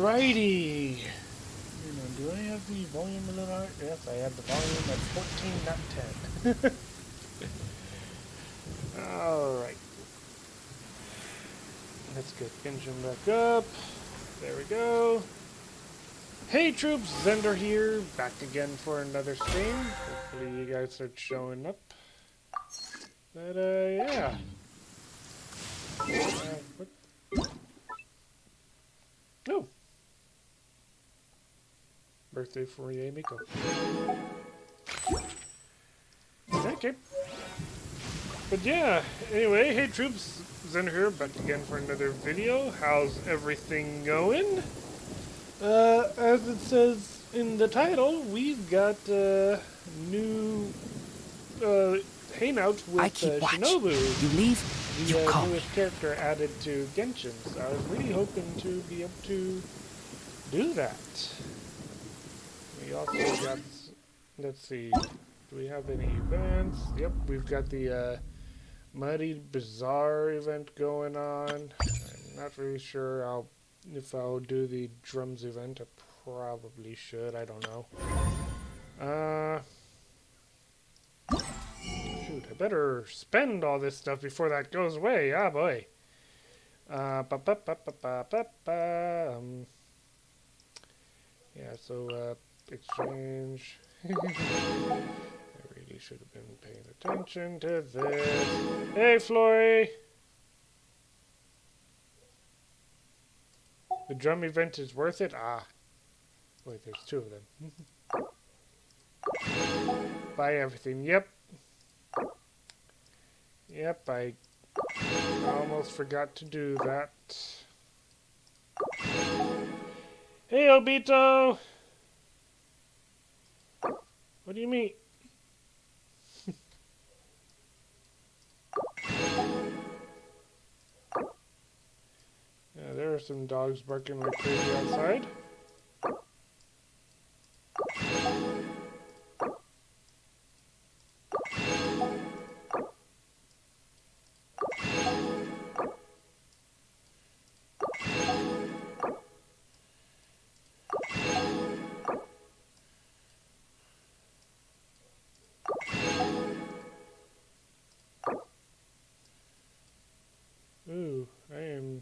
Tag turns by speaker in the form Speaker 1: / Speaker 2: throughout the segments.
Speaker 1: Alrighty. Do I have the volume a little higher? Yes, I have the volume at 14, not 10. Alright. Let's get Genshin back up. There we go. Hey troops, Zender here, back again for another stream. Hopefully you guys start showing up. But, yeah. What? Oh. Birthday for Miko. Okay. But yeah, anyway, hey troops, Zender here, back again for another video. How's everything going? As it says in the title, we've got new hangout with Shinobu.
Speaker 2: You leave,
Speaker 1: the newest character added to Genshin. So I was really hoping to be able to do that. We also got, let's see, do we have any events? Yep, we've got the Muddy Bazaar event going on. I'm not really sure if I'll do the drums event. I probably should, I don't know. Shoot, I better spend all this stuff before that goes away. Ah, boy. Yeah, so, exchange. I really should have been paying attention to this. Hey, Flory! The drum event is worth it? Ah. Wait, there's two of them. Buy everything. Yep. Yep, I almost forgot to do that. Hey, Obito! What do you mean? Yeah, there are some dogs barking like crazy outside. Ooh, I am...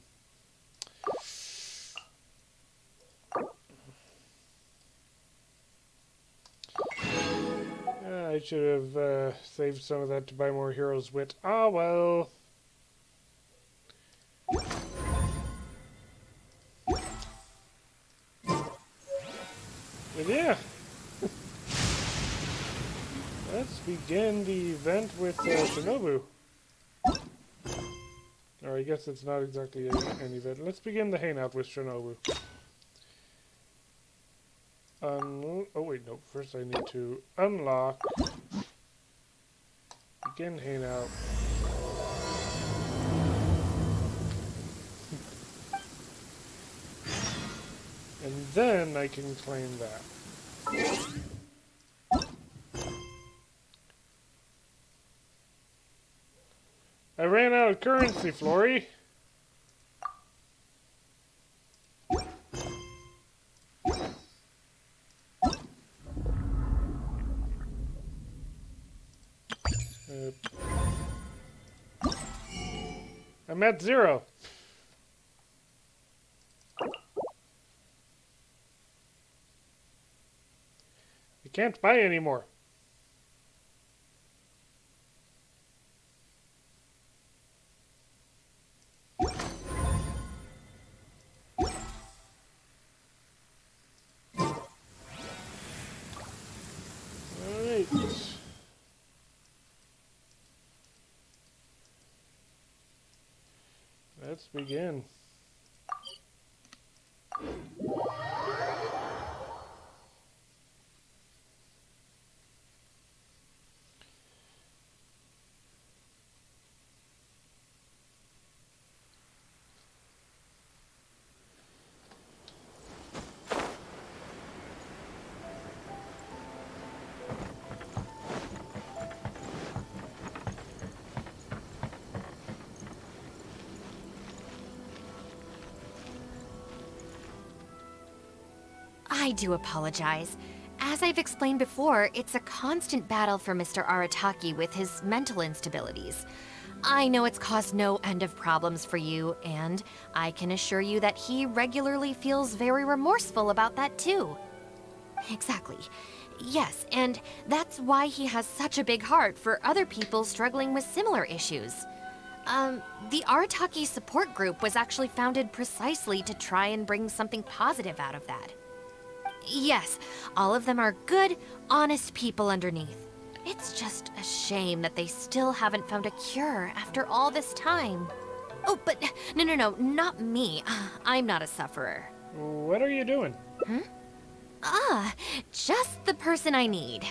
Speaker 1: I should have saved some of that to buy more Hero's Wit. Ah, well. But yeah. Let's begin the event with Shinobu. Or I guess it's not exactly an event. Let's begin the hangout with Shinobu. Oh wait, no. First I need to unlock. Begin hangout. And then I can claim that. I ran out of currency, Flory. I'm at 0. I can't buy anymore. Alright. Let's begin.
Speaker 2: I do apologize. As I've explained before, it's a constant battle for Mr. Arataki with his mental instabilities. I know it's caused no end of problems for you, and I can assure you that he regularly feels very remorseful about that too. Exactly. Yes, and that's why he has such a big heart for other people struggling with similar issues. The Arataki support group was actually founded precisely to try and bring something positive out of that. Yes, all of them are good, honest people underneath. It's just a shame that they still haven't found a cure after all this time. Oh, but no, not me. I'm not a sufferer.
Speaker 1: What are you doing?
Speaker 2: Just the person I need.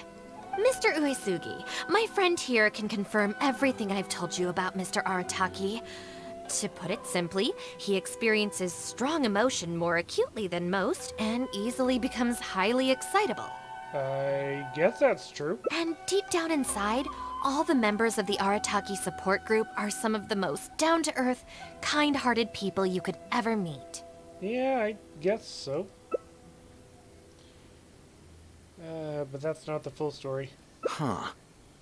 Speaker 2: Mr. Uesugi, my friend here can confirm everything I've told you about Mr. Arataki. To put it simply, he experiences strong emotion more acutely than most and easily becomes highly excitable.
Speaker 1: I guess that's true.
Speaker 2: And deep down inside, all the members of the Arataki support group are some of the most down-to-earth, kind-hearted people you could ever meet.
Speaker 1: Yeah, I guess so. But that's not the full story.
Speaker 3: Huh.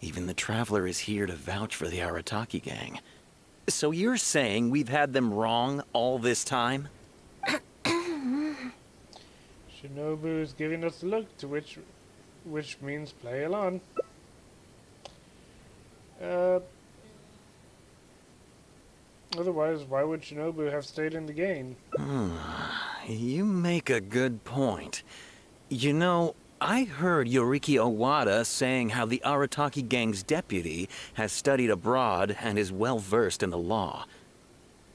Speaker 3: Even the Traveler is here to vouch for the Arataki gang. So you're saying we've had them wrong all this time?
Speaker 1: Shinobu is giving us a look, to which means play along. Otherwise, why would Shinobu have stayed in the game?
Speaker 3: You make a good point. You know, I heard Yoriki Owada saying how the Arataki gang's deputy has studied abroad and is well versed in the law.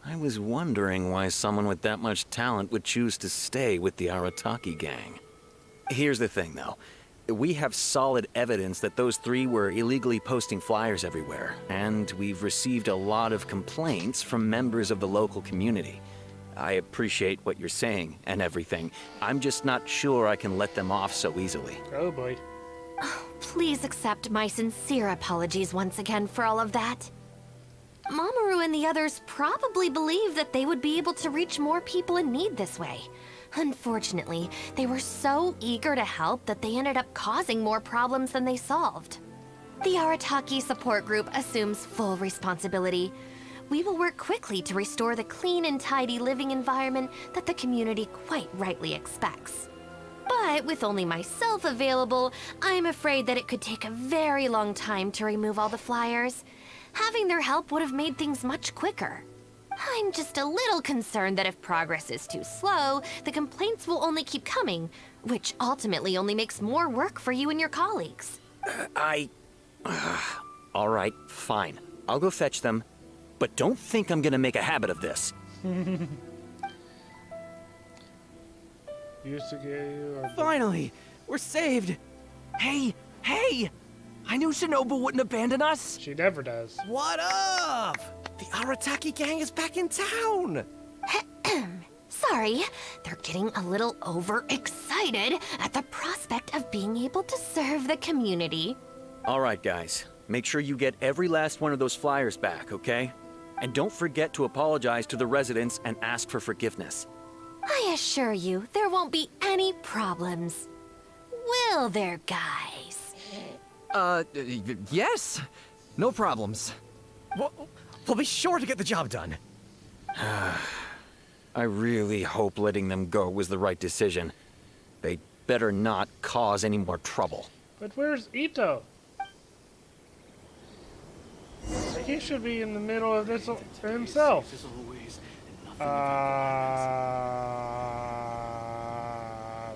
Speaker 3: I was wondering why someone with that much talent would choose to stay with the Arataki gang. Here's the thing, though. We have solid evidence that those three were illegally posting flyers everywhere, and we've received a lot of complaints from members of the local community. I appreciate what you're saying and everything. I'm just not sure I can let them off so easily.
Speaker 1: Oh boy.
Speaker 2: Please accept my sincere apologies once again for all of that. Mamoru and the others probably believed that they would be able to reach more people in need this way. Unfortunately, they were so eager to help that they ended up causing more problems than they solved. The Arataki support group assumes full responsibility. We will work quickly to restore the clean and tidy living environment that the community quite rightly expects. But with only myself available, I'm afraid that it could take a very long time to remove all the flyers. Having their help would have made things much quicker. I'm just a little concerned that if progress is too slow, the complaints will only keep coming, which ultimately only makes more work for you and your colleagues.
Speaker 3: All right, fine. I'll go fetch them. But don't think I'm gonna make a habit of this.
Speaker 4: Finally! We're saved! Hey! I knew Shinobu wouldn't abandon us!
Speaker 1: She never does.
Speaker 4: What up? The Arataki gang is back in town!
Speaker 2: Sorry, they're getting a little overexcited at the prospect of being able to serve the community.
Speaker 3: All right, guys. Make sure you get every last one of those flyers back, okay? And don't forget to apologize to the residents and ask for forgiveness.
Speaker 2: I assure you, there won't be any problems. Will there, guys?
Speaker 4: Yes! No problems. We'll be sure to get the job done.
Speaker 3: I really hope letting them go was the right decision. They better not cause any more trouble.
Speaker 1: But where's Ito? He should be in the middle of this himself.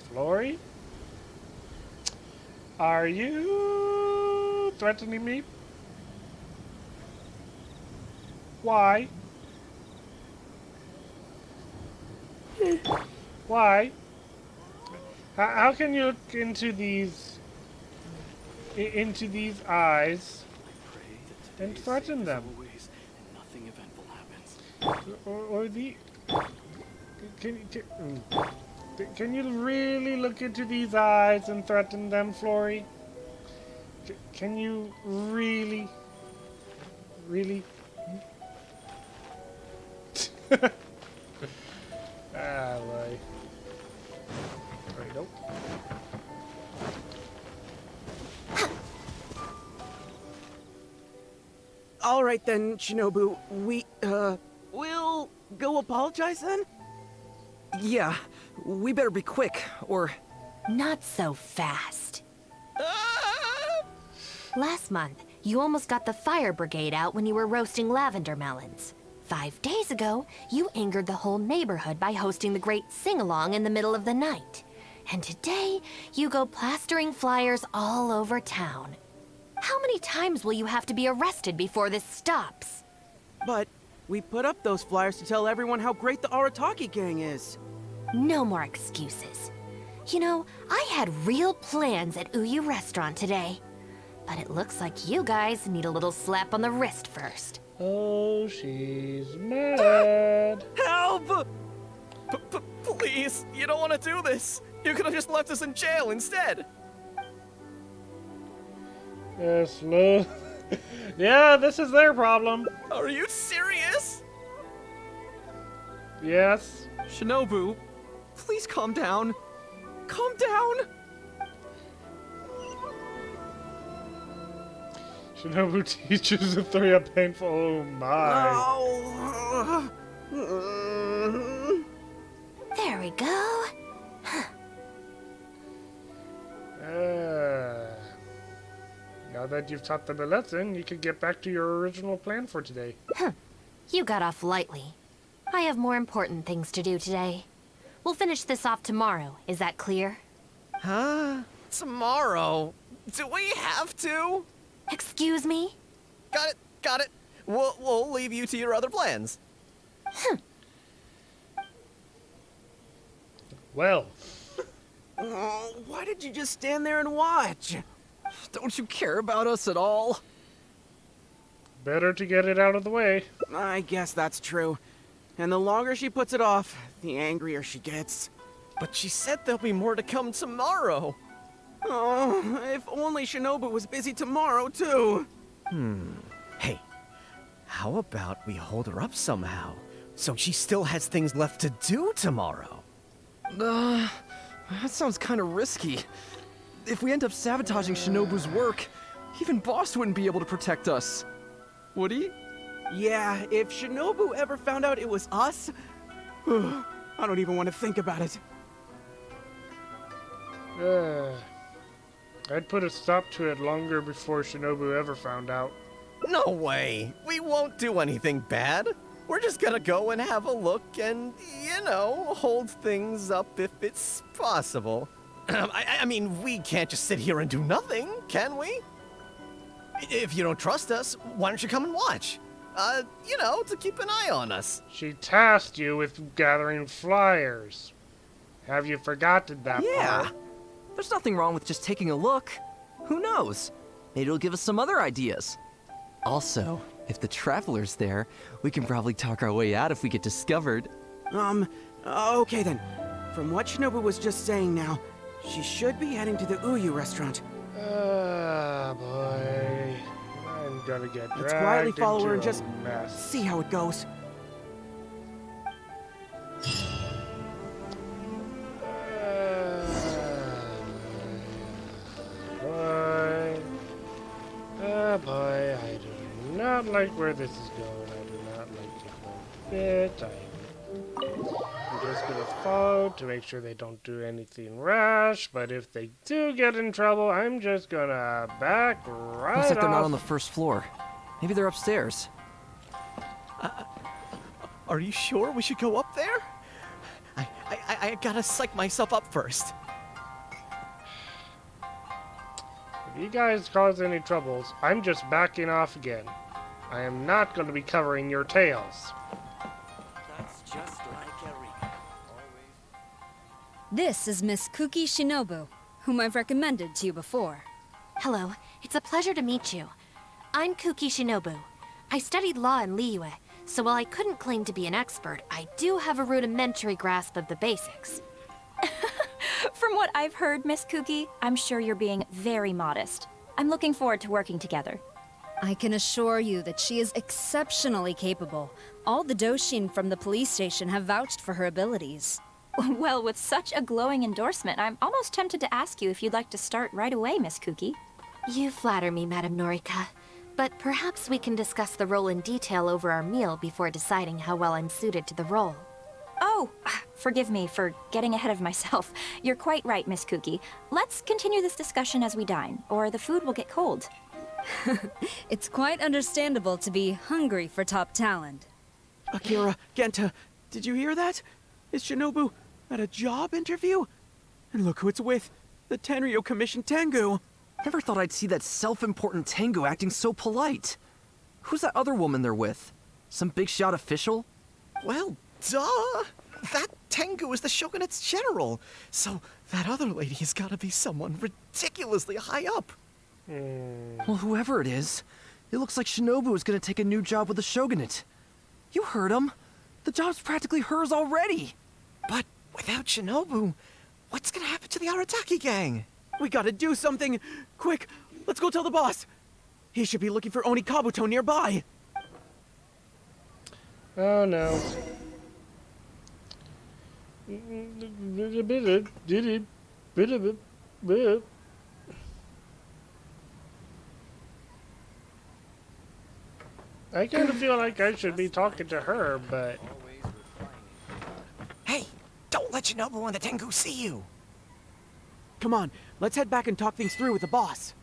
Speaker 1: Flory? Are you threatening me? Why? Why? How can you look into these eyes and threaten them? Or the can you really look into these eyes and threaten them, Flory? Can you really? Ah, boy. Alright, nope.
Speaker 4: All right then, Shinobu. We'll go apologize then? Yeah, we better be quick, or...
Speaker 2: Not so fast. Last month, you almost got the fire brigade out when you were roasting lavender melons. 5 days ago, you angered the whole neighborhood by hosting the great sing-along in the middle of the night. And today, you go plastering flyers all over town. How many times will you have to be arrested before this stops?
Speaker 5: But we put up those flyers to tell everyone how great the Arataki gang is.
Speaker 2: No more excuses. You know, I had real plans at Uyu Restaurant today. But it looks like you guys need a little slap on the wrist first.
Speaker 1: Oh, she's mad.
Speaker 4: Help! Please, you don't want to do this. You could have just left us in jail instead.
Speaker 1: Slow. Yeah, this is their problem.
Speaker 4: Are you serious?
Speaker 1: Yes.
Speaker 4: Shinobu, please calm down. Calm down.
Speaker 1: Shinobu teaches the three a painful. Oh my.
Speaker 5: Oh.
Speaker 2: There we go.
Speaker 1: Now that you've taught them a lesson, you can get back to your original plan for today.
Speaker 2: You got off lightly. I have more important things to do today. We'll finish this off tomorrow. Is that clear?
Speaker 4: Huh? Tomorrow? Do we have to?
Speaker 2: Excuse me?
Speaker 4: Got it. We'll leave you to your other plans.
Speaker 1: Well,
Speaker 5: Oh, why did you just stand there and watch?
Speaker 4: Don't you care about us at all?
Speaker 1: better to get it out of the way.
Speaker 5: I guess that's true. And the longer she puts it off, the angrier she gets.
Speaker 4: But she said there'll be more to come tomorrow.
Speaker 5: Oh, if only Shinobu was busy tomorrow, too.
Speaker 4: Hey, how about we hold her up somehow, so she still has things left to do tomorrow?
Speaker 6: That sounds kind of risky. If we end up sabotaging Shinobu's work, even Boss wouldn't be able to protect us. Would he?
Speaker 5: Yeah, if Shinobu ever found out it was us, I don't even want to think about it.
Speaker 1: I'd put a stop to it longer before Shinobu ever found out.
Speaker 4: No way. We won't do anything bad. We're just gonna go and have a look and, hold things up if it's possible. I mean, we can't just sit here and do nothing, can we? If you don't trust us, why don't you come and watch? To keep an eye on us.
Speaker 1: She tasked you with gathering flyers. Have you forgotten that
Speaker 6: Yeah.
Speaker 1: part?
Speaker 6: There's nothing wrong with just taking a look. Who knows? Maybe it'll give us some other ideas. Also, if the Traveler's there, we can probably talk our way out if we get discovered.
Speaker 5: Okay then. From what Shinobu was just saying now, she should be heading to the Uyu restaurant.
Speaker 1: Ah, boy. I'm gonna get dragged
Speaker 5: Let's quietly follow
Speaker 1: into
Speaker 5: her and
Speaker 1: a
Speaker 5: just
Speaker 1: mess.
Speaker 5: see how it goes.
Speaker 1: Boy, I do not like where this is going. I do not like it one bit. I'm just gonna follow to make sure they don't do anything rash, but if they do get in trouble, I'm just gonna back right
Speaker 6: Looks like they're not
Speaker 1: off.
Speaker 6: on the first floor. Maybe they're upstairs.
Speaker 4: Are you sure we should go up there? I gotta psych myself up first.
Speaker 1: If you guys cause any troubles, I'm just backing off again. I am not going to be covering your tails.
Speaker 7: That's just like Erika. Always.
Speaker 8: This is Miss Kuki Shinobu, whom I've recommended to you before.
Speaker 2: Hello, it's a pleasure to meet you. I'm Kuki Shinobu. I studied law in Liyue, so while I couldn't claim to be an expert, I do have a rudimentary grasp of the basics.
Speaker 9: From what I've heard, Miss Kuki, I'm sure you're being very modest. I'm looking forward to working together.
Speaker 8: I can assure you that she is exceptionally capable. All the Doshin from the police station have vouched for her abilities.
Speaker 9: Well, with such a glowing endorsement, I'm almost tempted to ask you if you'd like to start right away, Miss Kuki.
Speaker 2: You flatter me, Madame Norika, But perhaps we can discuss the role in detail over our meal before deciding how well I'm suited to the role.
Speaker 9: Oh, forgive me for getting ahead of myself. You're quite right, Miss Kuki. Let's continue this discussion as we dine, or the food will get cold.
Speaker 8: It's quite understandable to be hungry for top talent.
Speaker 5: Akira, Genta, did you hear that? Is Shinobu at a job interview? And look who it's with, the Tenryo Commission Tengu.
Speaker 6: Never thought I'd see that self-important Tengu acting so polite. Who's that other woman they're with? Some big shot official?
Speaker 4: Well, duh! That Tengu is the Shogunate's general, so that other lady has gotta be someone ridiculously high up.
Speaker 6: Well, whoever it is, it looks like Shinobu is gonna take a new job with the Shogunate. You heard him. The job's practically hers already.
Speaker 4: But without Shinobu, what's gonna happen to the Arataki gang?
Speaker 5: We gotta do something! Quick, let's go tell the boss! He should be looking for Oni Kabuto nearby!
Speaker 1: Oh no. I kind of feel like I should be talking to her, but...
Speaker 4: Hey, don't let Shinobu and the Tengu see you!
Speaker 5: Come on, let's head back and talk things through with the boss.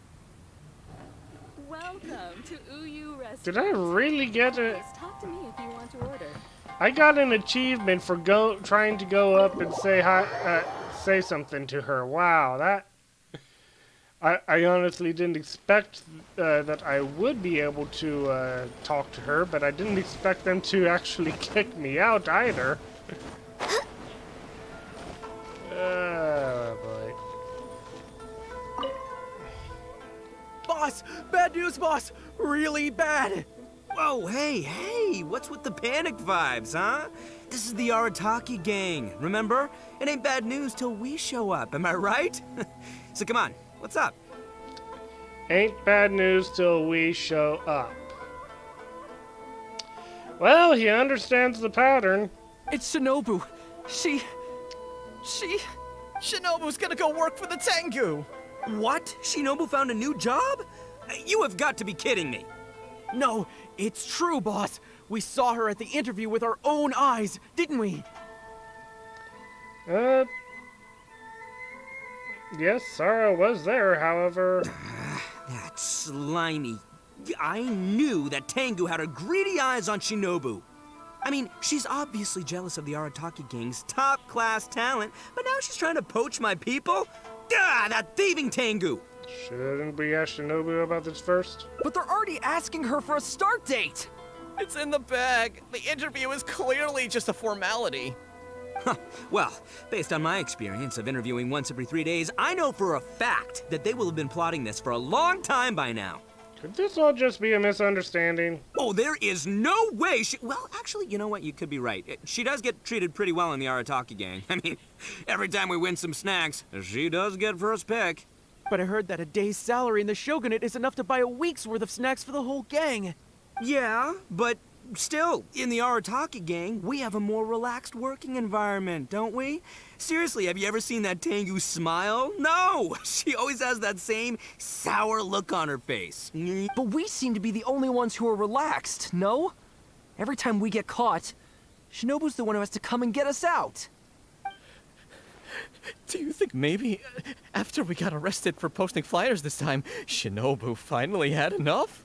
Speaker 10: Welcome to Uyu Restaurant.
Speaker 1: Did I really get it?
Speaker 10: Please talk to me if you want to order.
Speaker 1: I got an achievement for trying to go up and say hi, say something to her. Wow, that... I honestly didn't expect that I would be able to talk to her, but I didn't expect them to actually kick me out either. Oh boy.
Speaker 5: Boss! Bad news, boss! Really bad!
Speaker 3: Whoa, hey, what's with the panic vibes, huh? This is the Arataki gang, remember? It ain't bad news till we show up, am I right? So come on, what's up?
Speaker 1: Ain't bad news till we show up. Well, he understands the pattern.
Speaker 6: It's Shinobu. She...
Speaker 4: Shinobu's gonna go work for the Tengu!
Speaker 3: What? Shinobu found a new job? You have got to be kidding me.
Speaker 5: No, it's true, boss! We saw her at the interview with our own eyes, didn't we?
Speaker 1: Yes, Sarah was there, however...
Speaker 3: That slimy... I knew that Tengu had her greedy eyes on Shinobu. I mean, she's obviously jealous of the Arataki gang's top-class talent, but now she's trying to poach my people? Ah, that thieving Tengu!
Speaker 1: Shouldn't we ask Shinobu about this first?
Speaker 6: But they're already asking her for a start date!
Speaker 4: It's in the bag. The interview is clearly just a formality.
Speaker 3: Well, based on my experience of interviewing once every 3 days, I know for a fact that they will have been plotting this for a long time by now.
Speaker 1: Could this all just be a misunderstanding?
Speaker 3: Oh, there is no way she... Well, actually, you know what? You could be right. She does get treated pretty well in the Arataki gang. I mean, every time we win some snacks, she does get first pick.
Speaker 5: But I heard that a day's salary in the Shogunate is enough to buy a week's worth of snacks for the whole gang.
Speaker 3: Yeah, but still, in the Arataki gang, we have a more relaxed working environment, don't we? Seriously, have you ever seen that Tengu smile? No! She always has that same sour look on her face.
Speaker 6: But we seem to be the only ones who are relaxed, no? Every time we get caught, Shinobu's the one who has to come and get us out.
Speaker 4: Do you think maybe, after we got arrested for posting flyers this time, Shinobu finally had enough?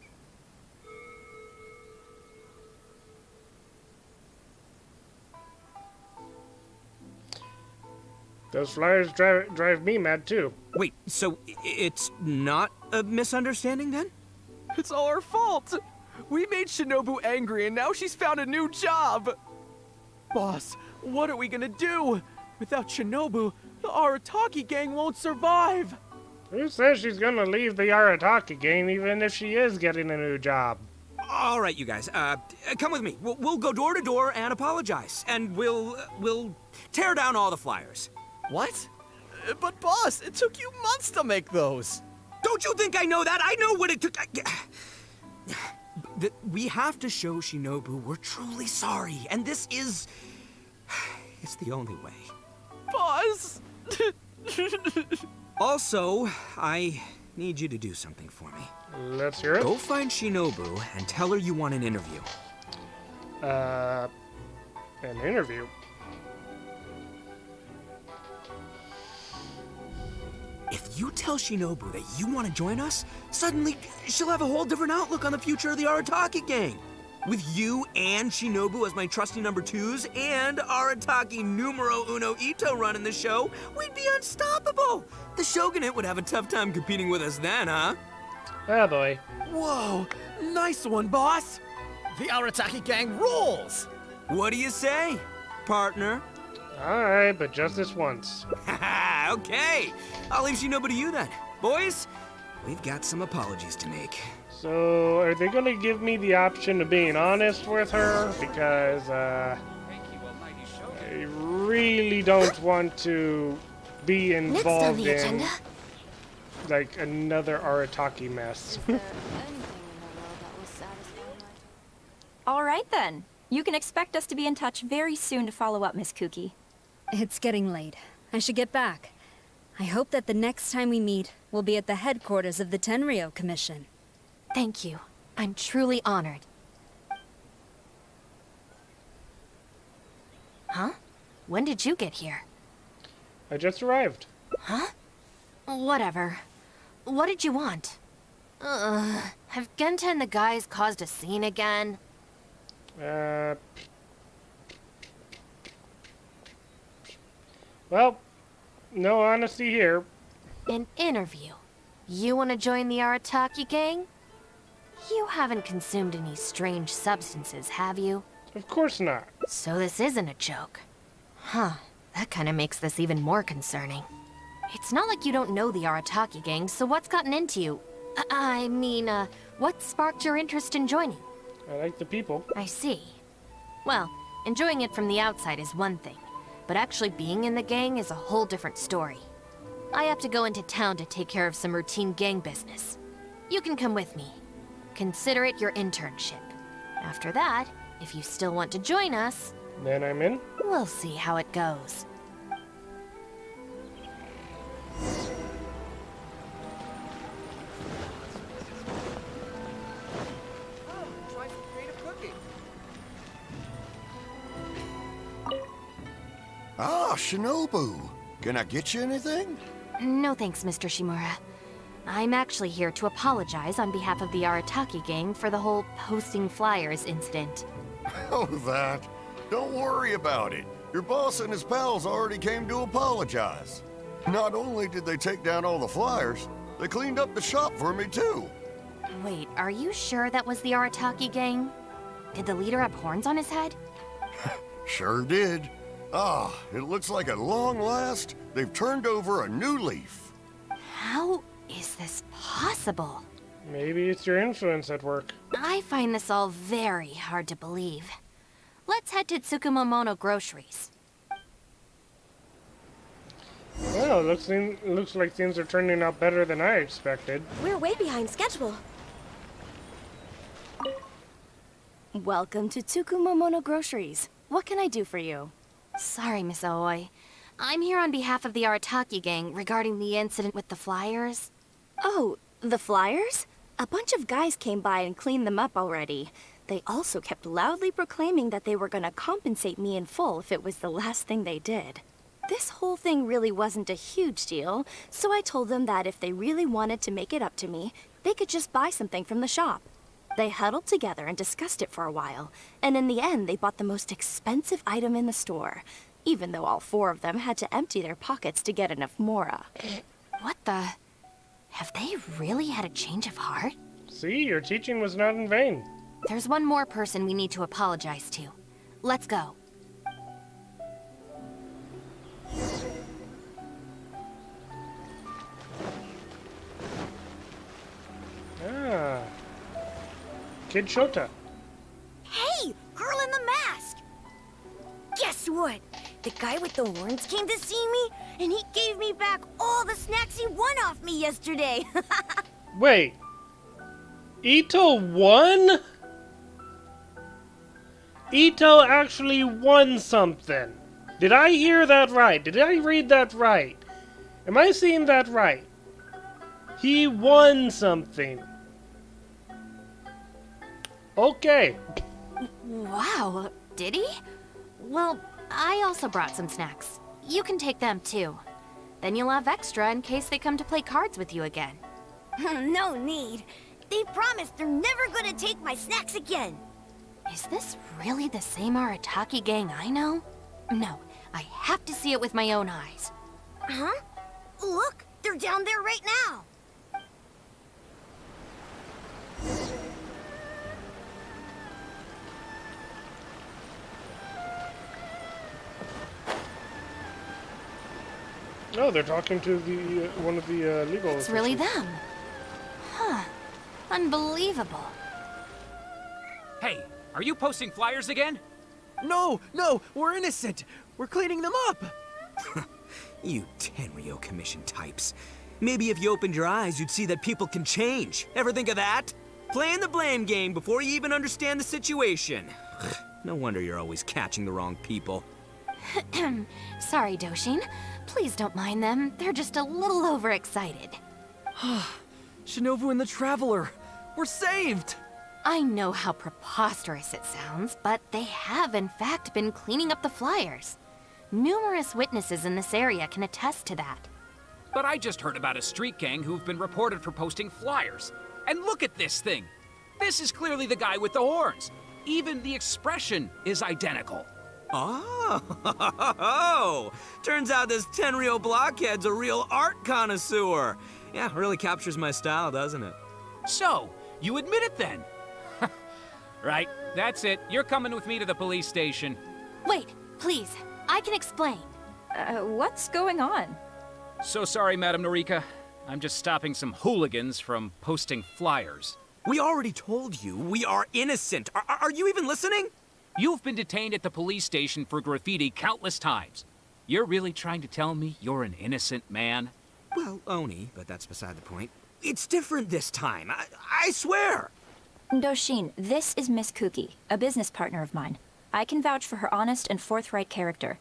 Speaker 1: Those flyers drive me mad too.
Speaker 3: Wait, so it's not a misunderstanding then?
Speaker 5: It's all our fault! We made Shinobu angry and now she's found a new job! Boss, what are we gonna do? Without Shinobu, the Arataki gang won't survive!
Speaker 1: Who says she's gonna leave the Arataki gang even if she is getting a new job?
Speaker 3: All right, you guys, come with me. We'll go door to door and apologize, and we'll tear down all the flyers.
Speaker 4: What? But boss, it took you months to make those.
Speaker 3: Don't you think I know that? I know what it took. We have to show Shinobu we're truly sorry, and this is... It's the only way.
Speaker 5: Boss!
Speaker 3: Also, I
Speaker 11: need you to do something for me.
Speaker 1: Let's hear it.
Speaker 11: Go find Shinobu and tell her you want an interview.
Speaker 1: An interview?
Speaker 11: If you tell Shinobu that you want to join us, suddenly she'll have a whole different outlook on the future of the Arataki gang. With you and Shinobu as my trusty number twos and Arataki numero uno Ito running the show, we'd be unstoppable. The Shogunate would have a tough time competing with us then, huh?
Speaker 1: Ah, boy.
Speaker 5: Whoa, nice one, boss.
Speaker 4: The Arataki gang rules!
Speaker 11: What do you say, partner?
Speaker 1: Alright, but just this once.
Speaker 11: Haha, okay. I'll leave Shinobu to you then. Boys, we've got some apologies to make.
Speaker 1: So, are they gonna give me the option of being honest with her? Because, I really don't want to be
Speaker 2: Next on
Speaker 1: involved
Speaker 2: the
Speaker 1: in,
Speaker 2: agenda.
Speaker 1: like, another Arataki mess.
Speaker 9: All right then. You can expect us to be in touch very soon to follow up, Miss Kuki.
Speaker 8: It's getting late. I should get back. I hope that the next time we meet, we'll be at the headquarters of the Tenryou Commission.
Speaker 2: Thank you. I'm truly honored. Huh? When did you get here?
Speaker 1: I just arrived.
Speaker 2: Huh? Whatever. What did you want? Have Genta and the guys caused a scene again?
Speaker 1: Well, no honesty here.
Speaker 2: An interview. You want to join the Arataki gang? You haven't consumed any strange substances, have you?
Speaker 1: Of course not.
Speaker 2: So this isn't a joke. Huh. That kind of makes this even more concerning. It's not like you don't know the Arataki gang, so what's gotten into you? I mean, what sparked your interest in joining?
Speaker 1: I like the people.
Speaker 2: I see. Well, enjoying it from the outside is one thing, but actually being in the gang is a whole different story. I have to go into town to take care of some routine gang business. You can come with me. Consider it your internship. After that, if you still want to join us,
Speaker 1: Then I'm in.
Speaker 2: we'll see how it goes.
Speaker 5: Try some creative cooking.
Speaker 12: Ah, Shinobu. Can I get you anything?
Speaker 2: No thanks, Mr. Shimura. I'm actually here to apologize on behalf of the Arataki gang for the whole posting flyers incident.
Speaker 12: Oh, that. Don't worry about it. Your boss and his pals already came to apologize. Not only did they take down all the flyers, they cleaned up the shop for me, too.
Speaker 2: Wait, are you sure that was the Arataki gang? Did the leader have horns on his head?
Speaker 12: Sure did. Ah, it looks like at long last, they've turned over a new leaf.
Speaker 2: How is this possible?
Speaker 1: Maybe it's your influence at work.
Speaker 2: I find this all very hard to believe. Let's head to Tsukumomono Groceries.
Speaker 1: Well, looks like things are turning out better than I expected.
Speaker 10: We're way behind schedule.
Speaker 9: Welcome to Tsukumomono Groceries. What can I do for you?
Speaker 2: Sorry, Miss Aoi. I'm here on behalf of the Arataki gang regarding the incident with the flyers.
Speaker 9: Oh, the flyers? A bunch of guys came by and cleaned them up already. They also kept loudly proclaiming that they were gonna compensate me in full if it was the last thing they did. This whole thing really wasn't a huge deal, so I told them that if they really wanted to make it up to me, they could just buy something from the shop. They huddled together and discussed it for a while, and in the end they bought the most expensive item in the store, even though all four of them had to empty their pockets to get enough mora.
Speaker 2: What the? Have they really had a change of heart?
Speaker 1: See, your teaching was not in vain.
Speaker 2: There's one more person we need to apologize to. Let's go.
Speaker 1: Ah. Kid Shota.
Speaker 10: Hey, girl in the mask! Guess what? The guy with the horns came to see me, and he gave me back all the snacks he won off me yesterday.
Speaker 1: Wait. Ito won? Ito actually won something. Did I hear that right? Did I read that right? Am I seeing that right? He won something. Okay.
Speaker 2: Wow, did he? Well, I also brought some snacks. You can take them too. Then you'll have extra in case they come to play cards with you again.
Speaker 10: No need. They promised they're never gonna take my snacks again.
Speaker 2: Is this really the same Arataki gang I know? No, I have to see it with my own eyes.
Speaker 10: Huh? Look, they're down there right now.
Speaker 1: Oh, they're talking to the one of the legal
Speaker 2: It's really
Speaker 1: officials.
Speaker 2: them. Huh. Unbelievable.
Speaker 13: Hey, are you posting flyers again?
Speaker 11: No, we're innocent. We're cleaning them up. You Tenryo Commission types. Maybe if you opened your eyes, you'd see that people can change. Ever think of that? Playing the blame game before you even understand the situation. No wonder you're always catching the wrong people.
Speaker 2: Sorry, Doshin. Please don't mind them. They're just a little overexcited.
Speaker 6: Shinobu and the Traveler. We're saved!
Speaker 2: I know how preposterous it sounds, but they have in fact been cleaning up the flyers. Numerous witnesses in this area can attest to that.
Speaker 13: But I just heard about a street gang who've been reported for posting flyers. And look at this thing! This is clearly the guy with the horns. Even the expression is identical.
Speaker 11: Oh, turns out this Tenryo blockhead's a real art connoisseur. Yeah, really captures my style, doesn't it?
Speaker 13: So, you admit it then? Right, that's it. You're coming with me to the police station.
Speaker 2: Wait, please. I can explain.
Speaker 14: What's going on?
Speaker 13: So sorry, Madam Norika. I'm just stopping some hooligans from posting flyers.
Speaker 11: We already told you we are innocent. Are you even listening?
Speaker 13: You've been detained at the police station for graffiti countless times. You're really trying to tell me you're an innocent man?
Speaker 11: Well, Oni, but that's beside the point. It's different this time. I swear.
Speaker 14: Doshin, this is Miss Kuki, a business partner of mine. I can vouch for her honest and forthright character.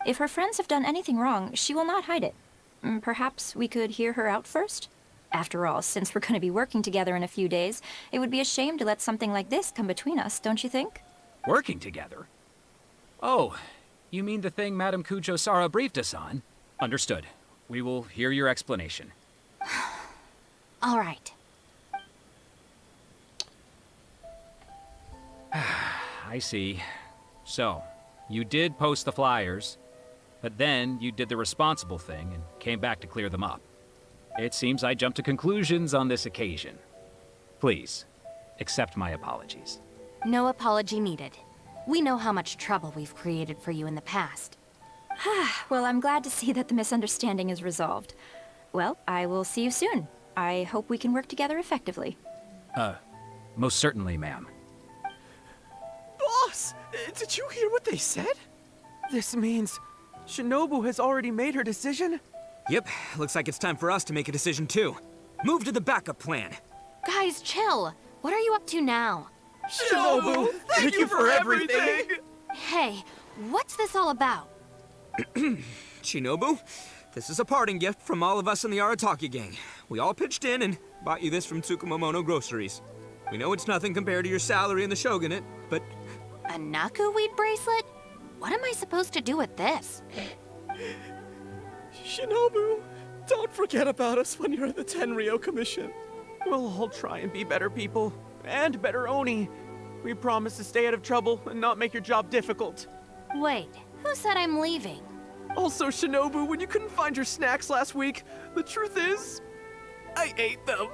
Speaker 14: If her friends have done anything wrong, she will not hide it. Perhaps we could hear her out first? After all, since we're going to be working together in a few days, it would be a shame to let something like this come between us, don't you think?
Speaker 13: Working together? Oh, you mean the thing Madame Kujo-Sara briefed us on? Understood. We will hear your explanation.
Speaker 2: All right.
Speaker 13: I see. So, you did post the flyers, but then you did the responsible thing and came back to clear them up. It seems I jumped to conclusions on this occasion. Please, accept my apologies.
Speaker 2: No apology needed. We know how much trouble we've created for you in the past.
Speaker 14: Well, I'm glad to see that the misunderstanding is resolved. Well, I will see you soon. I hope we can work together effectively.
Speaker 13: Most certainly, ma'am.
Speaker 5: Boss, did you hear what they said? This means Shinobu has already made her decision?
Speaker 11: Yep, looks like it's time for us to make a decision too. Move to the backup plan.
Speaker 2: Guys, chill. What are you up to now?
Speaker 5: Shinobu, thank you for everything!
Speaker 2: Hey, what's this all about?
Speaker 11: Shinobu, this is a parting gift from all of us in the Arataki gang. We all pitched in and bought you this from Tsukumomono Groceries. We know it's nothing compared to your salary in the shogunate, but...
Speaker 2: A Naku weed bracelet? What am I supposed to do with this?
Speaker 5: Shinobu, don't forget about us when you're at the Tenryo Commission. We'll all try and be better people, and better Oni. We promise to stay out of trouble and not make your job difficult.
Speaker 2: Wait, who said I'm leaving?
Speaker 5: Also, Shinobu, when you couldn't find your snacks last week, the truth is, I ate them.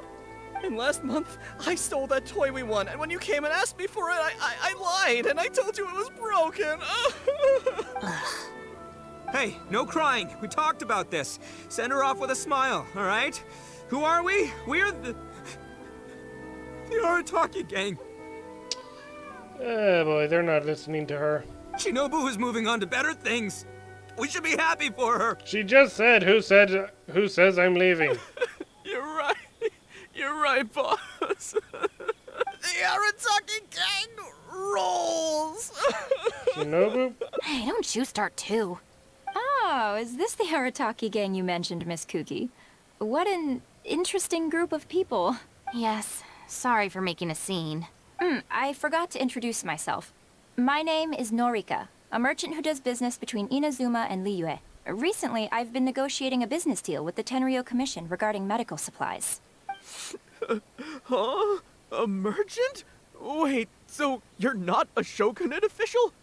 Speaker 5: And last month, I stole that toy we won, and when you came and asked me for it, I lied, and I told you it was broken.
Speaker 11: Hey, no crying. We talked about this. Send her off with a smile, all right? Who are we? We're the Arataki gang.
Speaker 1: Oh boy, they're not listening to her.
Speaker 11: Shinobu is moving on to better things. We should be happy for her.
Speaker 1: She just said, who says I'm leaving?
Speaker 5: You're right. You're right, boss. The Arataki gang rolls.
Speaker 1: Shinobu?
Speaker 2: Hey, don't you start too.
Speaker 14: Oh, is this the Arataki gang you mentioned, Miss Kuki? What in interesting group of people.
Speaker 2: Yes, sorry for making a scene.
Speaker 14: I forgot to introduce myself. My name is Norika, a merchant who does business between Inazuma and Liyue. Recently, I've been negotiating a business deal with the Tenryo Commission regarding medical supplies.
Speaker 5: Huh? A merchant? Wait, so you're not a Shogunate official?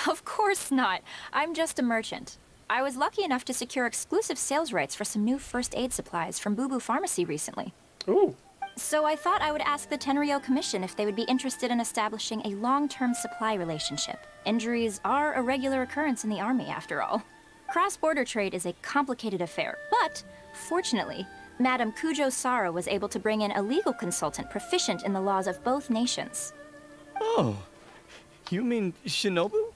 Speaker 14: Of course not. I'm just a merchant. I was lucky enough to secure exclusive sales rights for some new first aid supplies from Boo Boo Pharmacy recently.
Speaker 1: Ooh.
Speaker 14: So I thought I would ask the Tenryo Commission if they would be interested in establishing a long-term supply relationship. Injuries are a regular occurrence in the army, after all. Cross-border trade is a complicated affair, but fortunately, Madame Kujo Sara was able to bring in a legal consultant proficient in the laws of both nations.
Speaker 4: Oh, you mean Shinobu?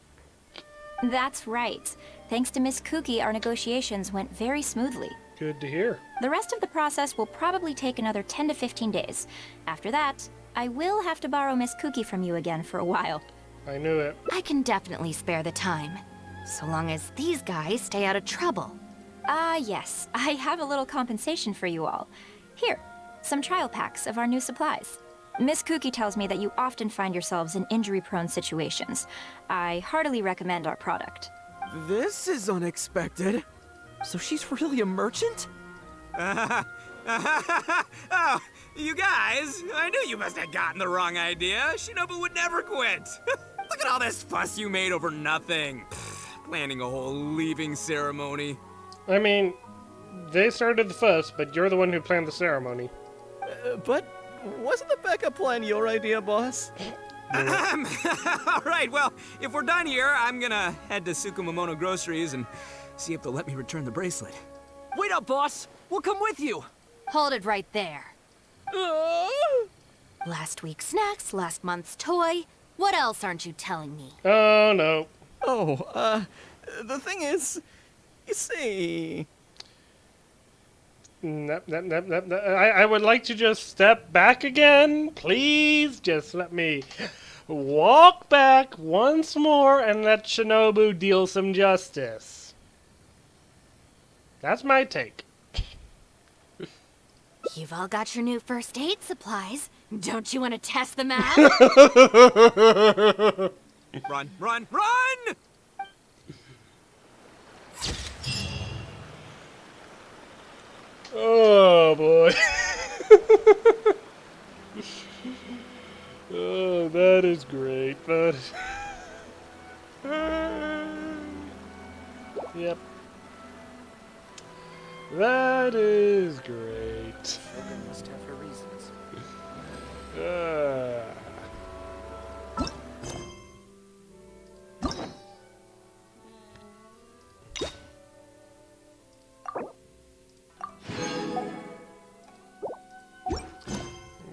Speaker 14: That's right. Thanks to Miss Kuki, our negotiations went very smoothly.
Speaker 1: Good to hear.
Speaker 14: The rest of the process will probably take another 10 to 15 days. After that, I will have to borrow Miss Kuki from you again for a while.
Speaker 1: I knew it.
Speaker 2: I can definitely spare the time, so long as these guys stay out of trouble.
Speaker 14: Yes. I have a little compensation for you all. Here, some trial packs of our new supplies. Miss Kuki tells me that you often find yourselves in injury-prone situations. I heartily recommend our product.
Speaker 5: This is unexpected.
Speaker 6: So she's really a merchant?
Speaker 11: Oh, you guys, I knew you must have gotten the wrong idea. Shinobu would never quit. Look at all this fuss you made over nothing. Planning a whole leaving ceremony.
Speaker 1: I mean, they started the fuss, but you're the one who planned the ceremony.
Speaker 4: But wasn't the backup plan your idea, boss?
Speaker 11: All right, well, if we're done here, I'm gonna head to Tsukumomono Groceries and see if they'll let me return the bracelet.
Speaker 6: Wait up, boss! We'll come with you!
Speaker 2: Hold it right there. Last week's snacks, last month's toy. What else aren't you telling me?
Speaker 1: Oh, no.
Speaker 4: Oh, the thing is, you see...
Speaker 1: I would like to just step back again. Please, just let me walk back once more and let Shinobu deal some justice. That's my take.
Speaker 2: You've all got your new first aid supplies. Don't you want to test them out?
Speaker 11: Run, run, run!
Speaker 1: Oh, boy. Oh, that is great. That is... Yep. That is great.
Speaker 7: Shogun must have her reasons.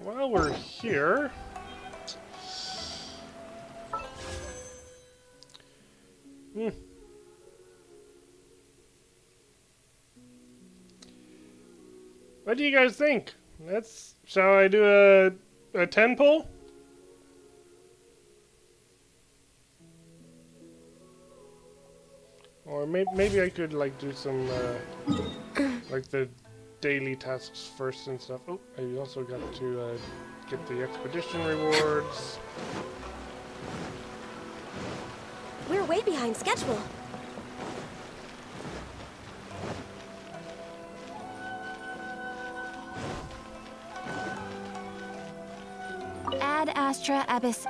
Speaker 1: While we're here... What do you guys think? Shall I do a 10 pull? Or maybe I could like do some like the daily tasks first and stuff. Oh, I also got to get the expedition rewards.
Speaker 10: We're way behind schedule.
Speaker 2: Ad Astra Abyss.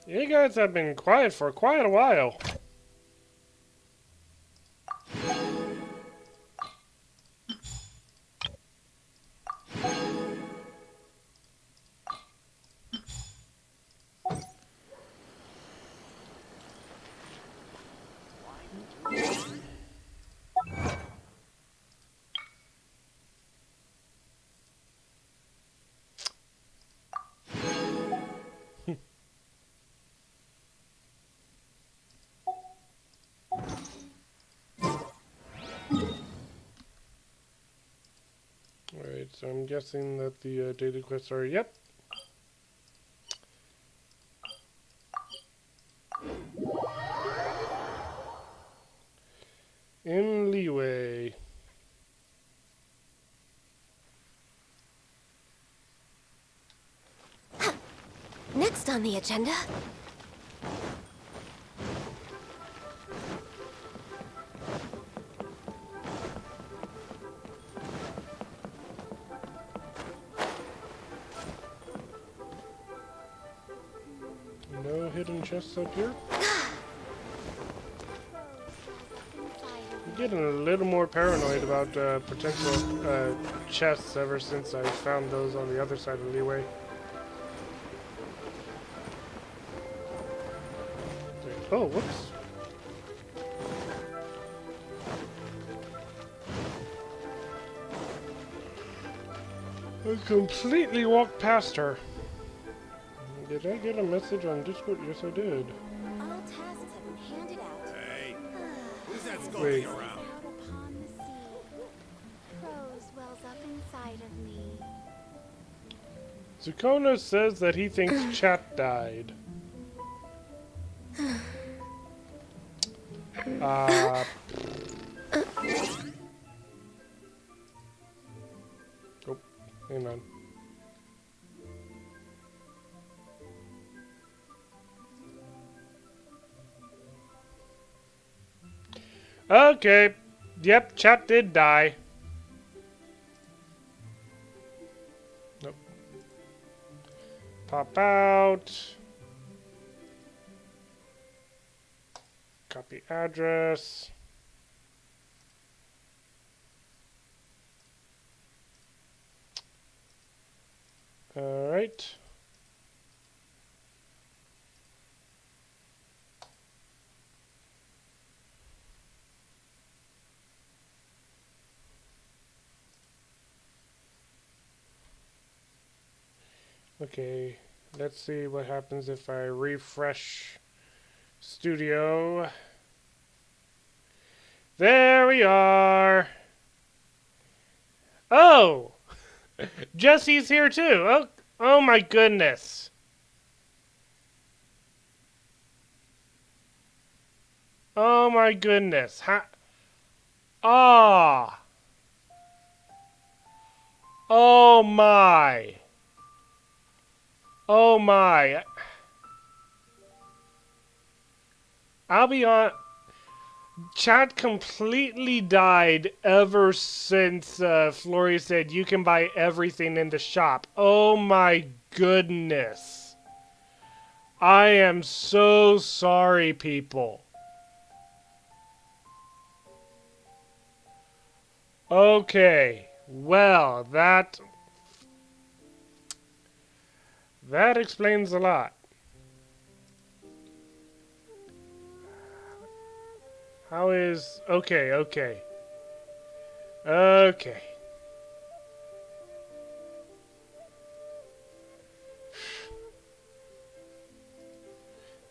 Speaker 1: You guys have been quiet for quite a while. So I'm guessing that the daily quests are, yep. In leeway.
Speaker 2: Next on the agenda.
Speaker 1: No hidden chests up here. I'm getting a little more paranoid about potential chests ever since I found those on the other side of the leeway. Oh, whoops. I completely walked past her. Did I get a message on Discord? Yes, I did.
Speaker 10: All tasks have been handed out.
Speaker 15: Hey, who's that
Speaker 1: Wait.
Speaker 15: skulking around?
Speaker 10: Out upon the sea, prose wells up inside of me.
Speaker 1: Sukona says that he thinks chat died. Oh, hang on. Okay. Yep, chat did die. Nope. Pop out. Copy address. All right. Okay, let's see what happens if I refresh Studio. There we are. Oh! Jesse's here too. Oh my goodness. Oh my goodness. Ah. Oh my. Oh my. I'll be on. Chat completely died ever since Flory said you can buy everything in the shop. Oh my goodness. I am so sorry, people. Okay. Well, that explains a lot. How is... Okay.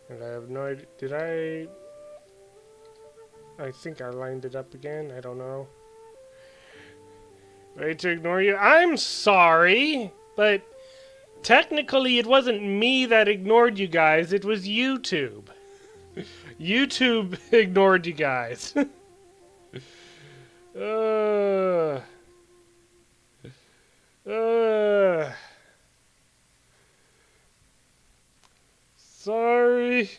Speaker 1: And I have no idea... Did I think I lined it up again. I don't know. Ready to ignore you? I'm sorry, but technically it wasn't me that ignored you guys. It was YouTube. YouTube ignored you guys. Sorry.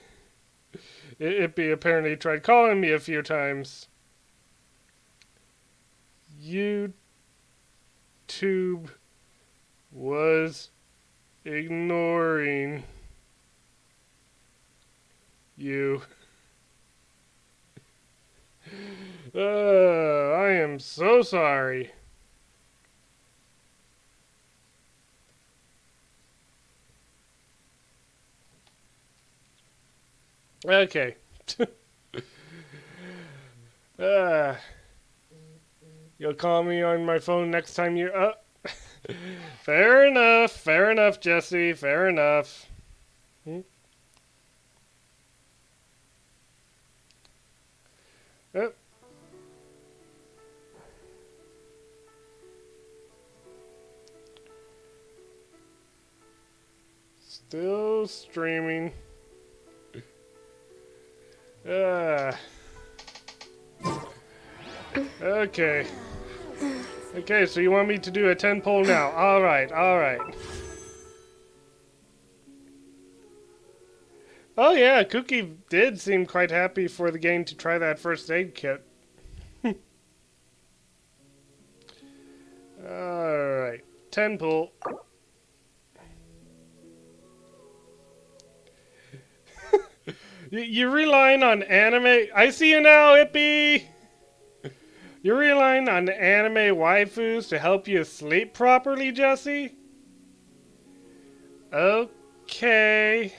Speaker 1: Ippy apparently tried calling me a few times. YouTube was ignoring you. I am so sorry. Okay. You'll call me on my phone next time you... Fair enough, Jesse, fair enough. Still streaming. Okay. Okay, so you want me to do a 10 poll now? Alright, alright. Oh yeah, Cookie did seem quite happy for the game to try that first aid kit. Alright, 10 poll. You're relying on anime. I see you now, Ippy! You're relying on anime waifus to help you sleep properly, Jesse? Okay.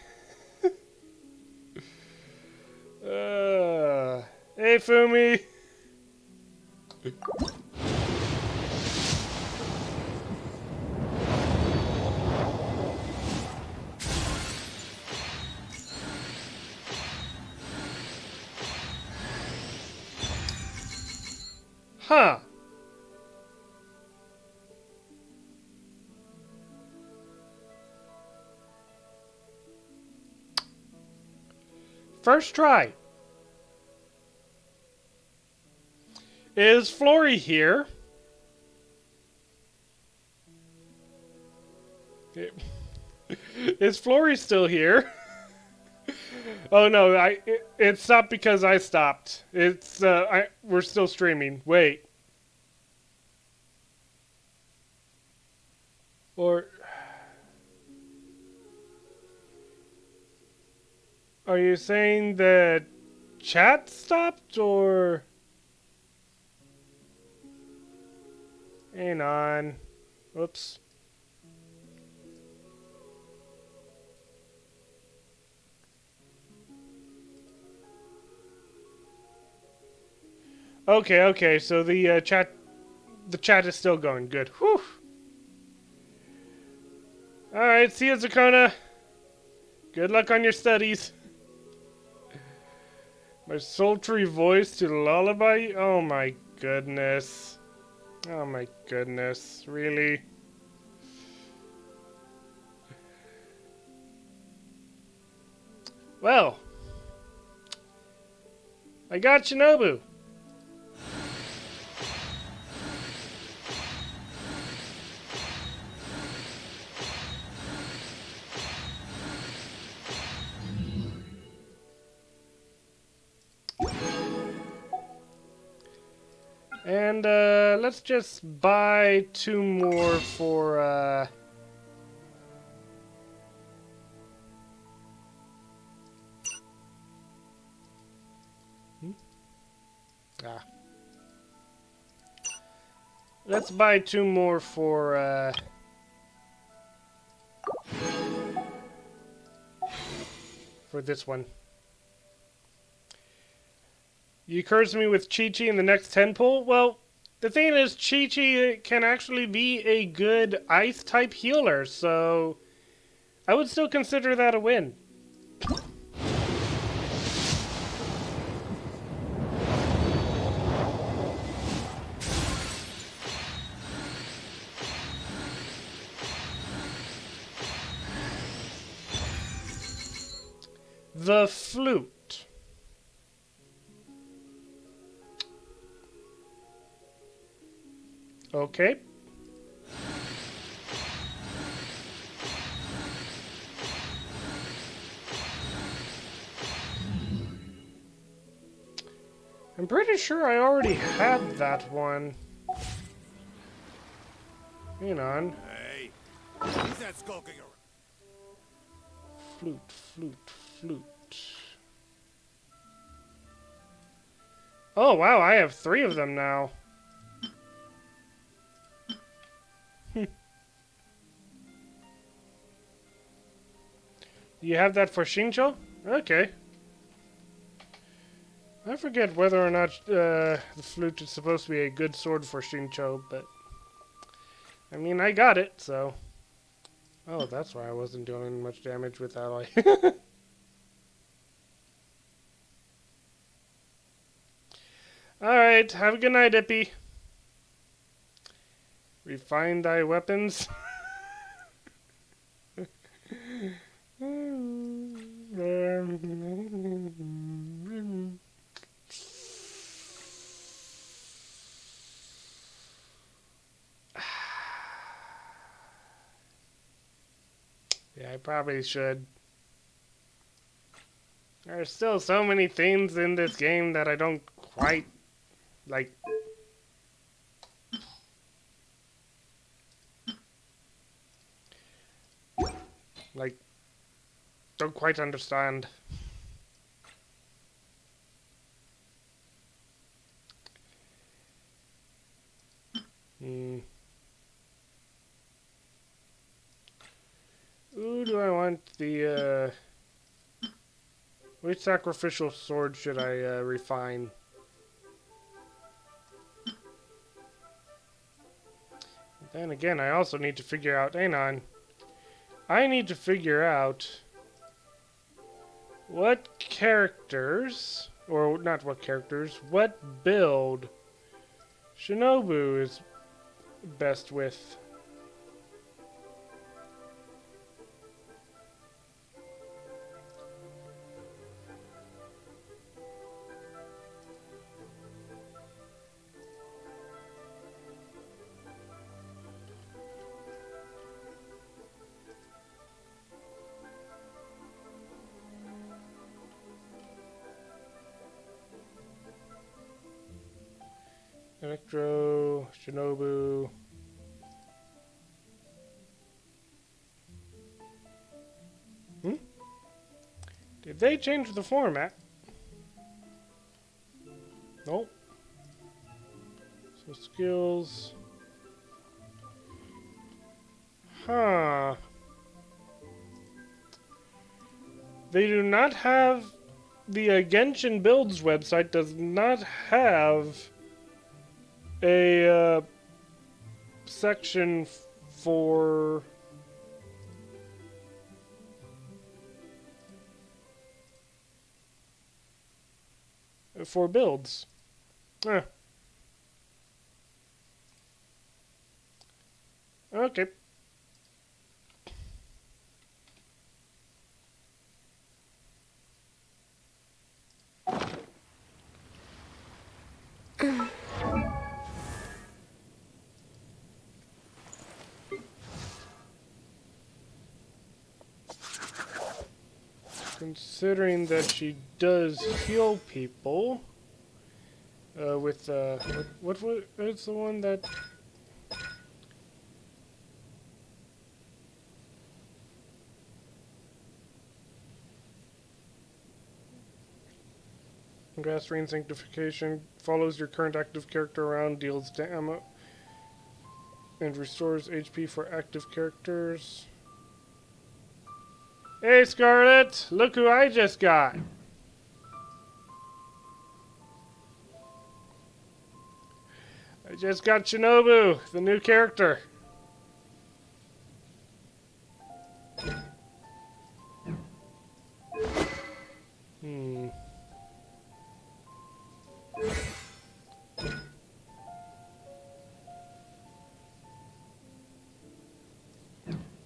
Speaker 1: Hey, Fumi. Huh. First try. Is Flory here? Is Flory still here? Oh no, it stopped because I stopped. It's we're still streaming. Wait. Or are you saying that chat stopped, or hang on. Whoops. Okay, so the chat is still going. Good. Whew. Alright, see you, Zakona. Good luck on your studies. My sultry voice to lullaby you? Oh my goodness. Oh my goodness. Really? Well. I got Shinobu. And let's just buy 2 more for let's buy 2 more for this one. You curse me with Chi-Chi in the next 10 pull? Well, the thing is, Chi-Chi can actually be a good ice-type healer, so I would still consider that a win. The flute. Okay. I'm pretty sure I already had that one. Hang on.
Speaker 15: Hey, who's that skulking around?
Speaker 1: Flute. Oh wow, I have 3 of them now. You have that for Shincho? Okay. I forget whether or not the flute is supposed to be a good sword for Shincho, but I mean, I got it, so. Oh, that's why I wasn't doing much damage with Ally. Alright, have a good night, Ippy. Refine thy weapons. I probably should. There are still so many things in this game that I don't quite like. Like, don't quite understand. Ooh, do I want the, which sacrificial sword should I, refine? Then again, I also need to figure out, hang on. I need to figure out what characters, or not what characters, what build Shinobu is best with. Electro, Shinobu. Did they change the format? Nope. So skills. Huh. They do not have... The Genshin builds website does not have a section for builds. Okay. Considering that she does heal people with what is the one that Grass Rain Sanctification follows your current active character around, deals damage and restores HP for active characters. Hey Scarlet, look who I just got. I just got Shinobu, the new character.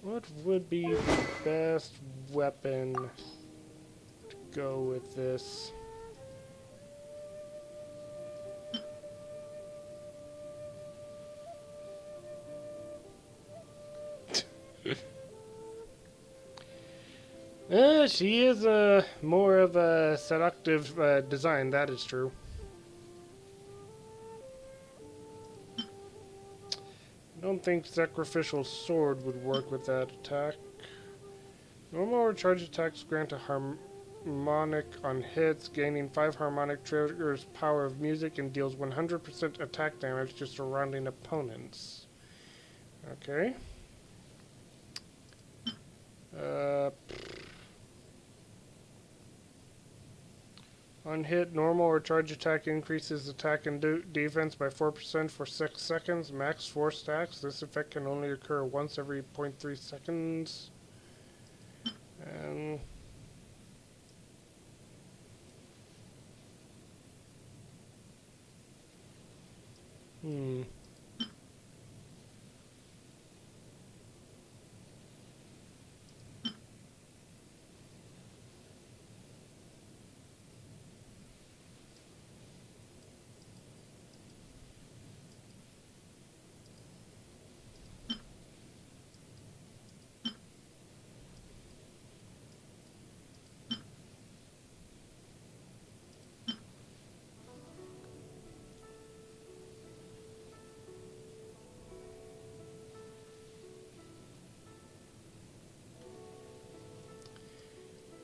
Speaker 1: What would be the best weapon to go with this? She is more of a seductive design, that is true. I don't think Sacrificial Sword would work with that attack. Normal or charge attacks grant a harmonic on hits, gaining 5 harmonic triggers power of music and deals 100% attack damage to surrounding opponents. Okay. On hit, normal or charge attack increases attack and defense by 4% for 6 seconds, max 4 stacks. This effect can only occur once every 0.3 seconds. And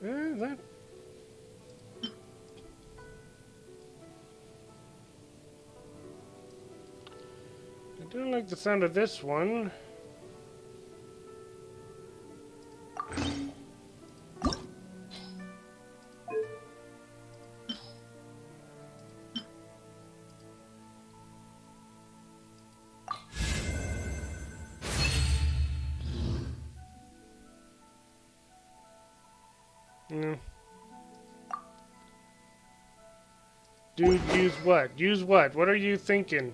Speaker 1: That... I do like the sound of this one. Mm. Dude, use what? Use what? What are you thinking?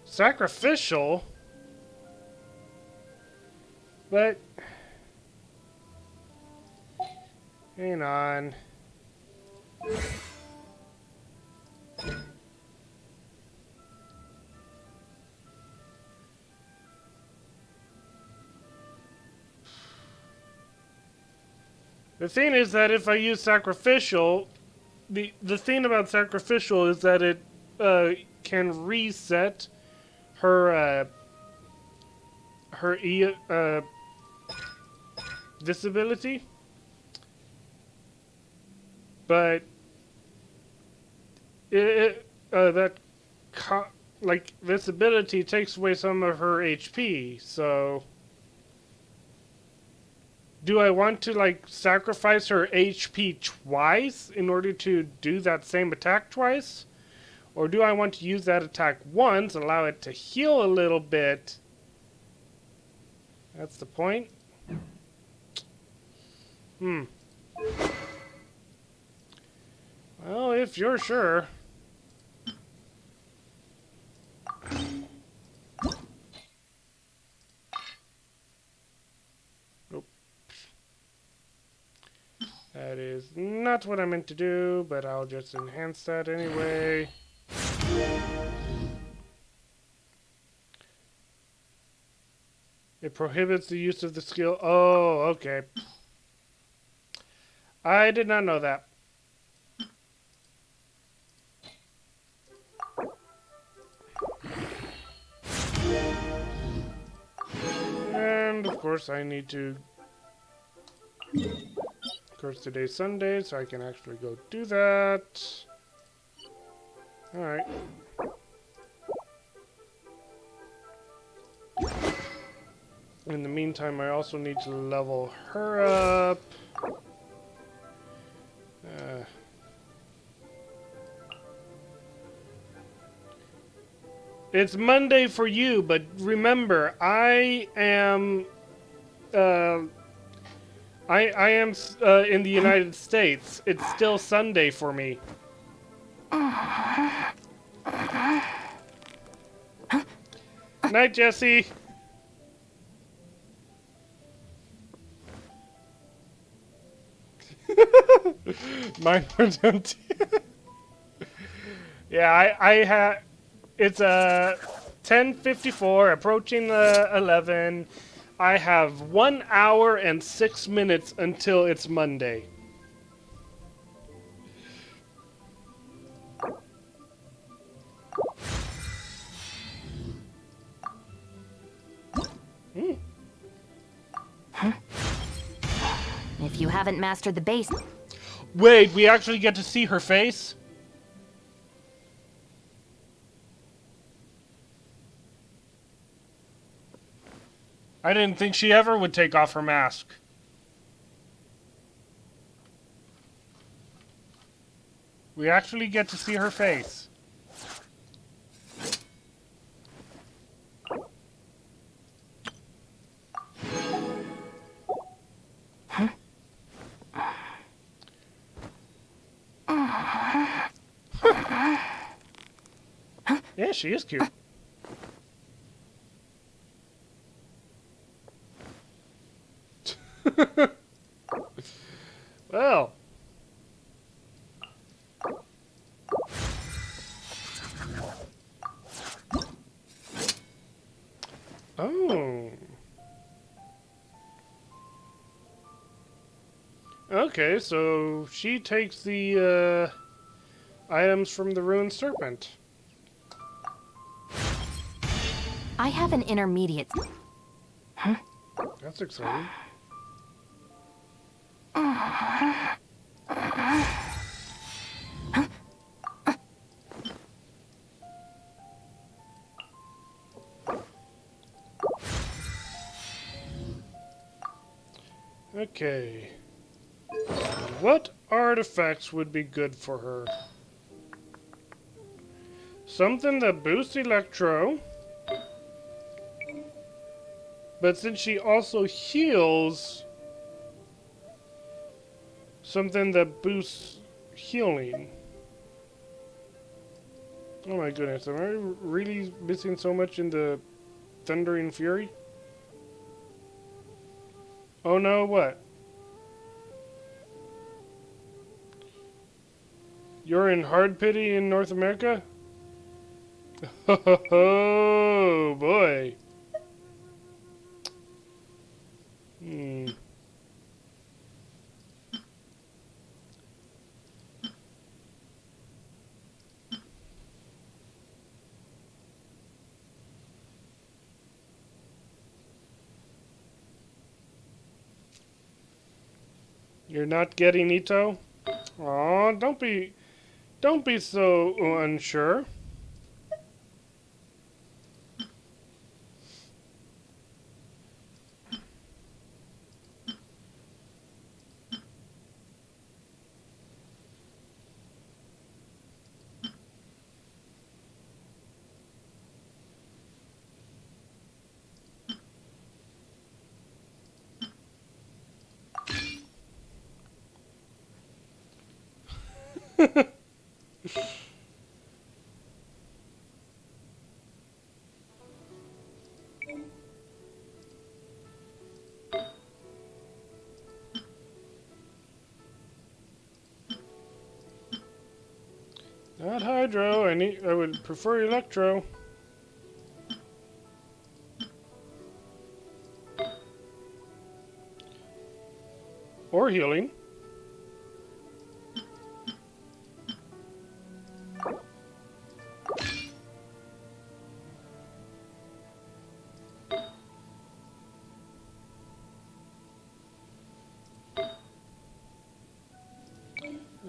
Speaker 1: Sacrificial? But... hang on. The thing is that if I use sacrificial, the thing about sacrificial is that it can reset her disability, but like this ability takes away some of her HP, so. Do I want to, like, sacrifice her HP twice in order to do that same attack twice? Or do I want to use that attack once, allow it to heal a little bit? That's the point. Well, if you're sure. That is not what I meant to do, but I'll just enhance that anyway. It prohibits the use of the skill. Oh, okay. I did not know that. And of course I need to... Of course today's Sunday, so I can actually go do that. Alright. In the meantime, I also need to level her up. It's Monday for you, but remember, I am in the United States. It's still Sunday for me. Night, Jesse. Mine was empty. Yeah, I had. It's 10:54, approaching 11. I have 1 hour and 6 minutes until it's Monday.
Speaker 2: If you haven't mastered the base...
Speaker 1: Wait, we actually get to see her face? I didn't think she ever would take off her mask. We actually get to see her face. Yeah, she is cute. Well. Oh. Okay, so she takes the items from the ruined serpent.
Speaker 2: I have an intermediate...
Speaker 1: That's exciting. Okay. What artifacts would be good for her? Something that boosts Electro. But since she also heals, something that boosts healing. Oh my goodness, am I really missing so much in the Thundering Fury? Oh no, what? You're in hard pity in North America? Oh boy. Hmm. You're not getting Ito? Aw, don't be so unsure. Not Hydro, I would prefer Electro. Or healing.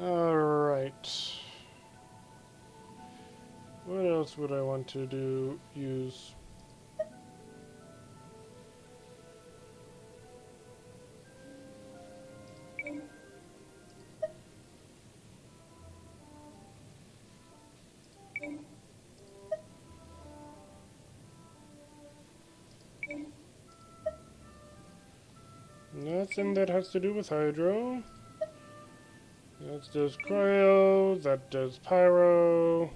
Speaker 1: Alright. What else would I want to use? Nothing that has to do with Hydro. That does Cryo, that does Pyro.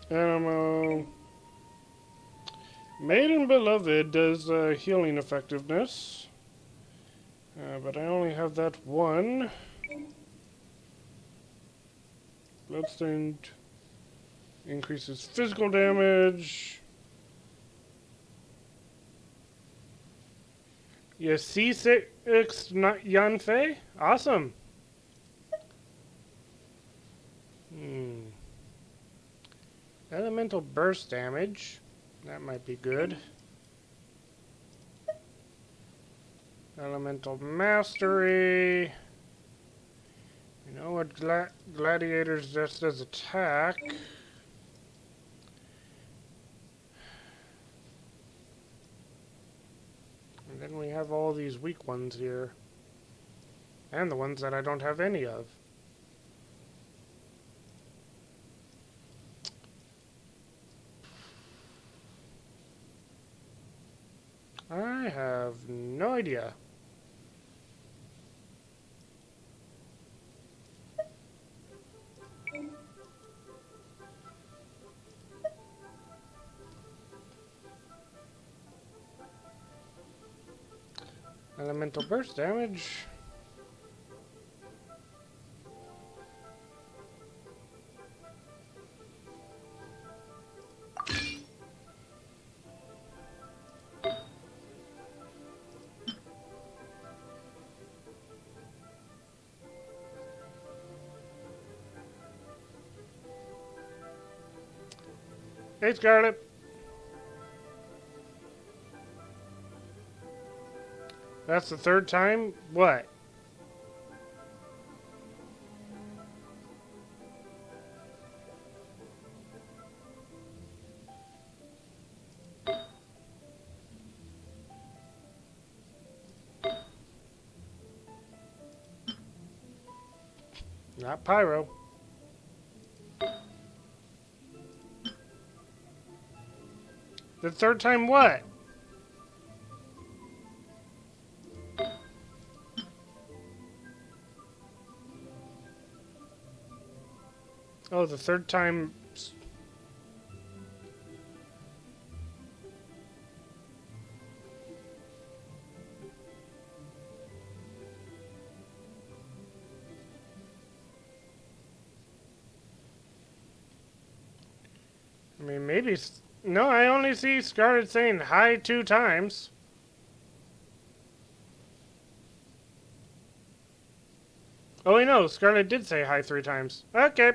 Speaker 1: Ammo. Maiden Beloved does healing effectiveness. But I only have that one. Bloodstained increases physical damage. You C6 not Yanfei? Awesome. Elemental burst damage. That might be good. Elemental mastery. You know what gladiators just does attack. And then we have all these weak ones here. And the ones that I don't have any of. I have no idea. Elemental burst damage. Hey, Scarlet. That's the third time? What? Not pyro. The third time what? Oh, the third time. I mean, maybe. No, I only see Scarlet saying hi 2 times. Oh, wait, no. Scarlet did say hi 3 times. Okay.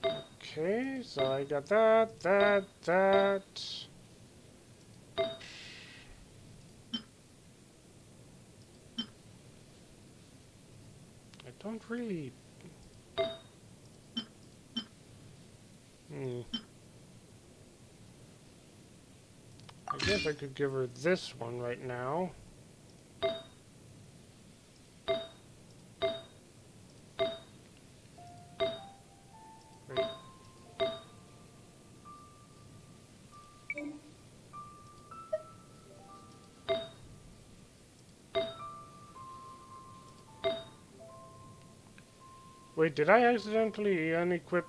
Speaker 1: Okay, so I got that. I don't really... I guess I could give her this one right now. Wait. Wait, did I accidentally unequip...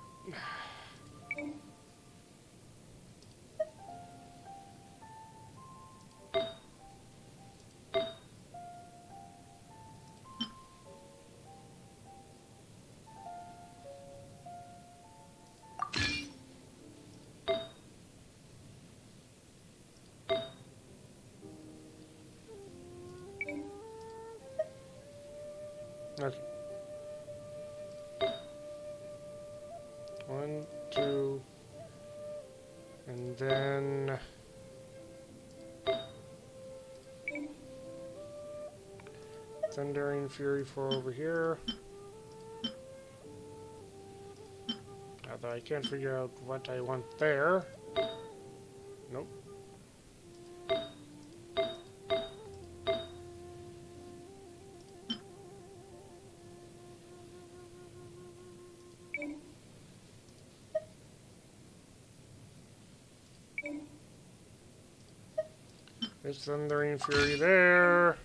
Speaker 1: Okay. 1, 2, and then... Thundering Fury for over here. Although I can't figure out what I want there. Nope. There's Thundering Fury there.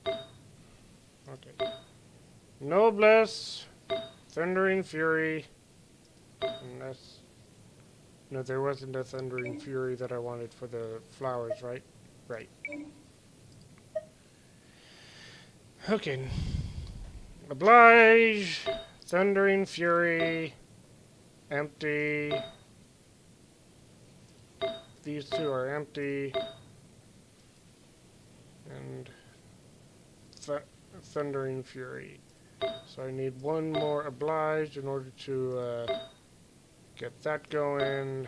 Speaker 1: Okay. Noblesse. Thundering Fury. And that's... No, there wasn't a Thundering Fury that I wanted for the flowers, right? Right. Okay. Oblige. Thundering Fury. Empty. These 2 are empty. And Thundering Fury. So I need 1 more Oblige in order to get that going.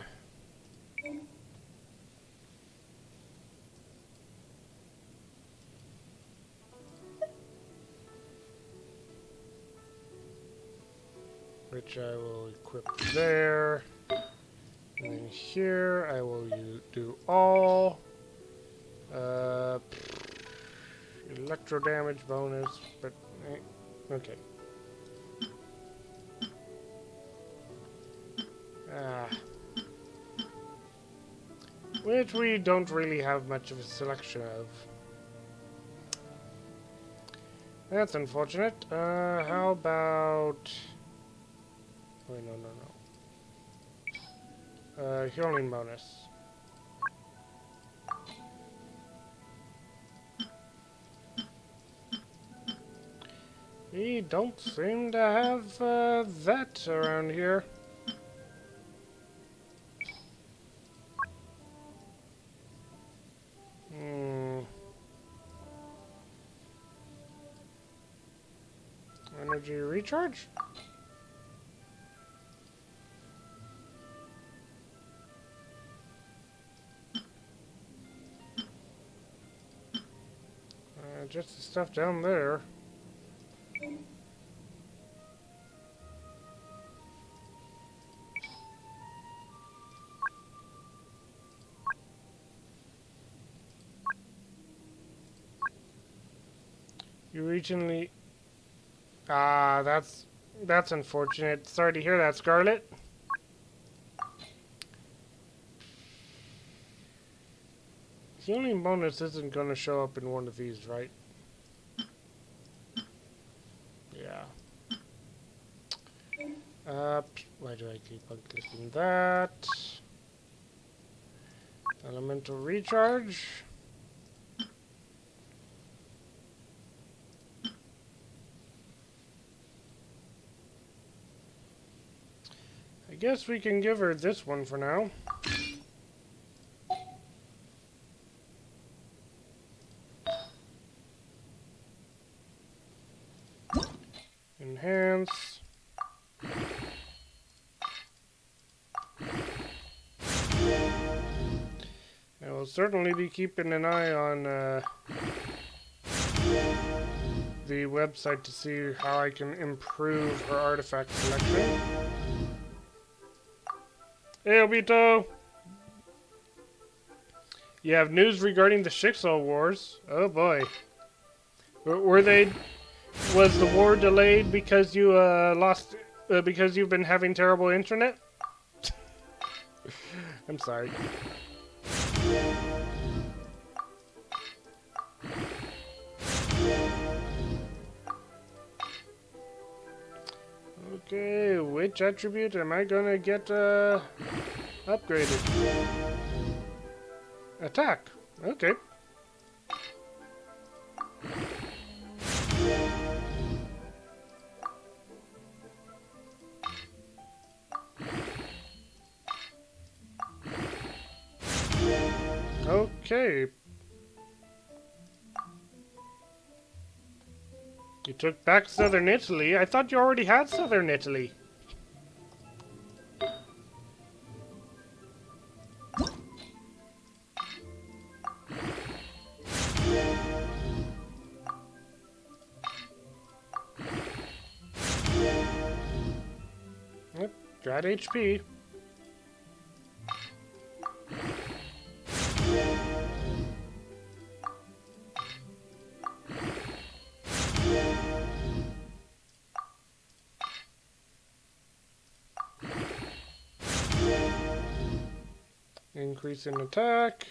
Speaker 1: Which I will equip there. And then here I will do all. Electro damage bonus, but okay. Which we don't really have much of a selection of. That's unfortunate. How about... Wait, no. Healing bonus. We don't seem to have that around here. Energy recharge? just the stuff down there. You originally... Ah, that's unfortunate. Sorry to hear that, Scarlet. Healing bonus isn't going to show up in one of these, right? Yeah. Why do I keep on clicking that? Elemental recharge. I guess we can give her this one for now. Enhance. I will certainly be keeping an eye on the website to see how I can improve her artifact selection. Hey, Obito! You have news regarding the Shixo Wars. Oh boy. Were they... Was the war delayed because you lost... because you've been having terrible internet? I'm sorry. Okay, which attribute am I gonna get upgraded? Attack. Okay. Okay. You took back Southern Italy? I thought you already had Southern Italy. Yep, got HP. Increase in attack.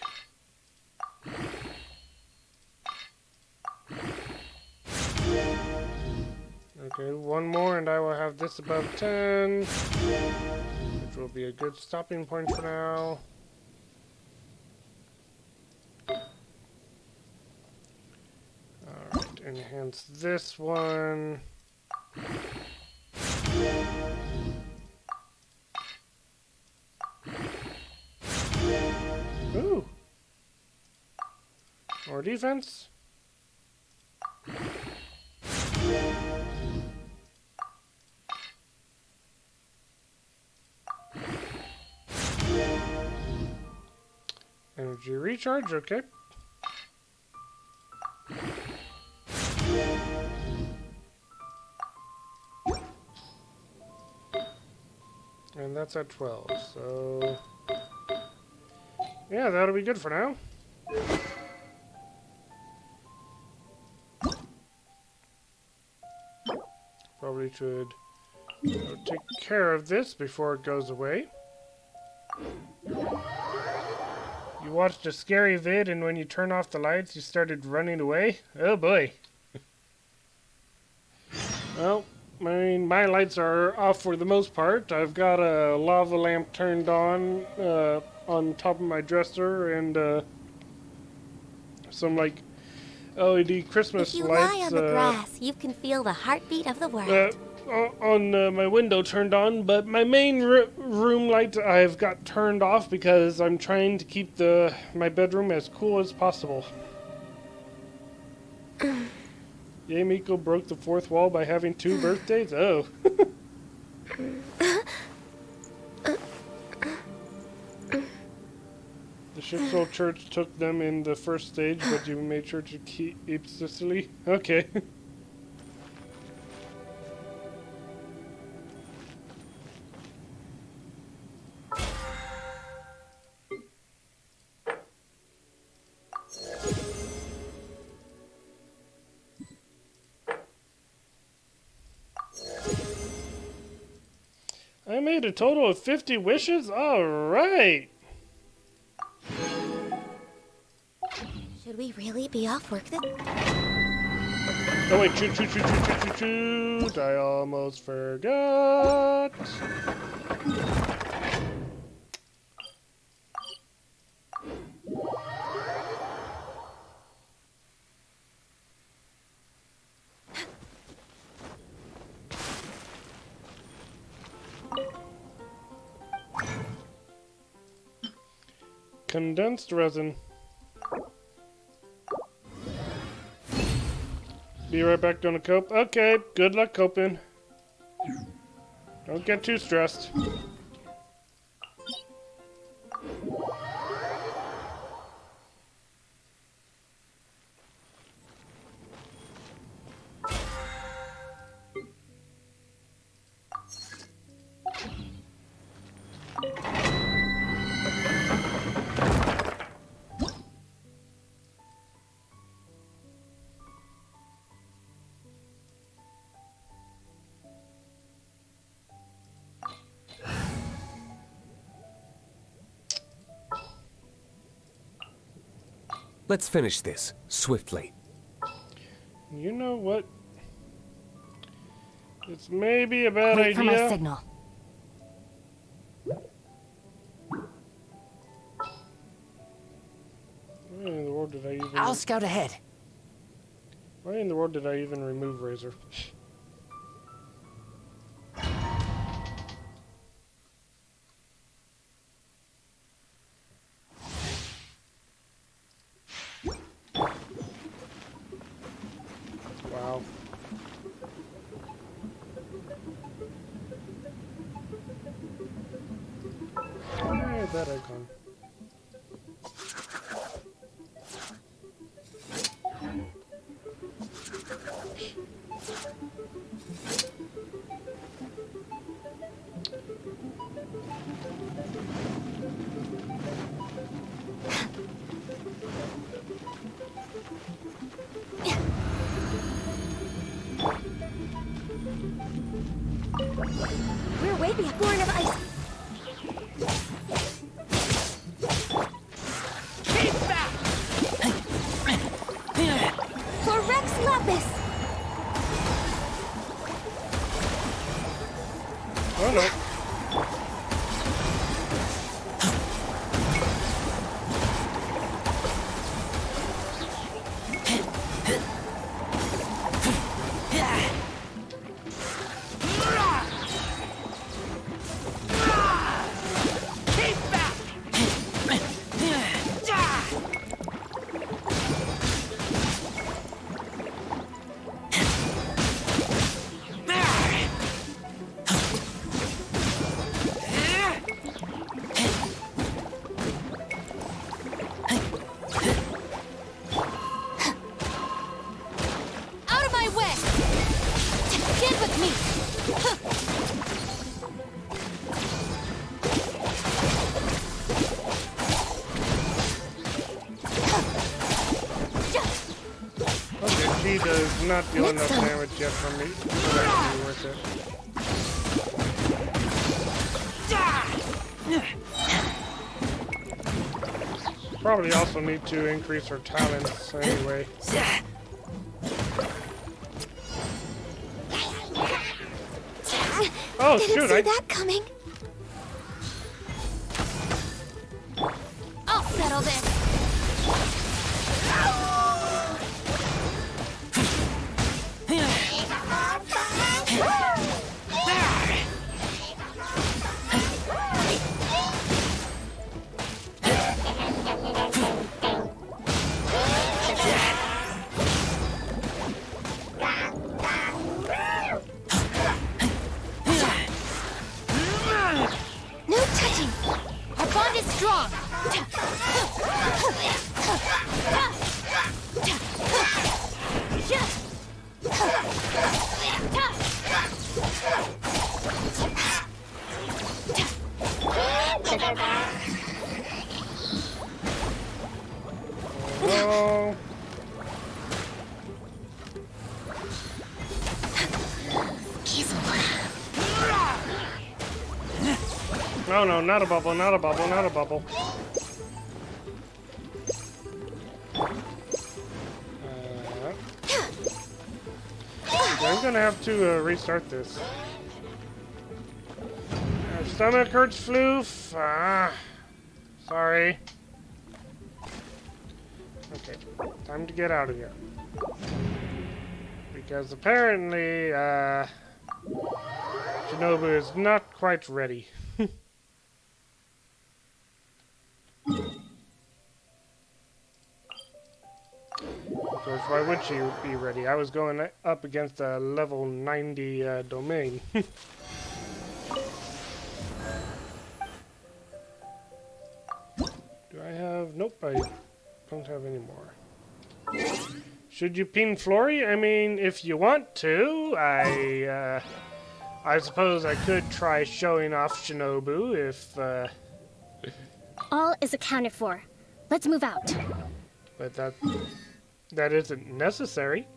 Speaker 1: Okay, one more and I will have this above 10, which will be a good stopping point for now. Alright, enhance this one. Ooh! More defense. Energy recharge, okay. And that's at 12, so... yeah, that'll be good for now. Probably should take care of this before it goes away. You watched a scary vid and when you turned off the lights you started running away? Oh boy. Well, I mean, my lights are off for the most part. I've got a lava lamp turned on top of my dresser and some like LED Christmas lights.
Speaker 2: If you lie on the grass, you can feel the heartbeat of the world.
Speaker 1: On my window turned on, but my main room light I've got turned off because I'm trying to keep my bedroom as cool as possible. Yay, Miko broke the fourth wall by having 2 birthdays? Oh. The Shipsoul Church took them in the first stage, but you made sure to keep Sicily? Okay. I made a total of 50 wishes? Alright!
Speaker 10: Should we really be off work then?
Speaker 1: Oh wait, shoot, I almost forgot. Condensed resin. Be right back, gonna cope. Okay, good luck coping. Don't get too stressed.
Speaker 16: Let's finish this, swiftly.
Speaker 1: You know what? It's maybe a bad
Speaker 2: Wait
Speaker 1: idea.
Speaker 2: for my signal.
Speaker 1: Why in the world did I even...
Speaker 11: I'll scout ahead.
Speaker 1: Why in the world did I even remove Razor? Wow. Hey, that icon.
Speaker 10: We're way behind. Born of ice.
Speaker 11: Keep back!
Speaker 10: For Rex Lapis.
Speaker 1: Oh no.
Speaker 2: Out of my way! Get with me!
Speaker 1: Okay, she does not deal enough damage yet for me. For that to be worth it. Probably also need to increase her talents anyway. Oh
Speaker 10: Didn't
Speaker 1: shoot!
Speaker 10: see that coming.
Speaker 2: I'll settle this.
Speaker 1: No, no, not a bubble, not a bubble, not a bubble. I'm gonna have to restart this. Stomach hurts, floof. Sorry. Okay, time to get out of here. Because apparently, Shinobu is not quite ready. Of course, why would she be ready? I was going up against a level 90 domain. Do I have... Nope, I don't have any more. Should you pin Flory? I mean, if you want to, I suppose I could try showing off Shinobu if,
Speaker 10: All is accounted for. Let's move out.
Speaker 1: But that isn't necessary.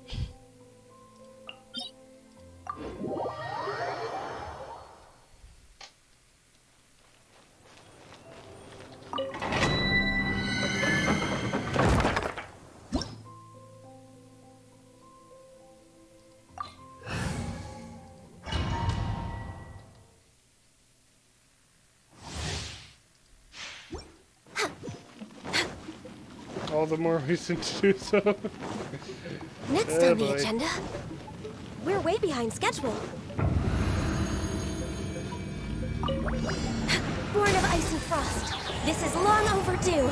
Speaker 1: All the more reason to do so.
Speaker 10: Next on the agenda, we're way behind schedule. Born of Ice and Frost, this is long overdue.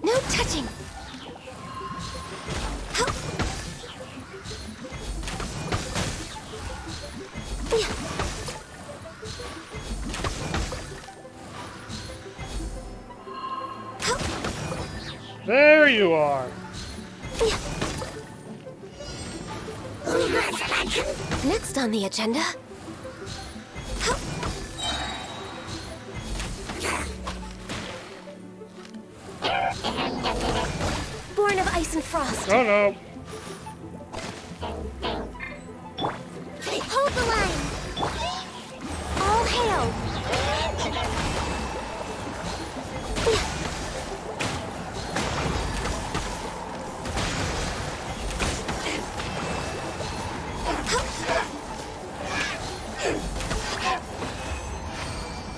Speaker 10: No touching.
Speaker 1: There you are.
Speaker 10: Next on the agenda. Born of Ice and Frost.
Speaker 1: Oh no.
Speaker 10: Hold the line. All hail.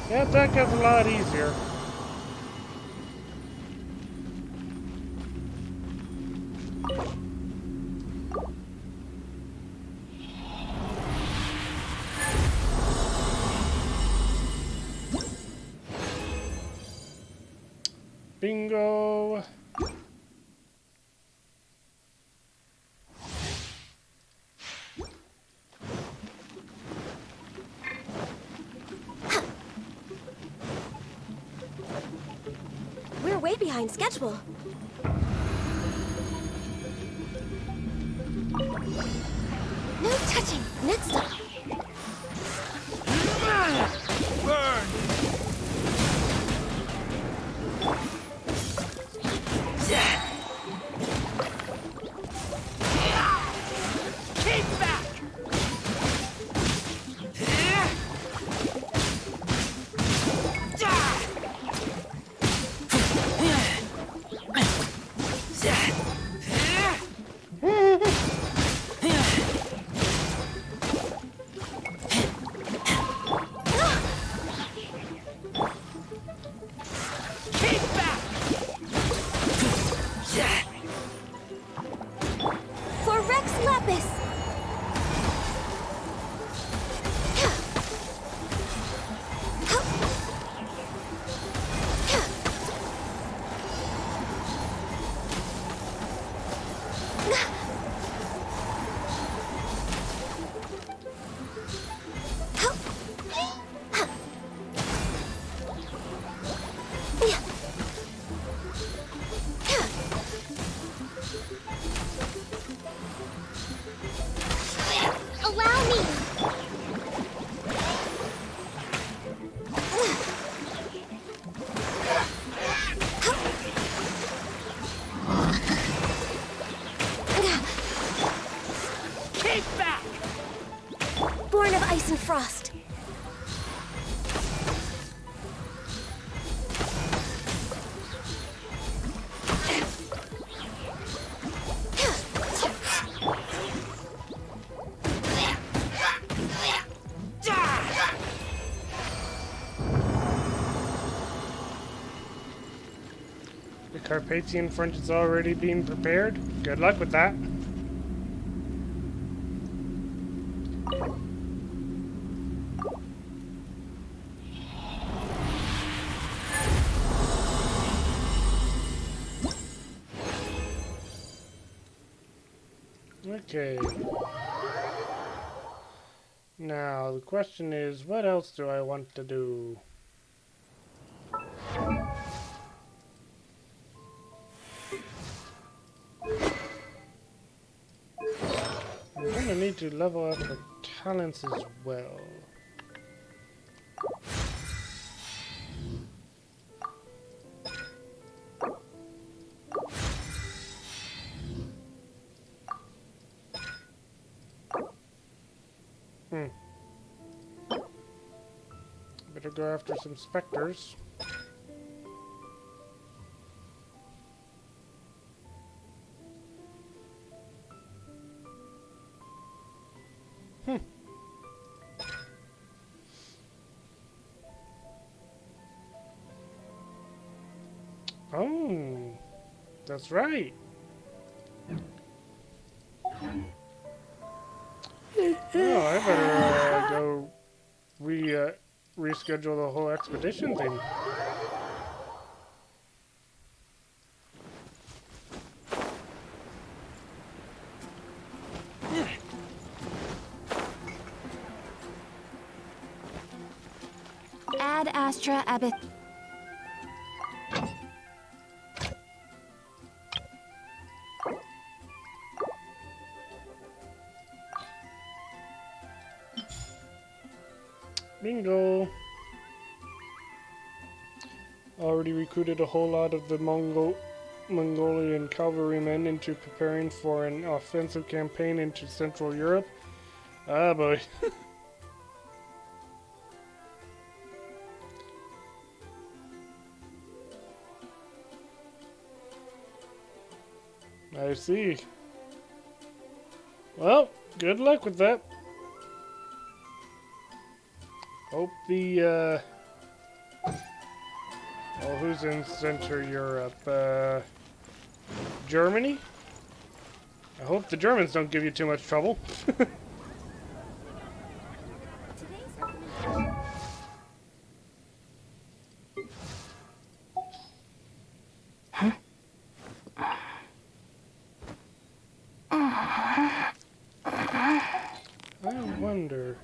Speaker 1: Yeah, that gets a lot easier. Bingo.
Speaker 10: We're way behind schedule. No touching. Next up.
Speaker 15: Burn!
Speaker 5: Keep back!
Speaker 1: The Carpathian Front is already being prepared. Good luck with that. Okay. Now, the question is, what else do I want to do? I'm gonna need to level up the talents as well. Better go after some specters. Oh, that's right. Oh, I better go reschedule the whole expedition thing.
Speaker 2: Ad Astra Abyss.
Speaker 1: Bingo. Already recruited a whole lot of the Mongolian cavalrymen into preparing for an offensive campaign into Central Europe. Ah, boy. I see. Well, good luck with that. Hope the, oh, who's in Central Europe? Germany? I hope the Germans don't give you too much trouble. I wonder...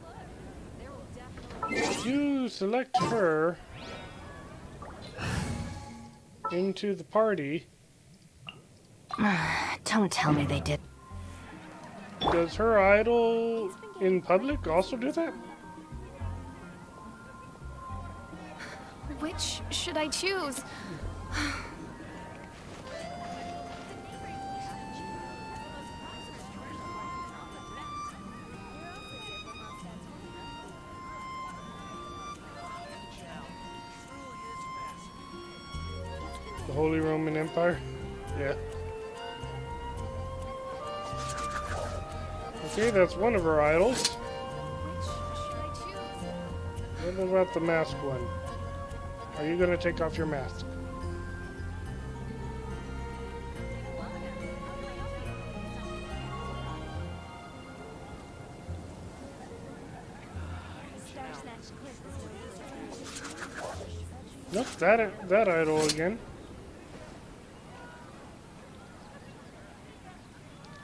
Speaker 1: You select her into the party.
Speaker 2: Don't tell me they did.
Speaker 1: Does her idol in public also do that?
Speaker 2: Which should I choose?
Speaker 1: The Holy Roman Empire? Yeah. Okay, that's one of her idols. What about the mask one? Are you gonna take off your mask? Nope, that idol again.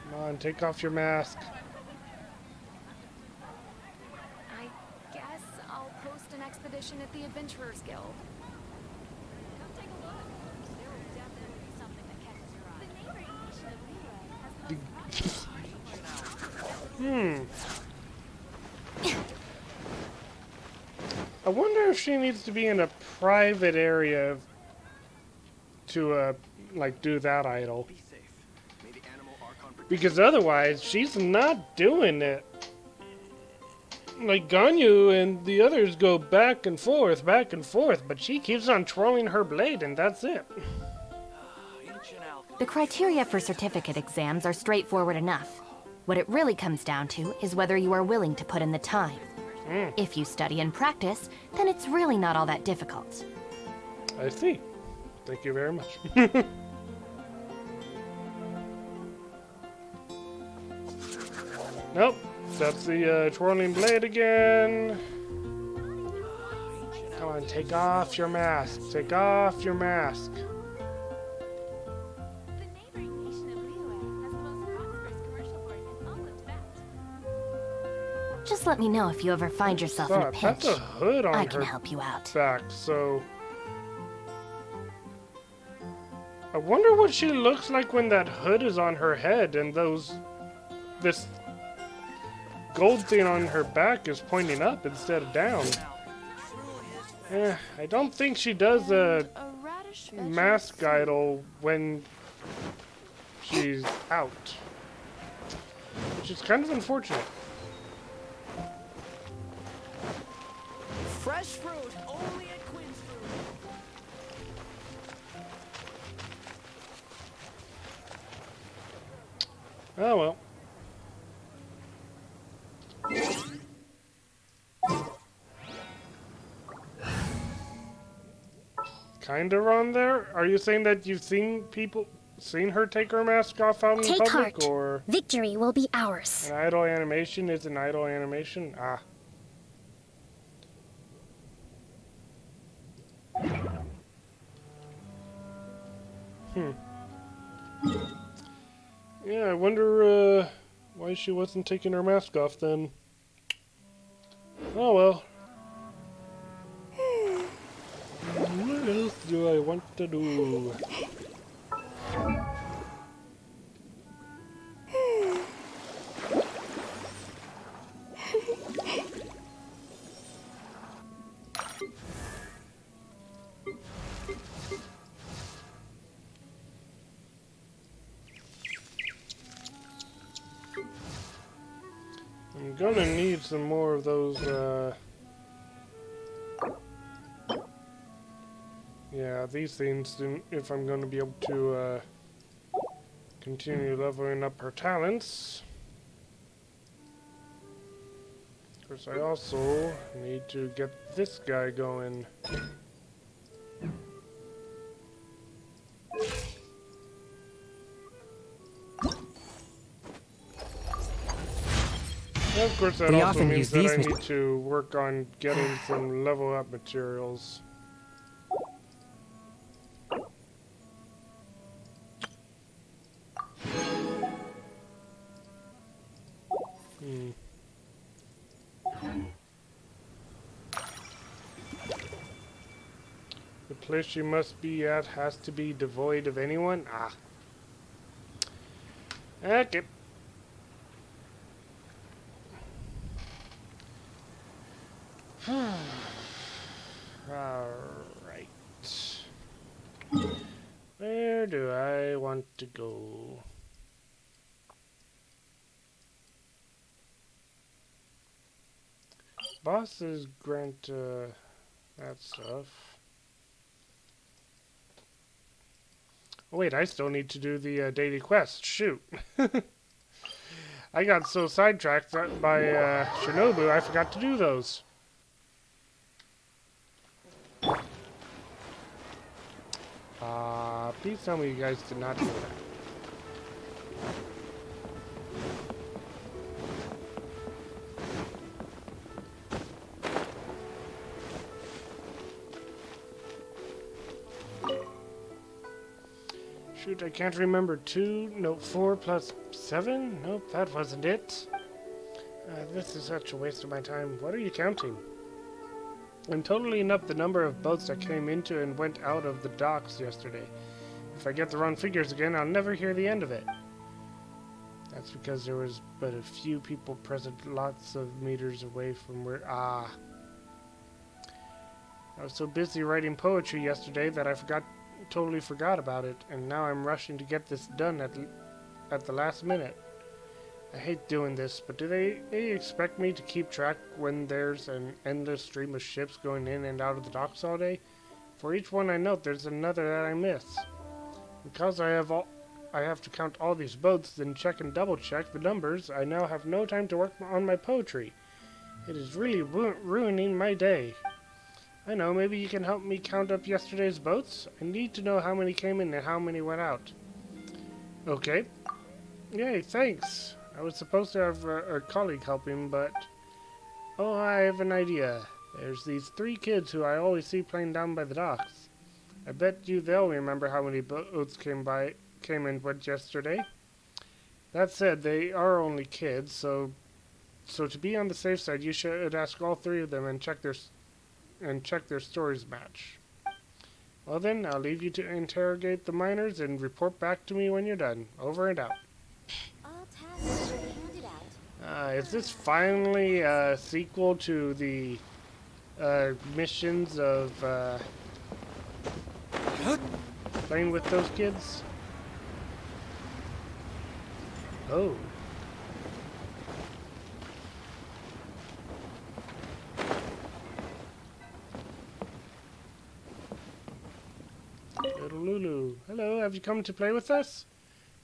Speaker 1: Come on, take off your mask.
Speaker 2: I guess I'll post an expedition at the Adventurers Guild. Come take a look. There will definitely be something that catches your eye.
Speaker 1: I wonder if she needs to be in a private area to, like, do that idol. Because otherwise, she's not doing it. Like, Ganyu and the others go back and forth, but she keeps on twirling her blade, and that's it.
Speaker 2: The criteria for certificate exams are straightforward enough. What it really comes down to is whether you are willing to put in the time. If you study and practice, then it's really not all that difficult.
Speaker 1: I see. Thank you very much. Nope. That's the twirling blade again. Come on, take off your mask. Take off your mask.
Speaker 2: Just let me know if you ever find yourself in a pinch.
Speaker 1: That's a hood on
Speaker 2: I can
Speaker 1: her
Speaker 2: help you out.
Speaker 1: back, so... I wonder what she looks like when that hood is on her head and this gold thing on her back is pointing up instead of down. I don't think she does a mask idol when she's out, which is kind of unfortunate.
Speaker 11: Fresh fruit, only at Quinn's Fruit.
Speaker 1: Oh well. Kinda wrong there? Are you saying that you've seen her take her mask off out in
Speaker 10: Take
Speaker 1: public,
Speaker 10: heart.
Speaker 1: or
Speaker 10: Victory will be ours.
Speaker 1: an idle animation is an idle animation? Ah. Yeah, I wonder why she wasn't taking her mask off then. Oh well. What else do I want to do? I'm gonna need some more of those, yeah, these things, if I'm gonna be able to, continue leveling up her talents. Of course, I also need to get this guy going. And of course, that
Speaker 6: We
Speaker 1: also
Speaker 6: often
Speaker 1: means
Speaker 6: use
Speaker 1: that
Speaker 6: these
Speaker 1: I need to work on getting some level up materials. The place she must be at has to be devoid of anyone? Ah. Okay. Alright. Where do I want to go? Bosses grant that stuff. Oh wait, I still need to do the daily quest. Shoot. I got so sidetracked by Shinobu, I forgot to do those. Please tell me you guys did not do that. Shoot, I can't remember. 4 plus 7? Nope, that wasn't it. This is such a waste of my time. What are you counting? I'm totaling up the number of boats that came into and went out of the docks yesterday. If I get the wrong figures again, I'll never hear the end of it. That's because there was but a few people present lots of meters away from where... I was so busy writing poetry yesterday that I totally forgot about it, and now I'm rushing to get this done at the last minute. I hate doing this, but do they expect me to keep track when there's an endless stream of ships going in and out of the docks all day? For each one I note, there's another that I miss. Because I have to count all these boats, then check and double check the numbers, I now have no time to work on my poetry. It is really ruining my day. I know, maybe you can help me count up yesterday's boats? I need to know how many came in and how many went out. Okay. Yay, thanks. I was supposed to have a colleague helping, but... Oh, I have an idea. There's these 3 kids who I always see playing down by the docks. I bet you they'll remember how many boats came in and went yesterday. That said, they are only kids, so to be on the safe side, you should ask all 3 of them and check their stories match. Well then, I'll leave you to interrogate the minors and report back to me when you're done. Over and out. Is this finally a sequel to the missions of playing with those kids? Oh. Little Lulu. Hello, have you come to play with us?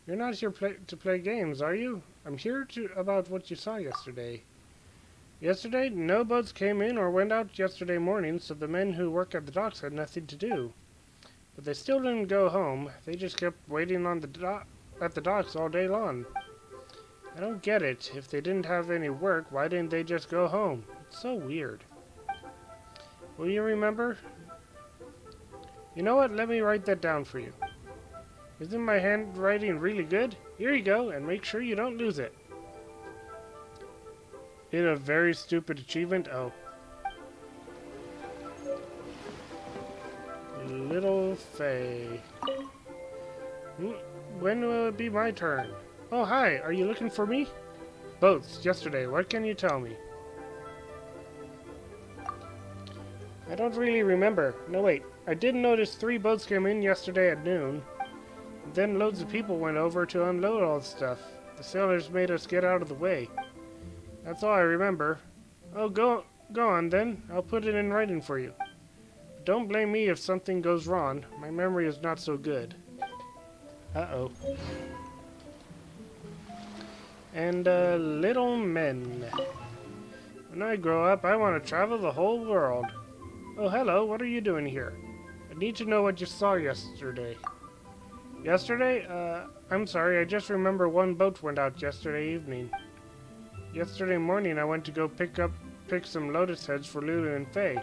Speaker 1: You're not here to play games, are you? I'm here about what you saw yesterday. Yesterday, no boats came in or went out yesterday morning, so the men who work at the docks had nothing to do. But they still didn't go home. They just kept waiting on at the docks all day long. I don't get it. If they didn't have any work, why didn't they just go home? It's so weird. Will you remember? You know what? Let me write that down for you. Isn't my handwriting really good? Here you go, and make sure you don't lose it. In a very stupid achievement? Oh. Little Faye. When will it be my turn? Oh, hi. Are you looking for me? Boats, yesterday. What can you tell me? I don't really remember. No, wait. I did notice 3 boats came in yesterday at noon. Then loads of people went over to unload all the stuff. The sailors made us get out of the way. That's all I remember. Oh, go on then. I'll put it in writing for you. But don't blame me if something goes wrong. My memory is not so good. Uh-oh. And, little men. When I grow up, I want to travel the whole world. Oh, hello. What are you doing here? I need to know what you saw yesterday. Yesterday? I'm sorry, I just remember 1 boat went out yesterday evening. Yesterday morning I went to go pick some lotus heads for Lulu and Faye.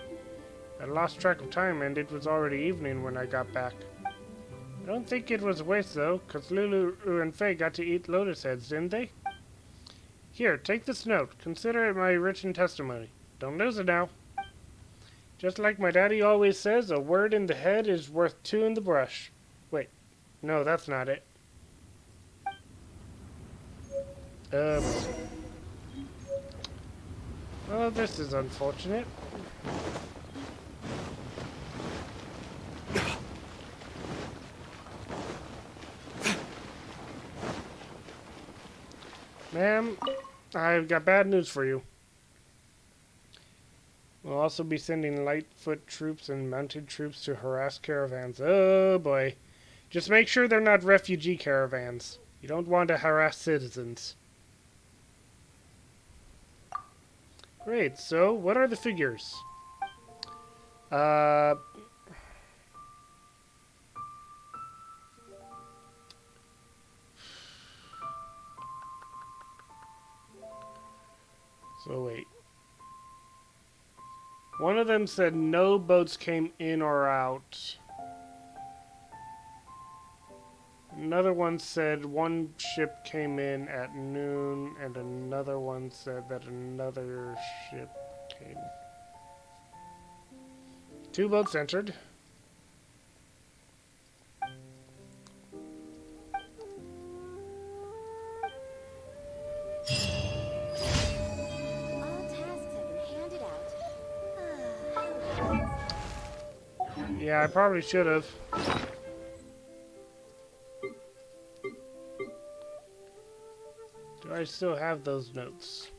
Speaker 1: I lost track of time and it was already evening when I got back. I don't think it was a waste though, cause Lulu and Faye got to eat lotus heads, didn't they? Here, take this note. Consider it my written testimony. Don't lose it now. Just like my daddy always says, a word in the head is worth 2 in the brush. Wait. No, that's not it. Well, this is unfortunate. Ma'am, I've got bad news for you. We'll also be sending Lightfoot troops and mounted troops to harass caravans. Oh boy. Just make sure they're not refugee caravans. You don't want to harass citizens. Great, so what are the figures? So wait. One of them said no boats came in or out. Another one said 1 ship came in at noon, and another one said that another ship came. 2 boats entered. Yeah, I probably should have. Do I still have those notes?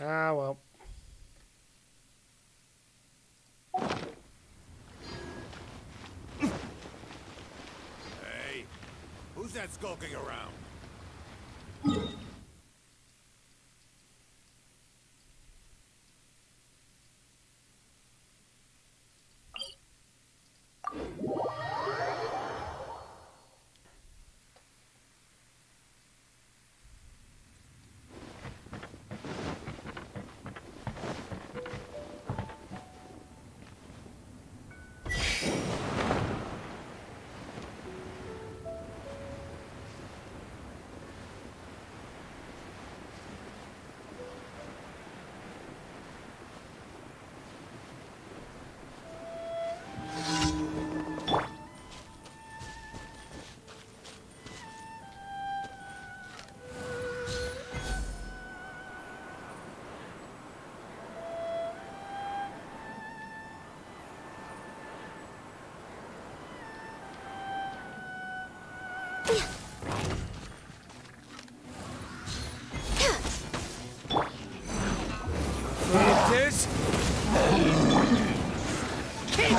Speaker 1: Ah, well.
Speaker 15: that skulking around? This? Keep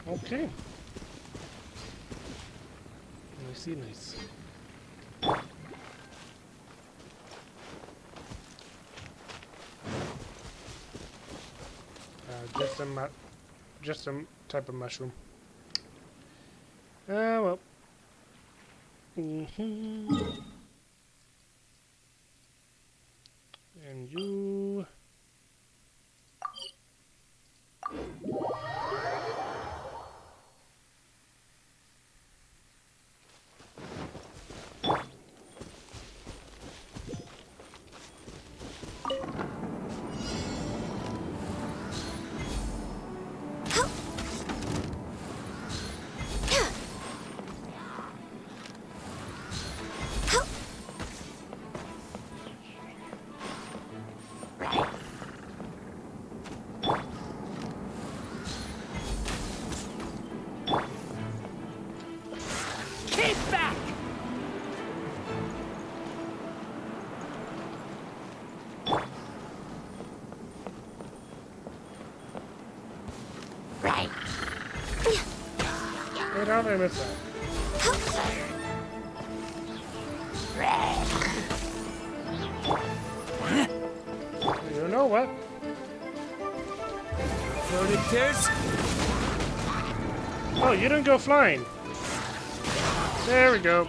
Speaker 1: Okay. Nicey, nice. Just some type of mushroom. Well. And you. Get out there, mister. You know what? Oh, you didn't go flying. There we go.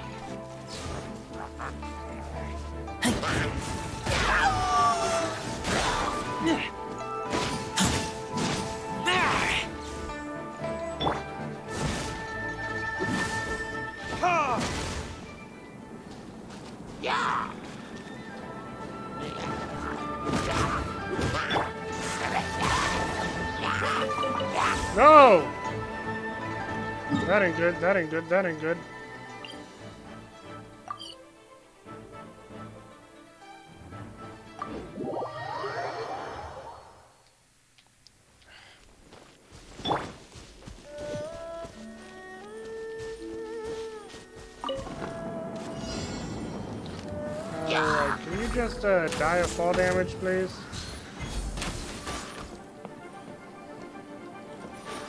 Speaker 1: No! That ain't good, that ain't good, that ain't good. just die of fall damage, please?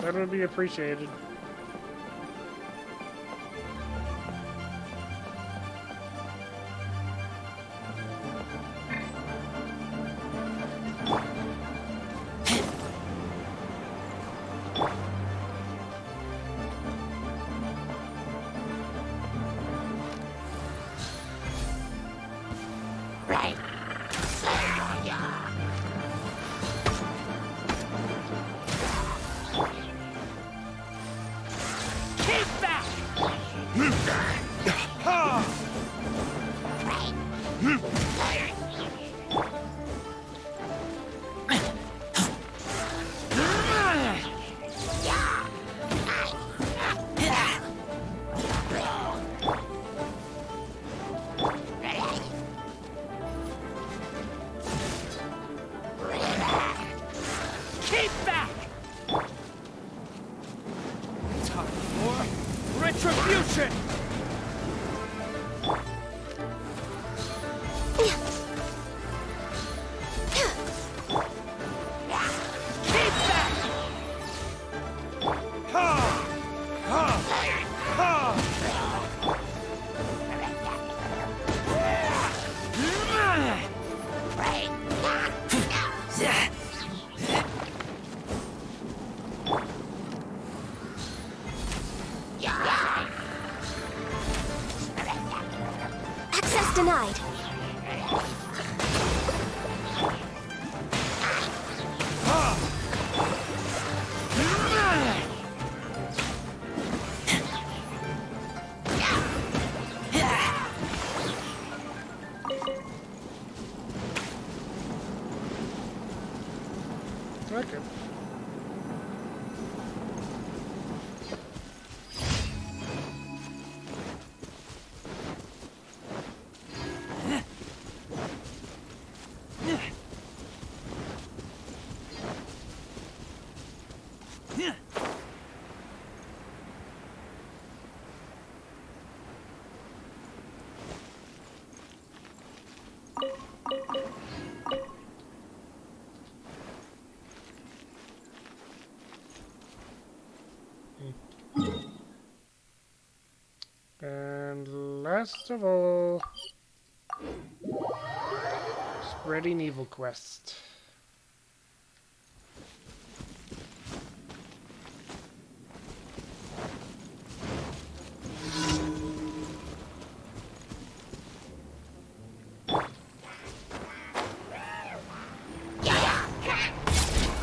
Speaker 1: That would be appreciated.
Speaker 15: Retribution!
Speaker 10: Access denied.
Speaker 1: Okay. And last of all, spreading evil quest.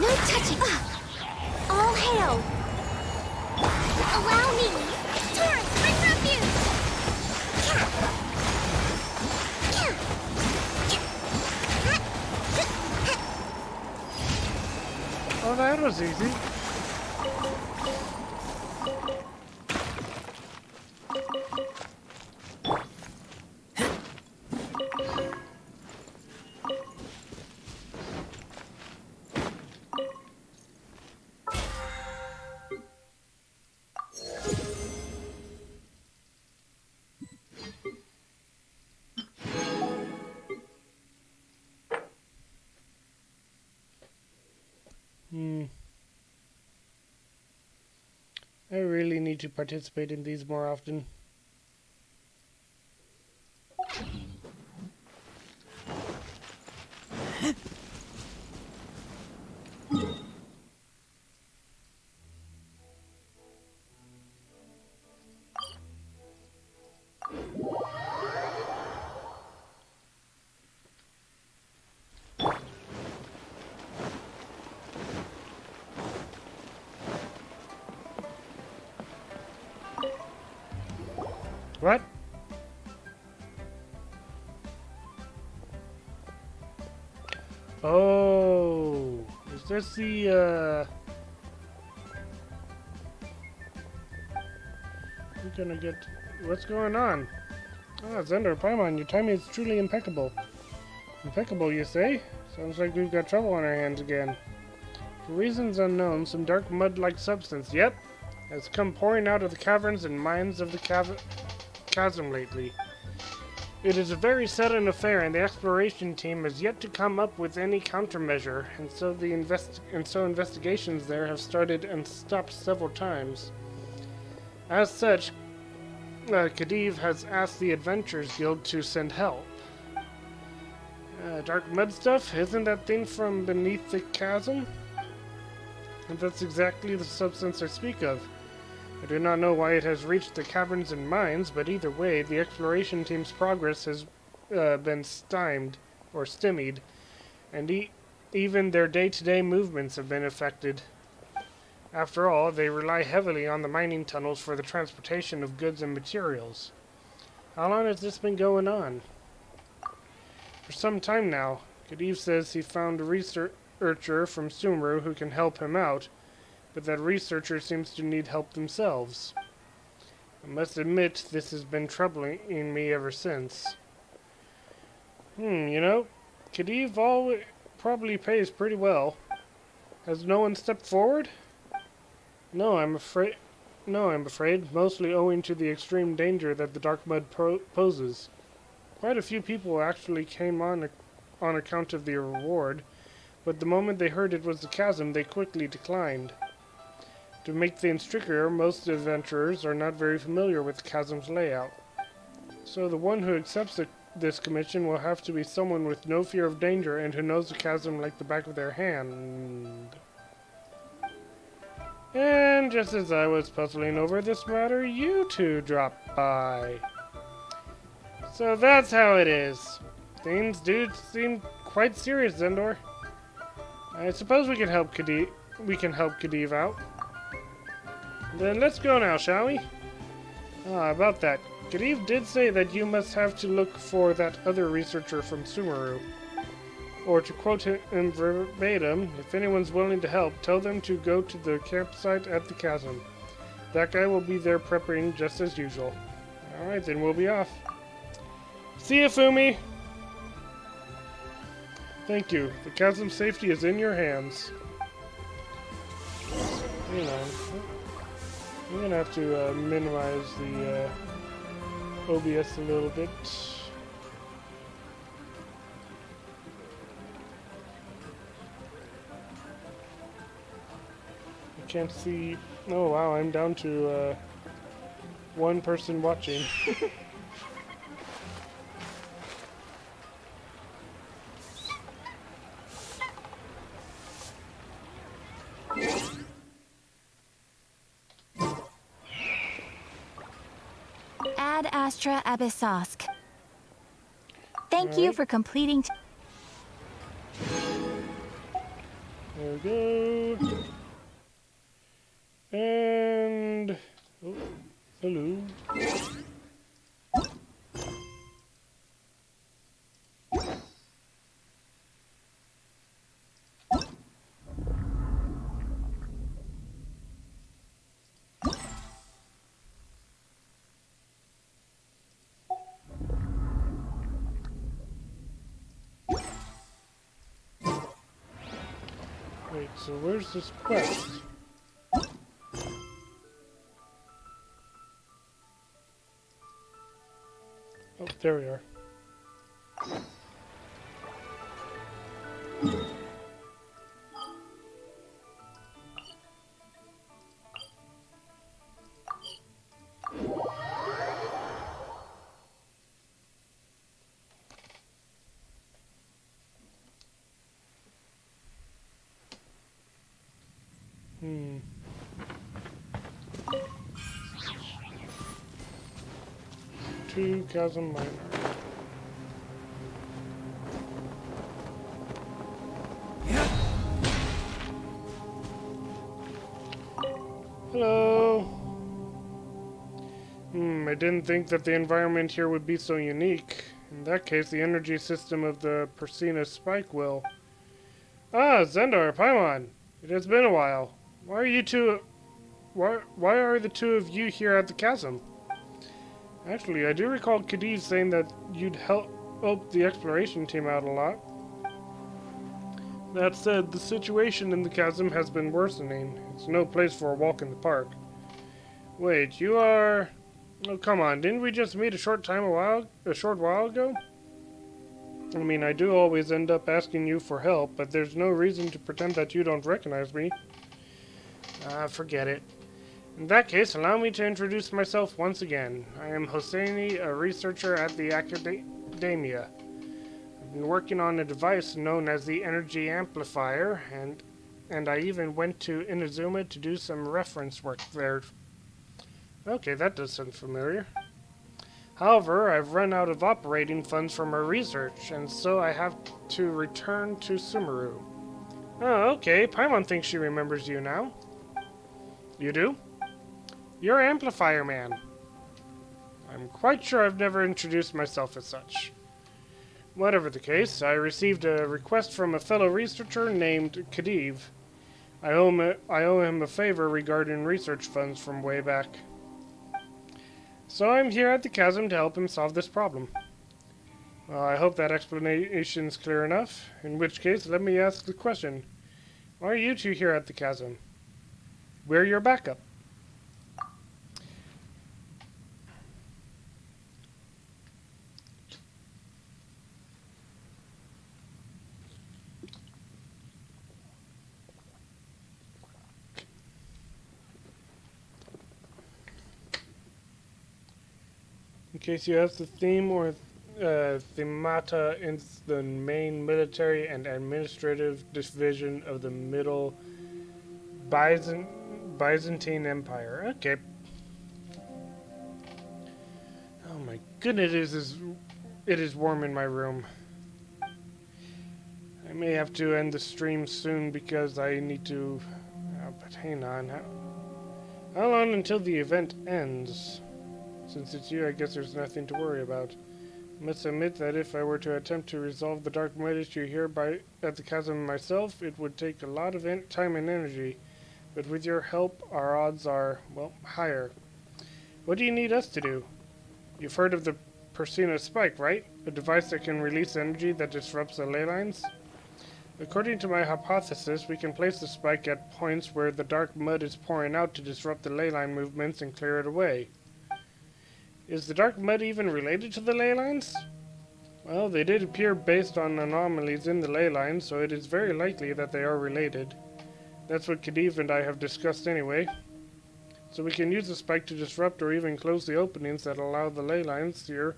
Speaker 10: No touching. All hail. Allow me. Taurus, bring refuge.
Speaker 1: Oh, that was easy. I really need to participate in these more often. What? Oh, is this the, we're gonna get, what's going on? Ah, Zender, Paimon, your timing is truly impeccable. Impeccable, you say? Sounds like we've got trouble on our hands again. For reasons unknown, some dark mud-like substance, yep, has come pouring out of the caverns and mines of the chasm lately. It is a very sudden affair, and the exploration team has yet to come up with any countermeasure, and so investigations there have started and stopped several times. As such, Khedive has asked the Adventurers Guild to send help. Dark mud stuff? Isn't that thing from beneath the chasm? And that's exactly the substance I speak of. I do not know why it has reached the caverns and mines, but either way, the exploration team's progress has been stymied, and even their day-to-day movements have been affected. After all, they rely heavily on the mining tunnels for the transportation of goods and materials. How long has this been going on? For some time now. Khedive says he found a researcher from Sumeru who can help him out, but that researcher seems to need help themselves. I must admit, this has been troubling me ever since. You know, Khedive probably pays pretty well. Has no one stepped forward? No, I'm afraid, mostly owing to the extreme danger that the dark mud poses. Quite a few people actually came on account of the reward, but the moment they heard it was the chasm, they quickly declined. To make things trickier, most adventurers are not very familiar with the chasm's layout. So the one who accepts this commission will have to be someone with no fear of danger and who knows the chasm like the back of their hand. And just as I was puzzling over this matter, you two dropped by. So that's how it is. Things do seem quite serious, Zendor. I suppose we can help Khedive out. Then let's go now, shall we? About that. Khedive did say that you must have to look for that other researcher from Sumeru. Or to quote him verbatim, if anyone's willing to help, tell them to go to the campsite at the chasm. That guy will be there prepping just as usual. Alright, then we'll be off. See ya, Fumi! Thank you. The chasm's safety is in your hands. Hang on. I'm gonna have to minimize the OBS a little bit. I can't see. Oh wow, I'm down to one person watching.
Speaker 14: Ad Astra Abyssosk. Thank you for completing.
Speaker 1: There we go. And oh, hello. Wait, so where's this quest? Oh, there we are. To Chasm Minor. Hello. I didn't think that the environment here would be so unique. In that case, the energy system of the Persina spike will. Ah, Zendar, Paimon. It has been a while. Why are you two... Why are the two of you here at the chasm? Actually, I do recall Khedive saying that you'd help the exploration team out a lot. That said, the situation in the chasm has been worsening. It's no place for a walk in the park. Wait, you are... Oh, come on. Didn't we just meet a short while ago? I mean, I do always end up asking you for help, but there's no reason to pretend that you don't recognize me. Forget it. In that case, allow me to introduce myself once again. I am Hosseini, a researcher at the Academia. I've been working on a device known as the Energy Amplifier, and I even went to Inazuma to do some reference work there. Okay, that does sound familiar. However, I've run out of operating funds for my research, and so I have to return to Sumeru. Oh, okay. Paimon thinks she remembers you now. You do? You're Amplifier Man. I'm quite sure I've never introduced myself as such. Whatever the case, I received a request from a fellow researcher named Khedive. I owe him a favor regarding research funds from way back. So I'm here at the chasm to help him solve this problem. Well, I hope that explanation's clear enough, in which case let me ask the question. Why are you two here at the chasm? We're your backup. In case you ask, the theme or themata is the main military and administrative division of the Middle Byzantine Empire. Okay. Oh my goodness, it is warm in my room. I may have to end the stream soon because I need to... but hang on. How long until the event ends? Since it's you, I guess there's nothing to worry about. I must admit that if I were to attempt to resolve the dark mud issue here at the chasm myself, it would take a lot of time and energy. But with your help, our odds are, well, higher. What do you need us to do? You've heard of the Persona Spike, right? A device that can release energy that disrupts the ley lines? According to my hypothesis, we can place the spike at points where the dark mud is pouring out to disrupt the ley line movements and clear it away. Is the dark mud even related to the ley lines? Well, they did appear based on anomalies in the ley lines, so it is very likely that they are related. That's what Khedive and I have discussed anyway. So we can use the spike to disrupt or even close the openings that allow the ley lines here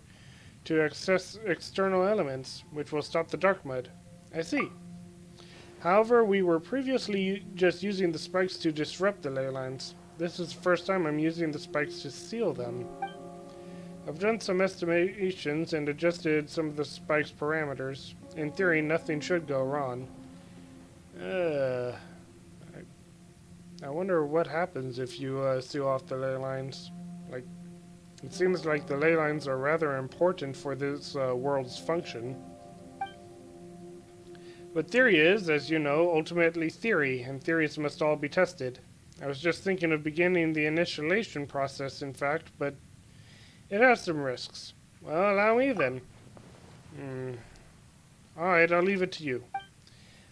Speaker 1: to access external elements, which will stop the dark mud. I see. However, we were previously just using the spikes to disrupt the ley lines. This is the first time I'm using the spikes to seal them. I've done some estimations and adjusted some of the spike's parameters. In theory, nothing should go wrong. I wonder what happens if you seal off the ley lines. Like, it seems like the ley lines are rather important for this world's function. But theory is, as you know, ultimately theory, and theories must all be tested. I was just thinking of beginning the initialization process, in fact, but it has some risks. Well, allow me then. Alright, I'll leave it to you.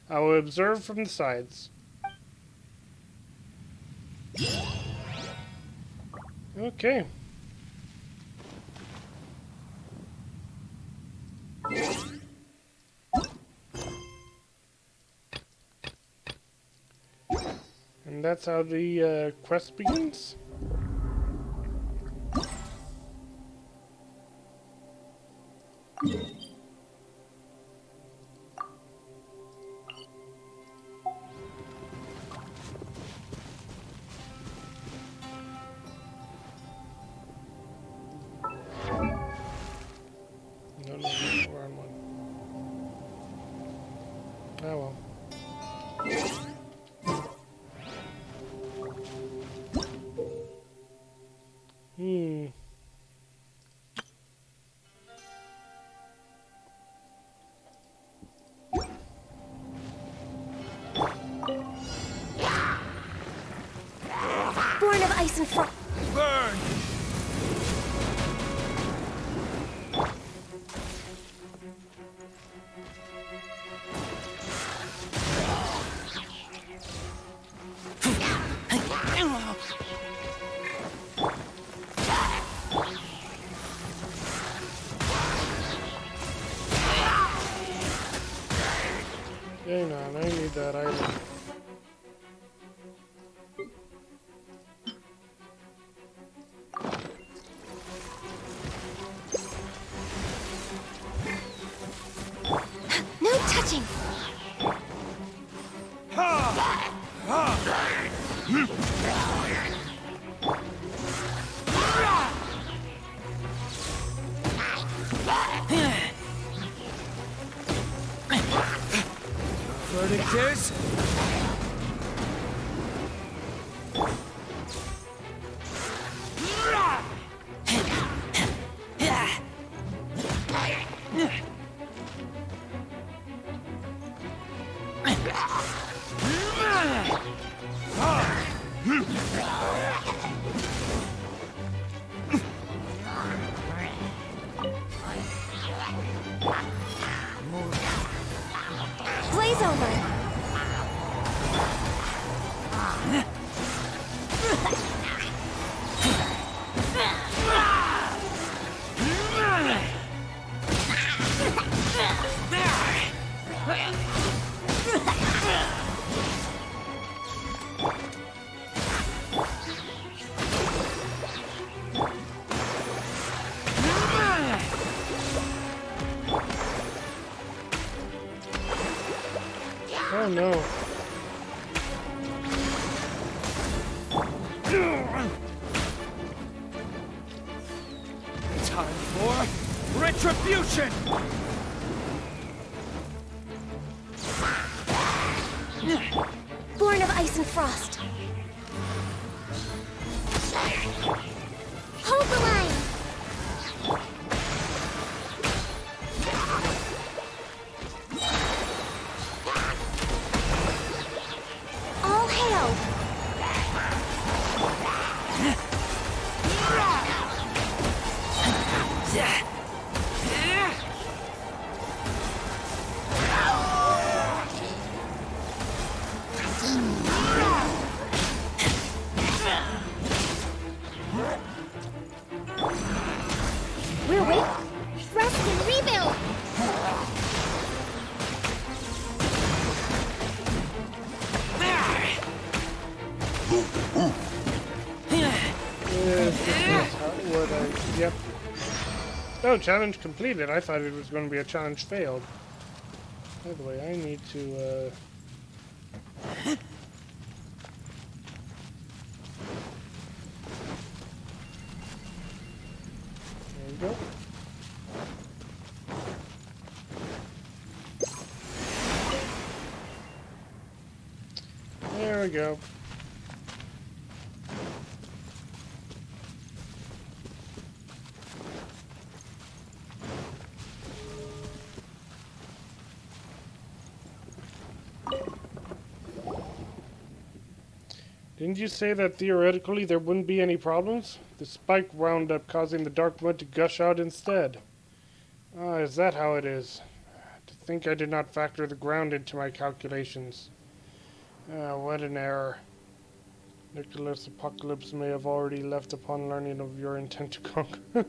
Speaker 1: I will observe from the sides. Okay. And that's how the quest begins? No, where am I? Oh well.
Speaker 10: Born of ice and frost.
Speaker 15: Burn!
Speaker 10: Catching!
Speaker 11: Verdict is...
Speaker 10: Blaze over!
Speaker 1: Oh no.
Speaker 15: Time for retribution!
Speaker 10: Born of ice and frost. Hold the line! All hail! We're waiting. Rest and rebuild!
Speaker 1: Yep. Oh, challenge completed. I thought it was going to be a challenge failed. By the way, I need to, There we go. There we go. Didn't you say that theoretically there wouldn't be any problems? The spike wound up causing the dark mud to gush out instead. Ah, is that how it is? To think I did not factor the ground into my calculations. Ah, what an error. Nicholas Apocalypse may have already left upon learning of your intent to conquer.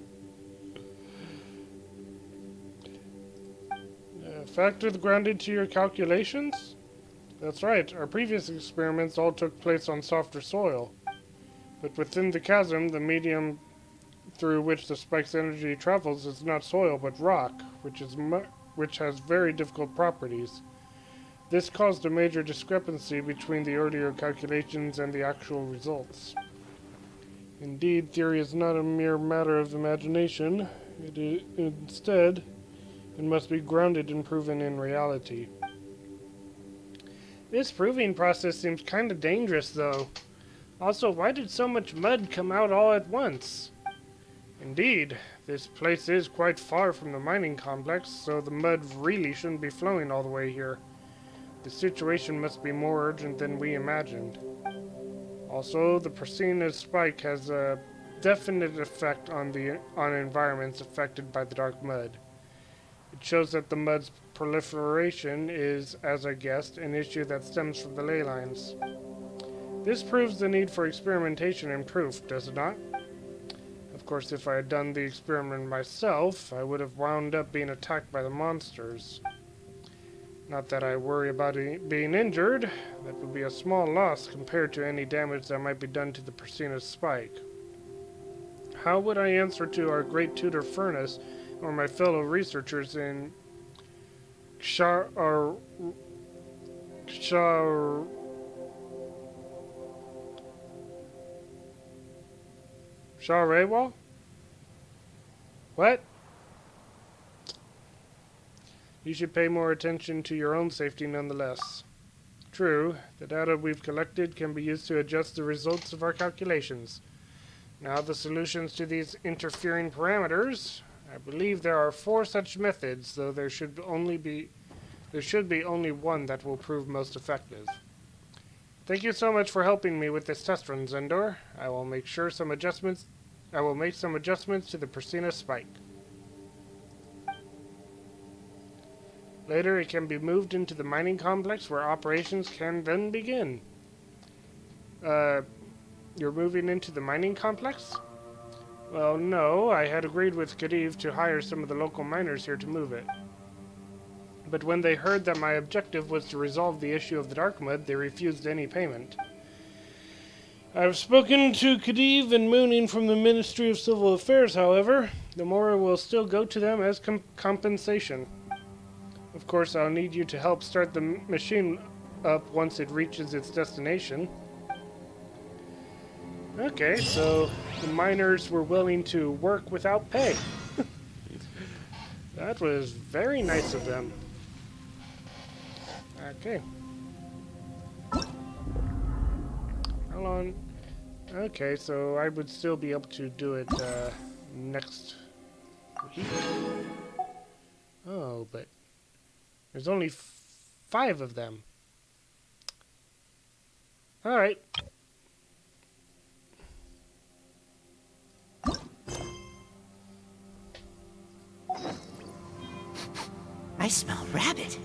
Speaker 1: Factor the ground into your calculations? That's right, our previous experiments all took place on softer soil. But within the chasm, the medium through which the spike's energy travels is not soil but rock, which has very difficult properties. This caused a major discrepancy between the earlier calculations and the actual results. Indeed, theory is not a mere matter of imagination. Instead, it must be grounded and proven in reality. This proving process seems kind of dangerous, though. Also, why did so much mud come out all at once? Indeed, this place is quite far from the mining complex, so the mud really shouldn't be flowing all the way here. The situation must be more urgent than we imagined. Also, the Persina's spike has a definite effect on environments affected by the dark mud. It shows that the mud's proliferation is, as I guessed, an issue that stems from the ley lines. This proves the need for experimentation and proof, does it not? Of course, if I had done the experiment myself, I would have wound up being attacked by the monsters. Not that I worry about being injured. That would be a small loss compared to any damage that might be done to the Persina's spike. How would I answer to our great tutor Furnace or my fellow researchers in Sharewa? What? You should pay more attention to your own safety nonetheless. True, the data we've collected can be used to adjust the results of our calculations. Now the solutions to these interfering parameters. I believe there are 4 such methods, though there should be only one that will prove most effective. Thank you so much for helping me with this test run, Zendor. I will make some adjustments to the Persina spike. Later, it can be moved into the mining complex where operations can then begin. You're moving into the mining complex? Well, no. I had agreed with Khedive to hire some of the local miners here to move it. But when they heard that my objective was to resolve the issue of the Dark Mud, they refused any payment. I've spoken to Khedive and Mooning from the Ministry of Civil Affairs, however. The Mora will still go to them as compensation. Of course, I'll need you to help start the machine up once it reaches its destination. Okay, so the miners were willing to work without pay. That was very nice of them. Okay. How long? Okay, so I would still be able to do it next week. Oh, but there's only 5 of them. All right.
Speaker 11: I smell rabbit.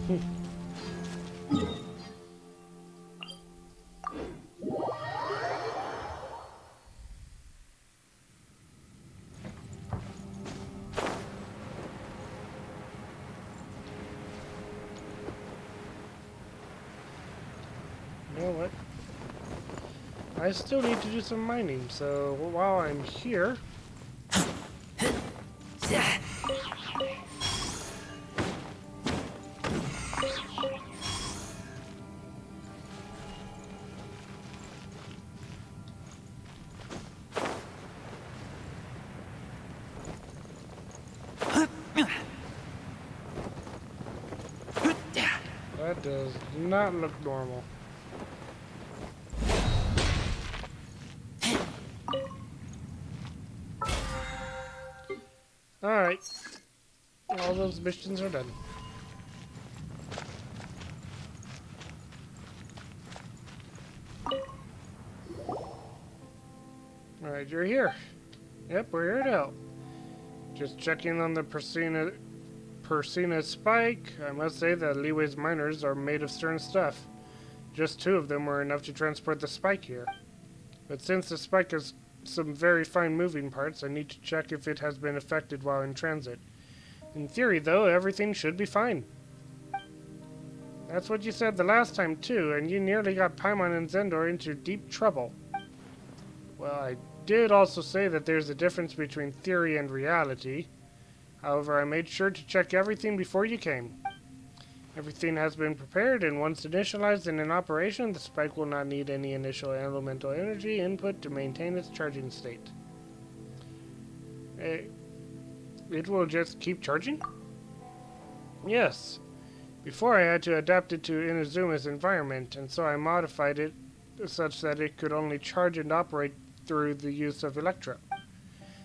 Speaker 1: You know what? I still need to do some mining, so while I'm here... That does not look normal. Alright. All those missions are done. Alright, you're here. Yep, we're here to help. Just checking on the Persina spike. I must say that Leeway's miners are made of stern stuff. Just 2 of them were enough to transport the spike here. But since the spike has some very fine moving parts, I need to check if it has been affected while in transit. In theory, though, everything should be fine. That's what you said the last time, too, and you nearly got Paimon and Zendor into deep trouble. Well, I did also say that there's a difference between theory and reality. However, I made sure to check everything before you came. Everything has been prepared, and once initialized and in operation, the spike will not need any initial elemental energy input to maintain its charging state. It will just keep charging? Yes. Before I had to adapt it to Inazuma's environment, and so I modified it such that it could only charge and operate through the use of Electro.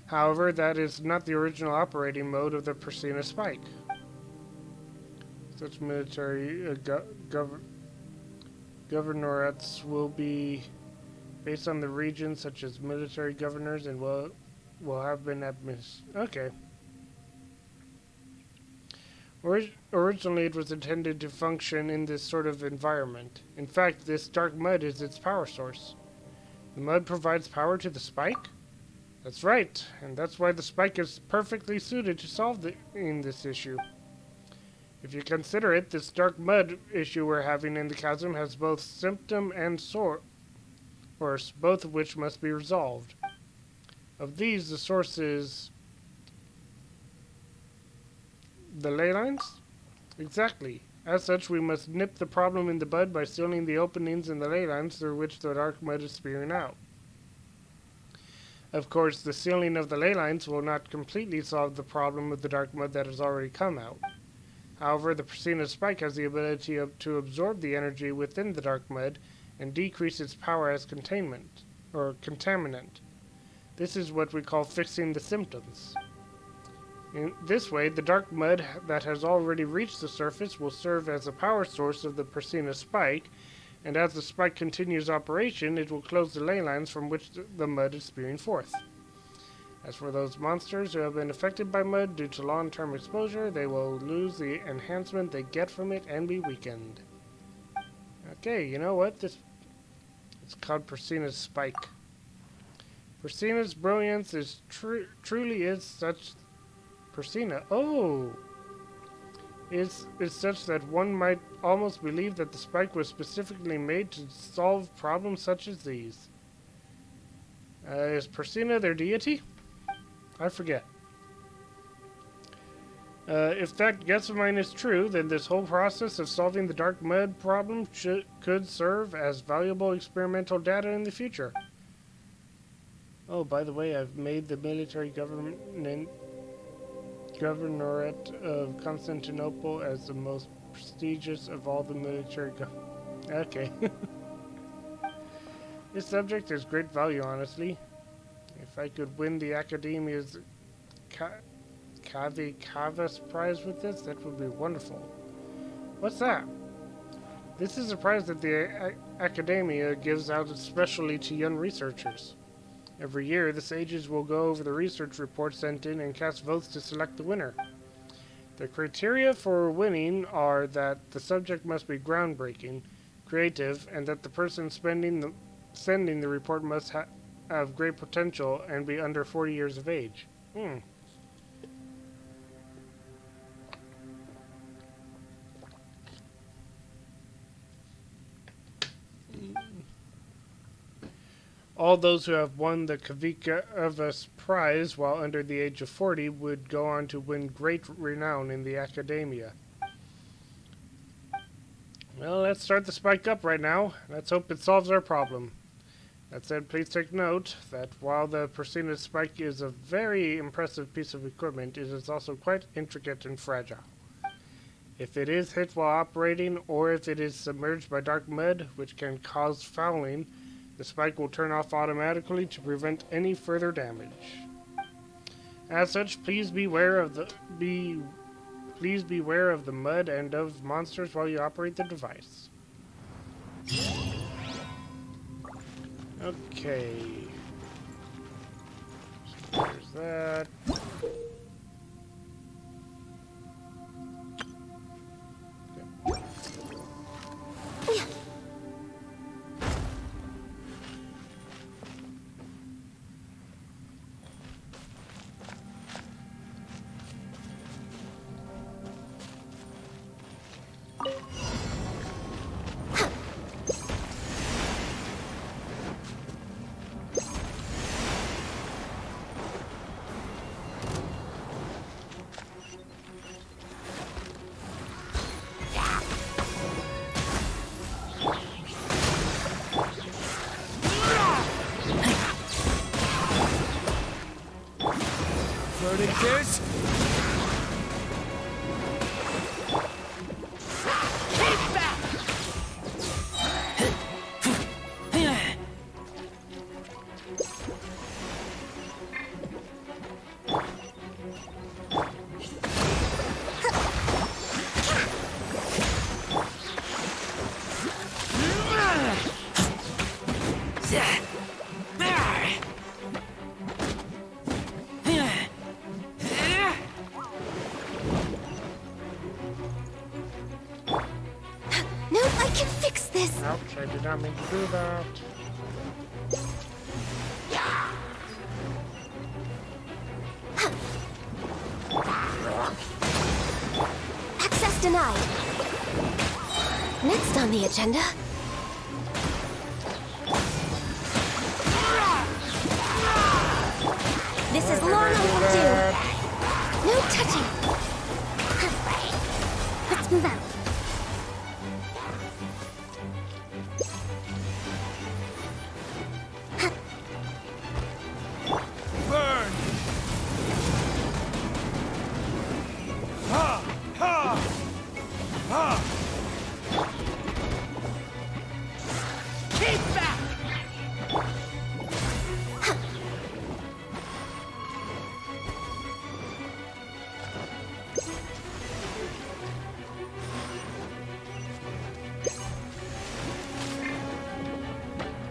Speaker 1: However, that is not the original operating mode of the Persina spike. Such military governorates will be based on the region, such as military governors, and will have been Okay. Originally, it was intended to function in this sort of environment. In fact, this dark mud is its power source. The mud provides power to the spike? That's right, and that's why the spike is perfectly suited to solve this issue. If you consider it, this dark mud issue we're having in the chasm has both symptom and source, both of which must be resolved. Of these, the source is the ley lines? Exactly. As such, we must nip the problem in the bud by sealing the openings in the ley lines through which the dark mud is spewing out. Of course, the sealing of the ley lines will not completely solve the problem with the dark mud that has already come out. However, the Persina spike has the ability to absorb the energy within the dark mud and decrease its power as containment, or contaminant. This is what we call fixing the symptoms. In this way, the dark mud that has already reached the surface will serve as a power source of the Persina spike, and as the spike continues operation, it will close the ley lines from which the mud is spewing forth. As for those monsters who have been affected by mud due to long-term exposure, they will lose the enhancement they get from it and be weakened. Okay, you know what? It's called Persina's spike. Persina's brilliance is truly is such... Persina, is such that one might almost believe that the spike was specifically made to solve problems such as these. Is Persina their deity? I forget. If that guess of mine is true, then this whole process of solving the dark mud problem could serve as valuable experimental data in the future. Oh, by the way, I've made the military governorate of Constantinople as the most prestigious of all the military Okay. This subject has great value, honestly. If I could win the Academia's Kavas prize with this, that would be wonderful. What's that? This is a prize that the Academia gives out especially to young researchers. Every year, the sages will go over the research reports sent in and cast votes to select the winner. The criteria for winning are that the subject must be groundbreaking, creative, and that the person sending the report must have great potential and be under 40 years of age. All those who have won the Hoyoverse prize while under the age of 40 would go on to win great renown in the Academia. Well, let's start the spike up right now. Let's hope it solves our problem. That said, please take note that while the Persina spike is a very impressive piece of equipment, it is also quite intricate and fragile. If it is hit while operating, or if it is submerged by dark mud, which can cause fouling, the spike will turn off automatically to prevent any further damage. As such, please beware of the mud and of monsters while you operate the device. Okay. So there's that.
Speaker 15: This? Keep back!
Speaker 1: Ouch, I did not mean to do that.
Speaker 2: Access denied. Next on the agenda.
Speaker 10: This is long overdue. No touching. Let's Let's move out.
Speaker 15: Burn! Ha! Ha! Ha! Keep back!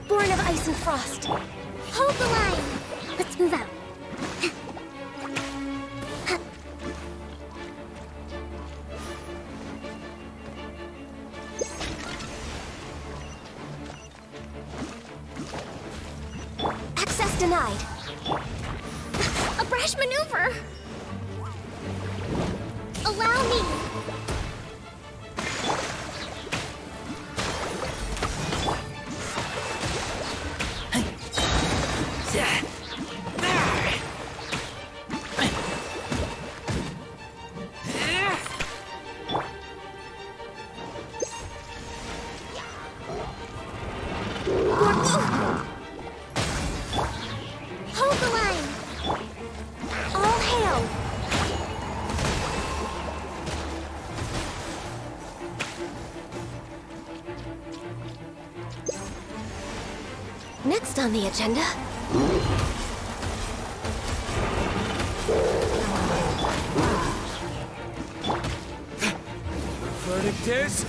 Speaker 10: Born of ice and frost. Hold the line. Let's move out. Access denied. A brash maneuver. Allow me. Hold the line. All hail. Next on the agenda.
Speaker 15: Verdict is...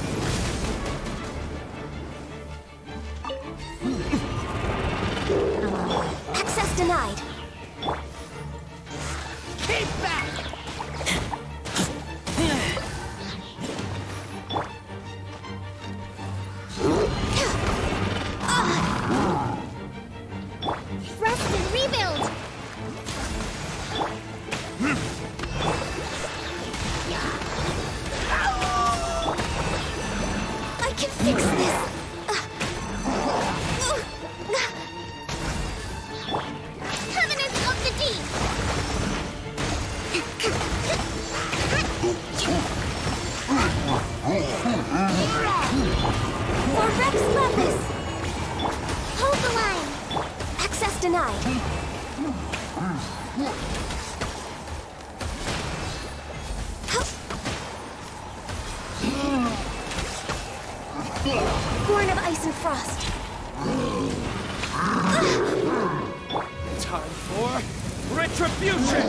Speaker 10: Access denied.
Speaker 15: Keep back!
Speaker 10: Rest and rebuild. I can fix this. Covenant of the Deep. For Rex Levis. Hold the line. Access denied. Born of ice and frost.
Speaker 15: Time for retribution!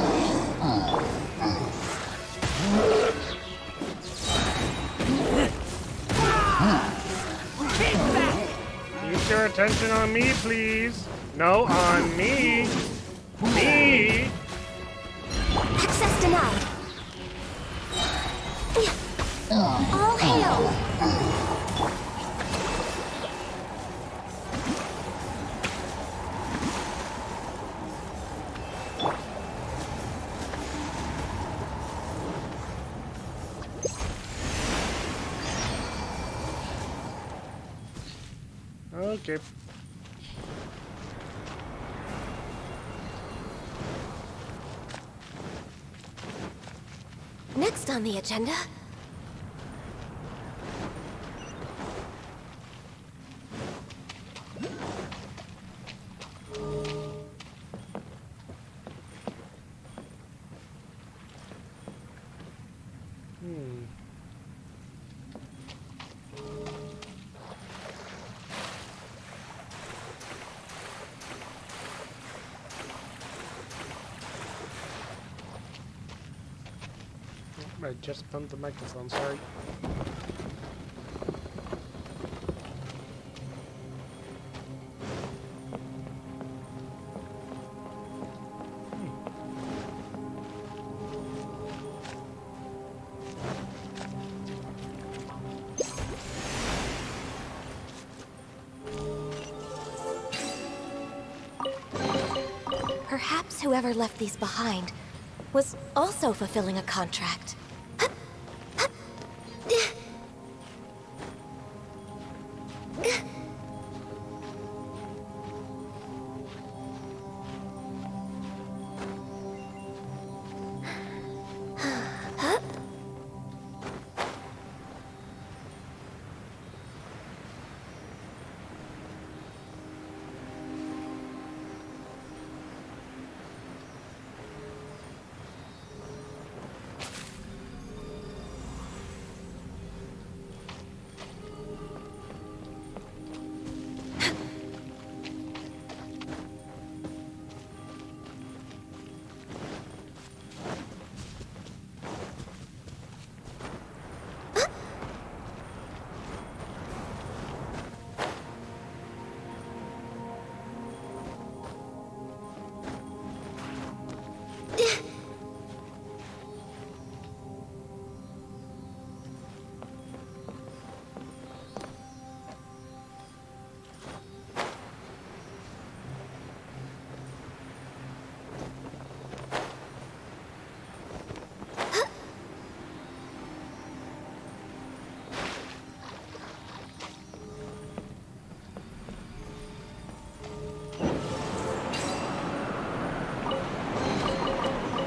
Speaker 15: Keep back!
Speaker 1: Keep your attention on me, please. No, on me. Me.
Speaker 10: Access denied. All hail.
Speaker 1: Okay.
Speaker 10: Next on the agenda.
Speaker 1: I just bumped the microphone, sorry.
Speaker 10: Perhaps whoever left these behind was also fulfilling a contract.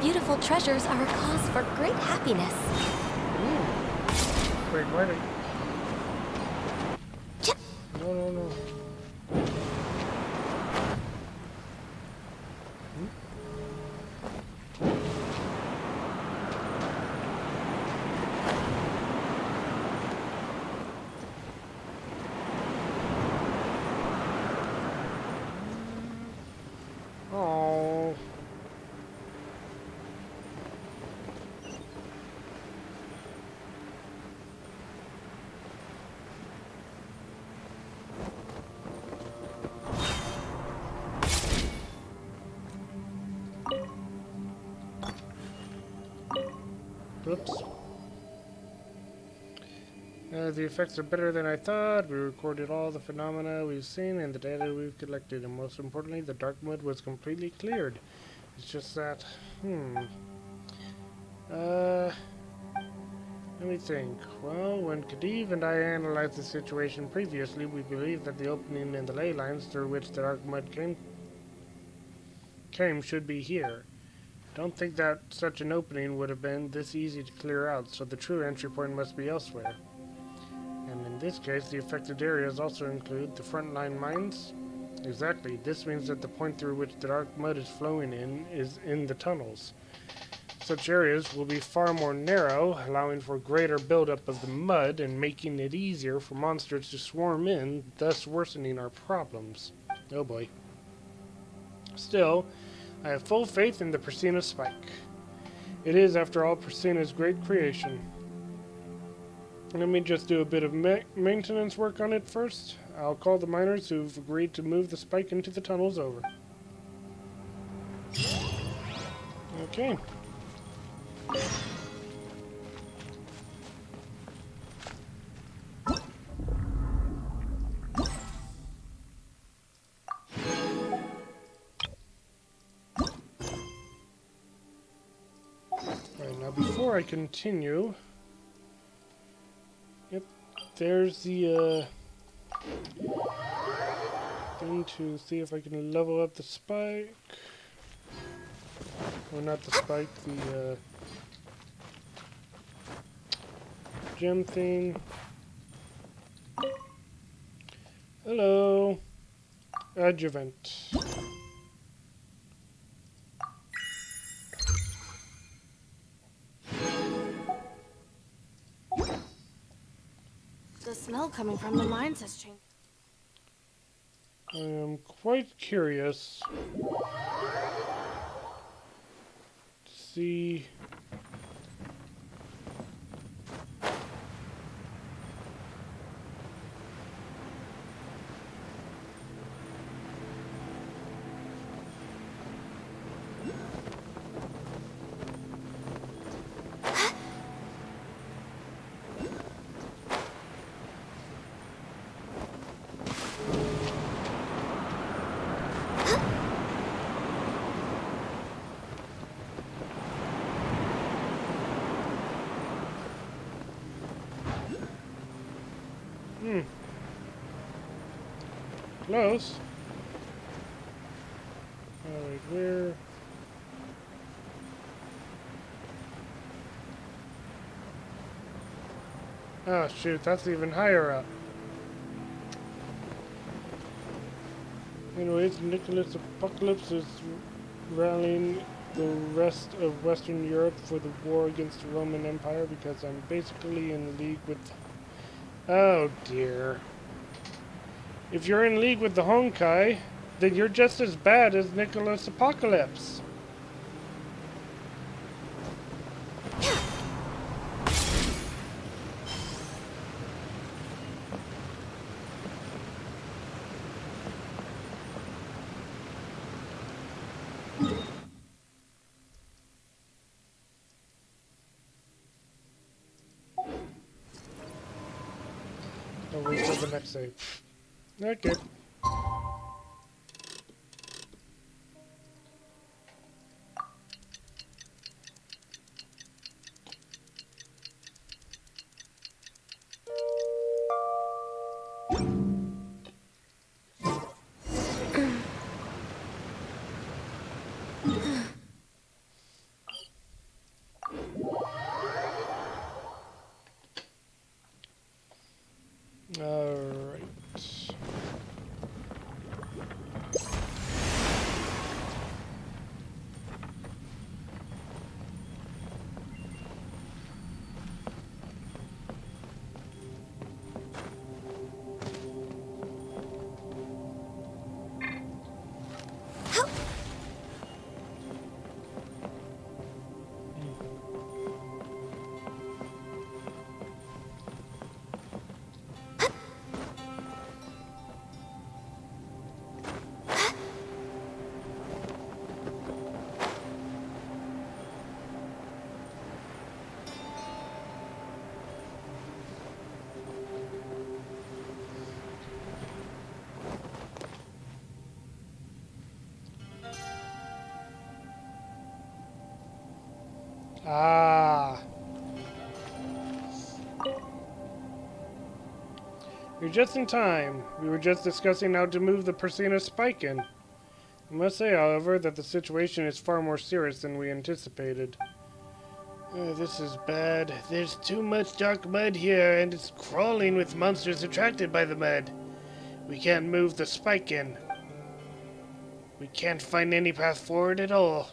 Speaker 2: beautiful treasures are a cause for great happiness.
Speaker 1: Wait, why did... No, no, no. Oh. Oops. The effects are better than I thought. We recorded all the phenomena we've seen and the data we've collected, and most importantly, the dark mud was completely cleared. It's just that, let me think. Well, when Khedive and I analyzed the situation previously, we believed that the opening in the ley lines through which the dark mud came should be here. Don't think that such an opening would have been this easy to clear out, so the true entry point must be elsewhere. And in this case, the affected areas also include the frontline mines. Exactly. This means that the point through which the dark mud is flowing in is in the tunnels. Such areas will be far more narrow, allowing for greater buildup of the mud and making it easier for monsters to swarm in, thus worsening our problems. Oh boy. Still, I have full faith in the Persina Spike. It is, after all, Persina's great creation. Let me just do a bit of maintenance work on it first. I'll call the miners who've agreed to move the spike into the tunnels over. Okay. Alright, now before I continue... Yep, there's the, thing to see if I can level up the spike. Or not the spike, the, gem thing. Hello. Adjuvant.
Speaker 2: The smell coming from the mines has changed.
Speaker 1: I am quite curious to see close. Alright, where? Oh shoot, that's even higher up. Anyways, Nicholas Apocalypse is rallying the rest of Western Europe for the war against the Roman Empire because I'm basically in league with... Oh dear. If you're in league with the Honkai, then you're just as bad as Nicholas Apocalypse. I'll wait till the next save. Okay. Ah. You're just in time. We were just discussing how to move the Persina spike in. I must say, however, that the situation is far more serious than we anticipated. This is bad. There's too much dark mud here, and it's crawling with monsters attracted by the mud. We can't move the spike in. We can't find any path forward at all.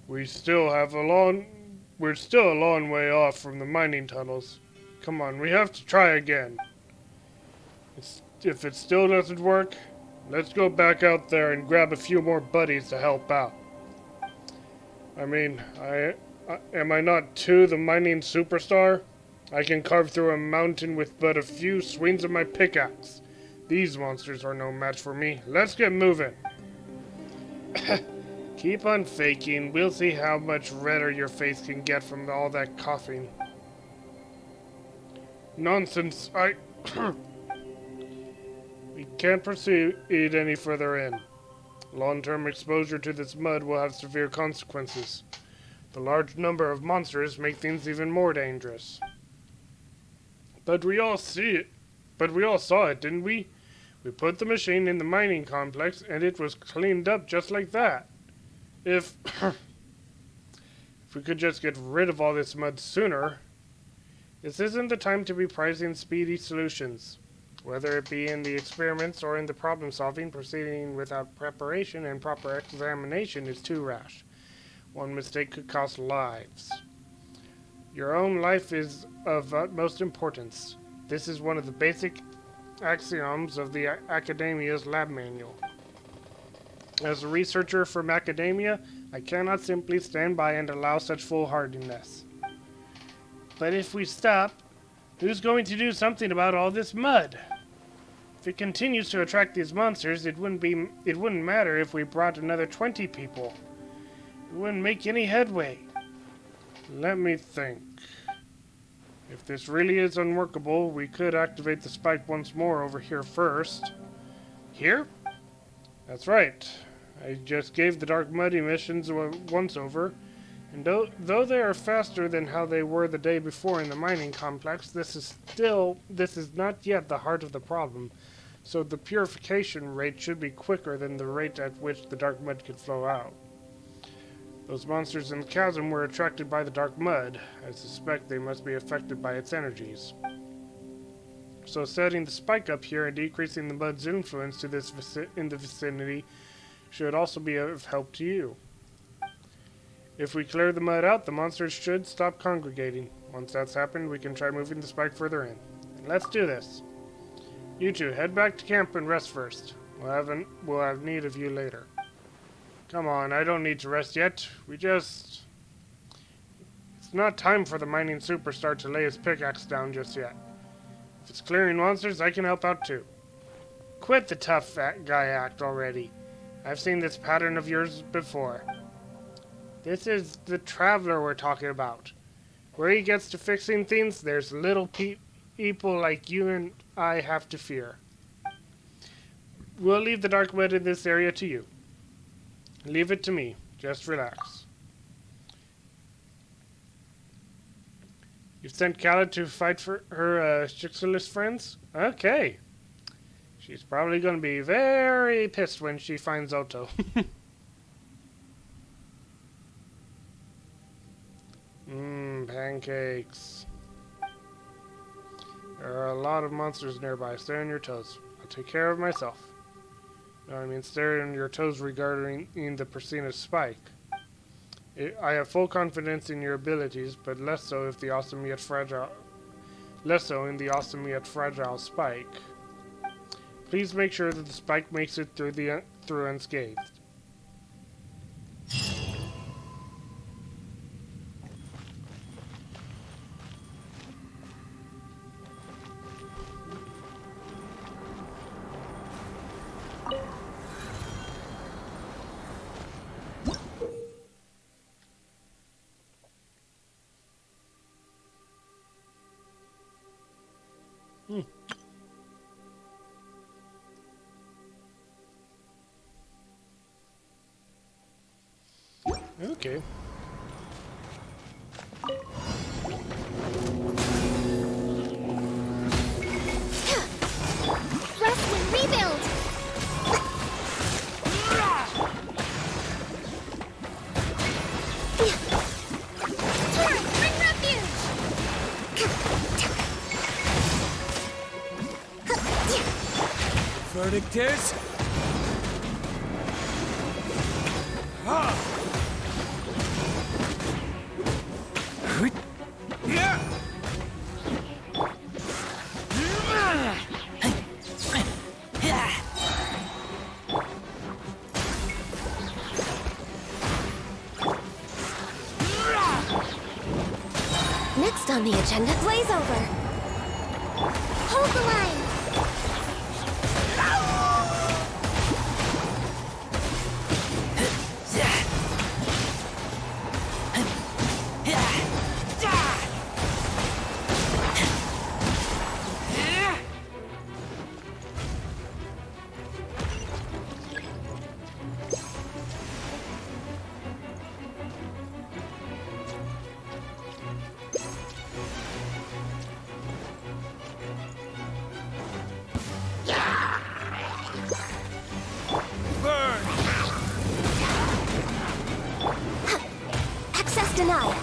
Speaker 1: We're still a long way off from the mining tunnels. Come on, we have to try again. If it still doesn't work, let's go back out there and grab a few more buddies to help out. I mean, am I not too the mining superstar? I can carve through a mountain with but a few swings of my pickaxe. These monsters are no match for me. Let's get moving. Keep on faking. We'll see how much redder your face can get from all that coughing. Nonsense. We can't proceed any further in. Long-term exposure to this mud will have severe consequences. The large number of monsters make things even more dangerous. But we all saw it, didn't we? We put the machine in the mining complex and it was cleaned up just like that. If we could just get rid of all this mud sooner. This isn't the time to be prizing speedy solutions. Whether it be in the experiments or in the problem solving, proceeding without preparation and proper examination is too rash. One mistake could cost lives. Your own life is of utmost importance. This is one of the basic axioms of the academia's lab manual. As a researcher from academia, I cannot simply stand by and allow such foolhardiness. But if we stop, who's going to do something about all this mud? If it continues to attract these monsters, it wouldn't matter if we brought another 20 people. It wouldn't make any headway. Let me think. If this really is unworkable, we could activate the spike once more over here first. Here? That's right. I just gave the dark mud emissions a once over, and though they are faster than how they were the day before in the mining complex, this is not yet the heart of the problem, so the purification rate should be quicker than the rate at which the dark mud could flow out. Those monsters in the chasm were attracted by the dark mud. I suspect they must be affected by its energies. So setting the spike up here and decreasing the mud's influence to this in the vicinity should also be of help to you. If we clear the mud out, the monsters should stop congregating. Once that's happened, we can try moving the spike further in. And let's do this. You two, head back to camp and rest first. We'll have need of you later. Come on, I don't need to rest yet. It's not time for the mining superstar to lay his pickaxe down just yet. If it's clearing monsters, I can help out too. Quit the tough fat guy act already. I've seen this pattern of yours before. This is the traveler we're talking about. Where he gets to fixing things, there's little people like you and I have to fear. We'll leave the dark mud in this area to you. Leave it to me. Just relax. You've sent Kala to fight for her Shixilus friends? Okay. She's probably going to be very pissed when she finds Otto. Pancakes. There are a lot of monsters nearby. Stay on your toes. I'll take care of myself. No, I mean stay on your toes regarding the Persina spike. I have full confidence in your abilities, but less so in the awesome yet fragile spike. Please make sure that the spike makes it through unscathed. Okay.
Speaker 11: Verdict is... Ah! Yeah!
Speaker 2: Next on the agenda,
Speaker 10: Blaze over. Hold the line.
Speaker 2: access denied.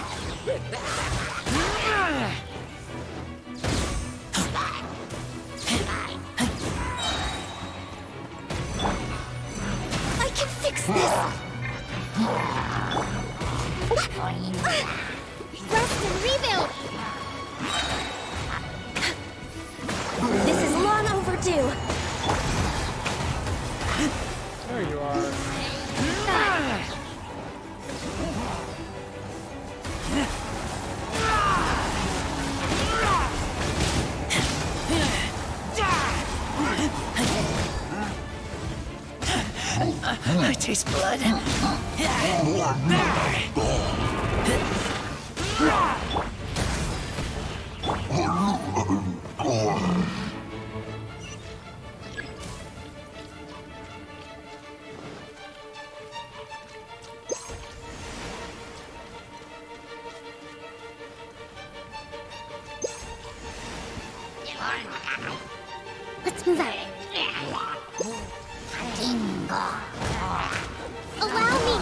Speaker 10: I can fix this. Rest and rebuild.
Speaker 2: This is long overdue.
Speaker 1: There you are.
Speaker 15: I taste blood.
Speaker 10: Let's move out. Allow me.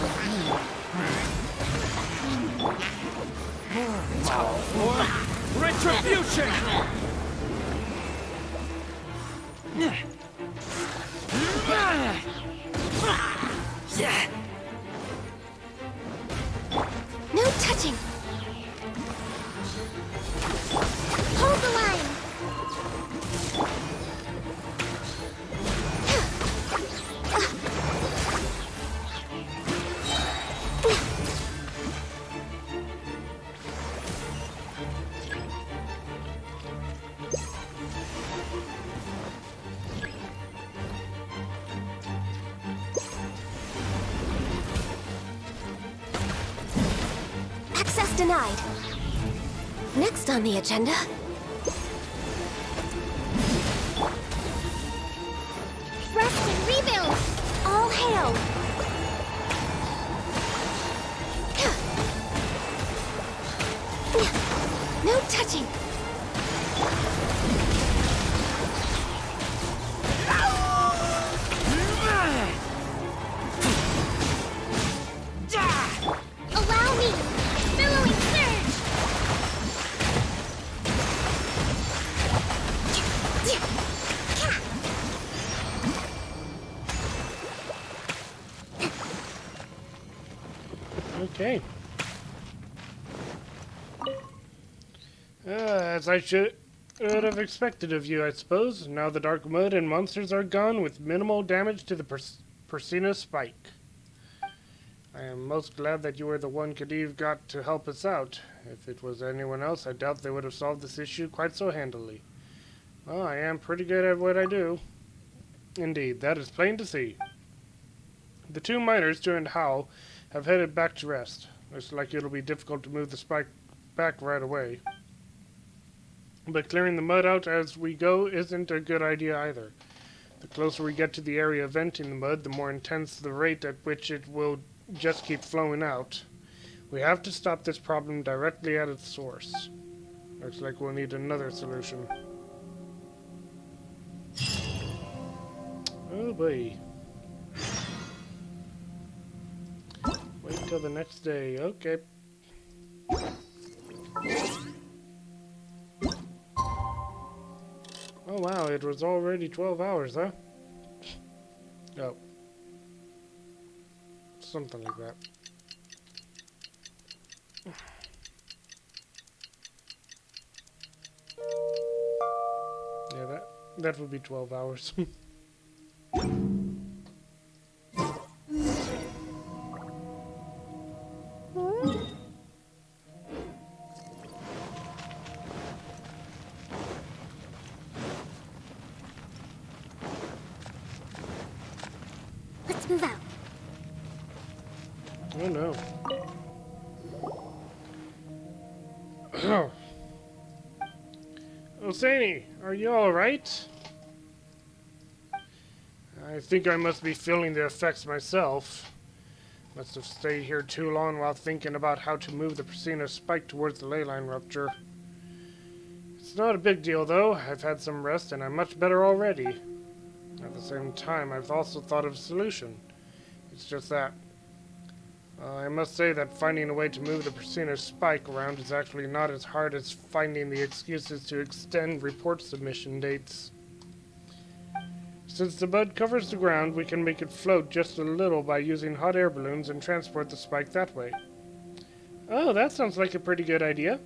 Speaker 15: Retribution!
Speaker 10: No touching. Hold the line.
Speaker 2: Access denied. Next on the agenda,
Speaker 10: Rest and rebuild.
Speaker 2: all hail.
Speaker 10: No touching. Allow me. Billowing surge.
Speaker 1: Okay. As I should have expected of you, I suppose. Now the dark mud and monsters are gone with minimal damage to the Persina spike. I am most glad that you were the one Khedive got to help us out. If it was anyone else, I doubt they would have solved this issue quite so handily. Well, I am pretty good at what I do. Indeed, that is plain to see. The two miners, Tu and Hao, have headed back to rest. Looks like it'll be difficult to move the spike back right away. But clearing the mud out as we go isn't a good idea either. The closer we get to the area venting the mud, the more intense the rate at which it will just keep flowing out. We have to stop this problem directly at its source. Looks like we'll need another solution. Oh boy. Wait till the next day. Okay. Oh wow, it was already 12 hours, huh? Oh. Something like that. Yeah, that would be 12 hours.
Speaker 10: Let's move out.
Speaker 1: Oh no. Osani, are you alright? I think I must be feeling the effects myself. Must have stayed here too long while thinking about how to move the Prasina spike towards the ley line rupture. It's not a big deal though. I've had some rest and I'm much better already. At the same time, I've also thought of a solution. It's just that I must say that finding a way to move the Prasina spike around is actually not as hard as finding the excuses to extend report submission dates. Since the mud covers the ground, we can make it float just a little by using hot air balloons and transport the spike that way. Oh, that sounds like a pretty good idea.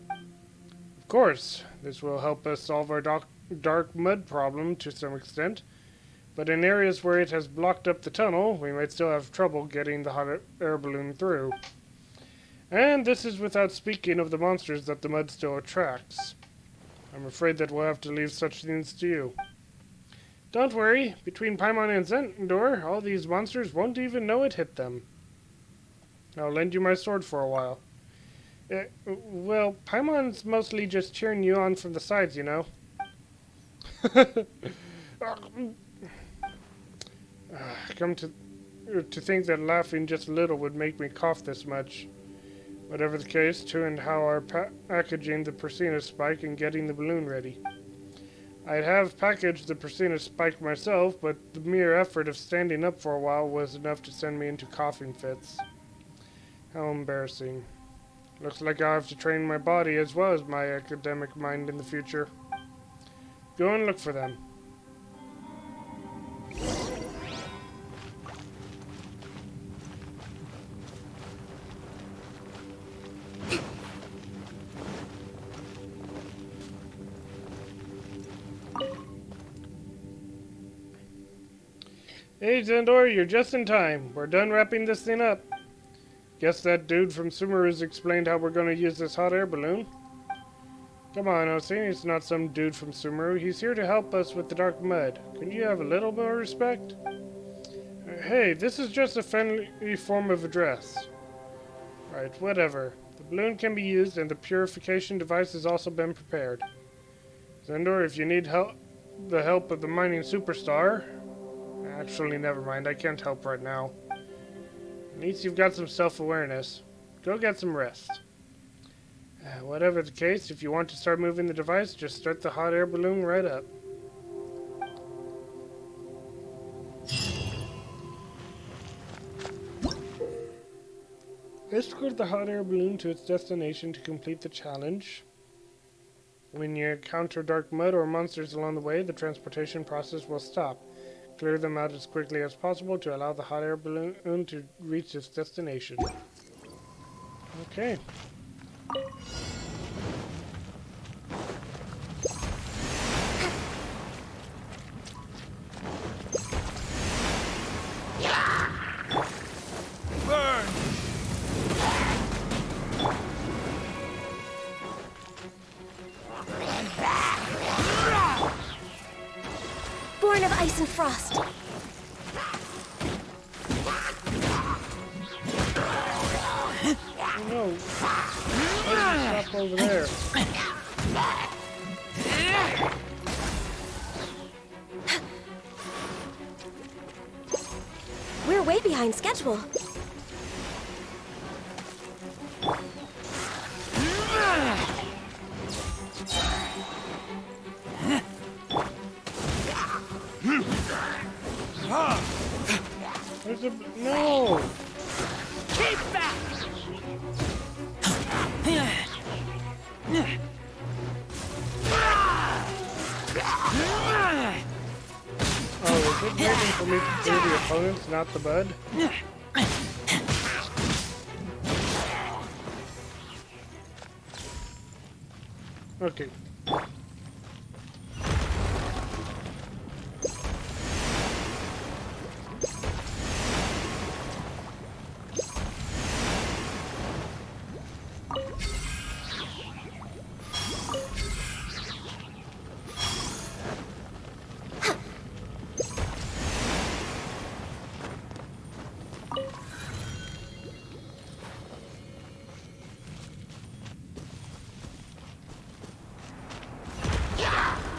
Speaker 1: Of course, this will help us solve our dark mud problem to some extent. But in areas where it has blocked up the tunnel, we might still have trouble getting the hot air balloon through. And this is without speaking of the monsters that the mud still attracts. I'm afraid that we'll have to leave such things to you. Don't worry, between Paimon and Zendor, all these monsters won't even know it hit them. I'll lend you my sword for a while. Well, Paimon's mostly just cheering you on from the sides, you know. Come to think that laughing just a little would make me cough this much. Whatever the case, Tu and Hao are packaging the Prasina spike and getting the balloon ready. I'd have packaged the Prasina spike myself, but the mere effort of standing up for a while was enough to send me into coughing fits. How embarrassing. Looks like I'll have to train my body as well as my academic mind in the future. Go and look for them. Hey Zendor, you're just in time. We're done wrapping this thing up. Guess that dude from Sumeru's explained how we're going to use this hot air balloon. Come on, Osini, it's not some dude from Sumeru. He's here to help us with the dark mud. Couldn't you have a little more respect? Hey, this is just a friendly form of address. Right, whatever. The balloon can be used and the purification device has also been prepared. Zendor, if you need the help of the mining superstar... Actually, never mind. I can't help right now. At least you've got some self-awareness. Go get some rest. Whatever the case, if you want to start moving the device, just start the hot air balloon right up. Escort the hot air balloon to its destination to complete the challenge. When you encounter dark mud or monsters along the way, the transportation process will stop. Clear them out as quickly as possible to allow the hot air balloon to reach its destination. Okay.
Speaker 15: Burn!
Speaker 10: Born of ice and frost.
Speaker 1: Oh no. Stop over there.
Speaker 10: We're way behind schedule.
Speaker 1: There's a... No!
Speaker 15: Keep back!
Speaker 1: Oh, is it? waiting for me to clear the opponents, not the bud? Okay.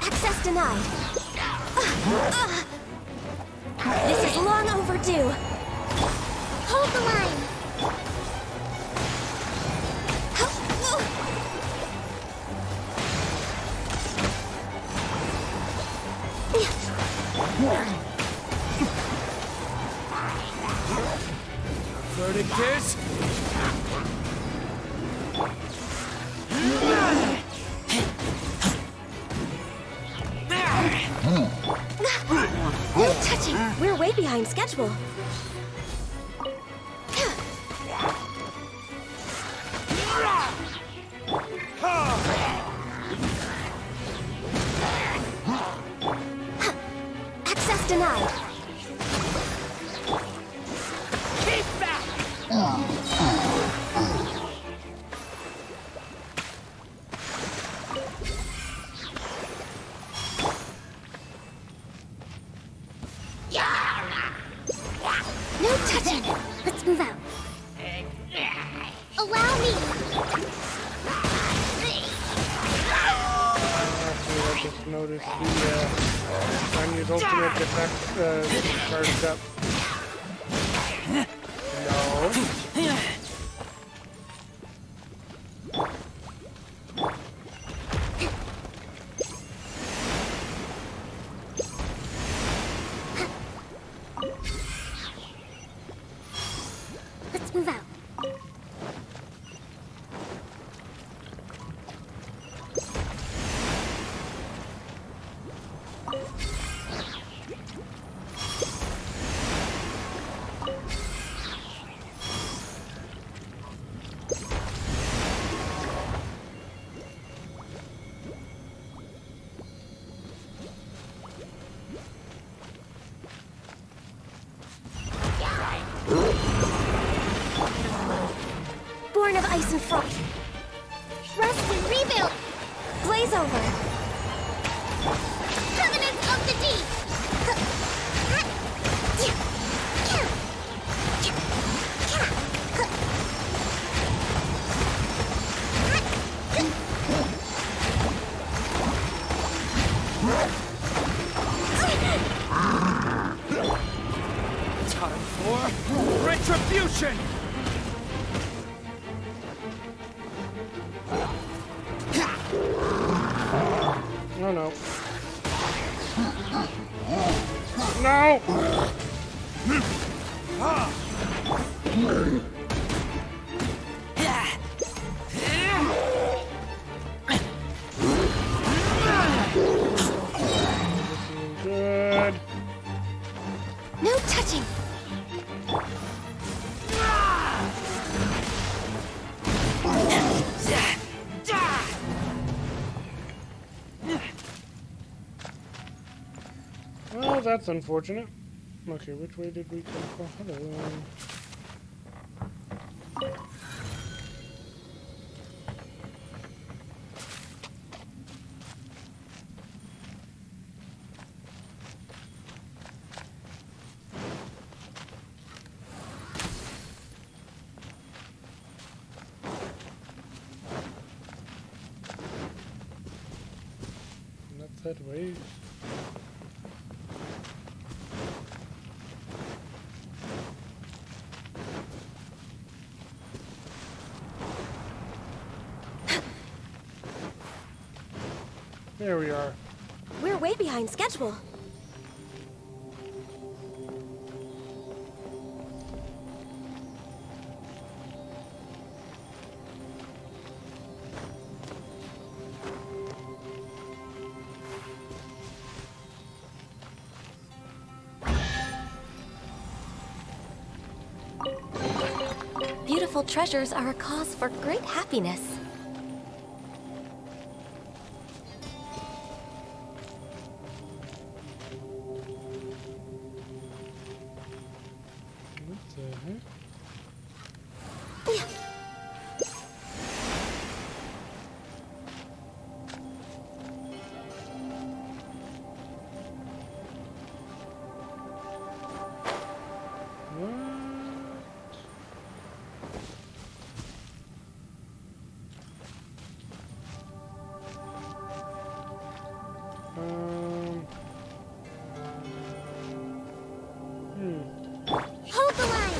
Speaker 10: Access denied. This is long overdue. Hold the line.
Speaker 11: Verticus?
Speaker 10: No touching. We're way behind schedule. Access denied.
Speaker 15: Keep back!
Speaker 10: No touching. Let's move out. Allow me.
Speaker 1: Actually, I just noticed the Anya's ultimate effect charged up. No.
Speaker 10: Let's move out. Born of ice and frost. Rest and rebuild. Blaze over. Covenants of the deep.
Speaker 11: Time for retribution!
Speaker 1: No, no. No! Good.
Speaker 10: No touching.
Speaker 1: Well, that's unfortunate. Okay, which way did we come from? Hello. Not that way. There we are.
Speaker 10: We're way behind schedule.
Speaker 2: treasures are a cause for great happiness.
Speaker 1: What the heck?
Speaker 10: Hold the line!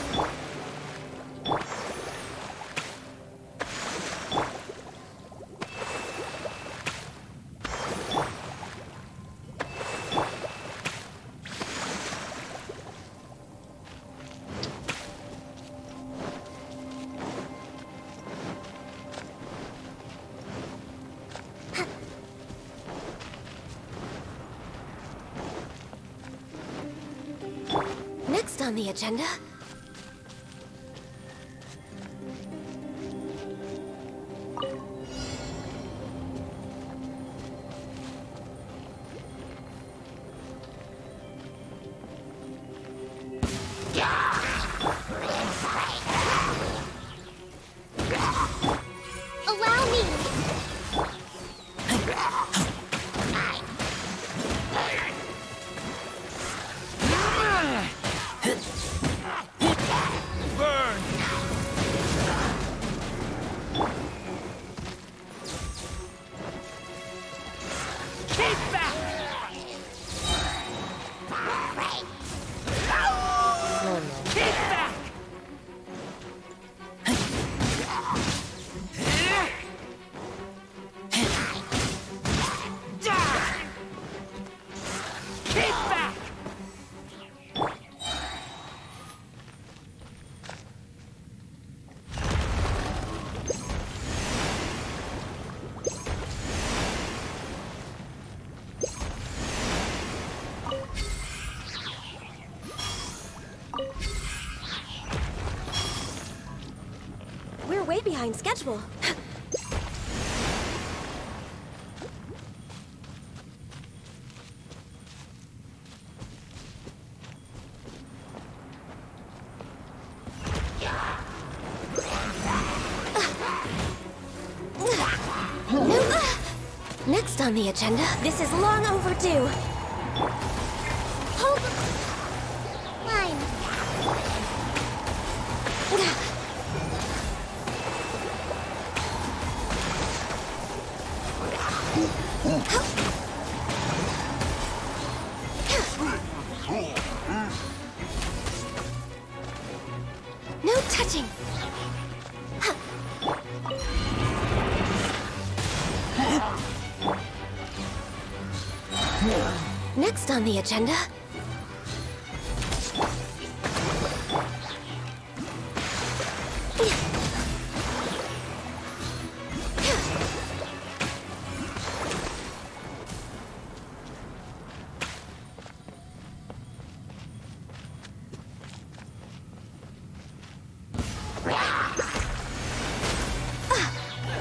Speaker 2: Next on the agenda...
Speaker 10: Allow me!
Speaker 2: We're way behind schedule. Next on the agenda...
Speaker 10: This is long overdue. Hold the line.
Speaker 2: No touching! Next on the agenda...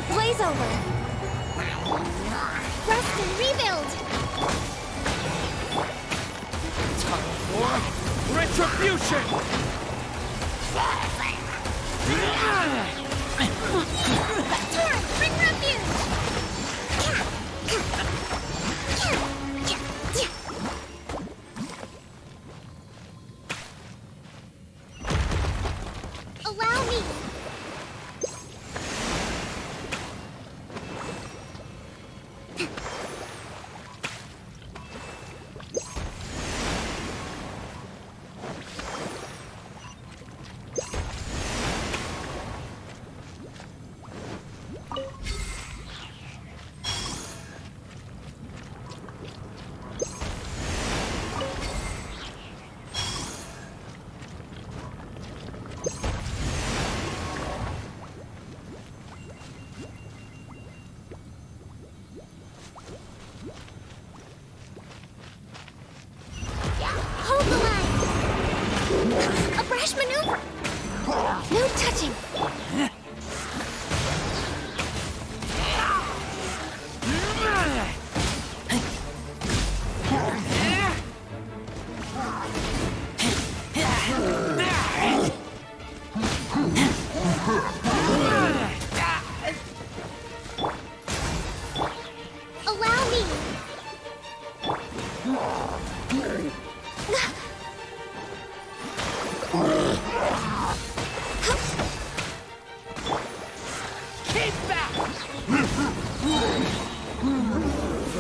Speaker 10: Blaze over. Rest and rebuild.
Speaker 15: Retribution!
Speaker 10: Torn, bring refuge. Allow me.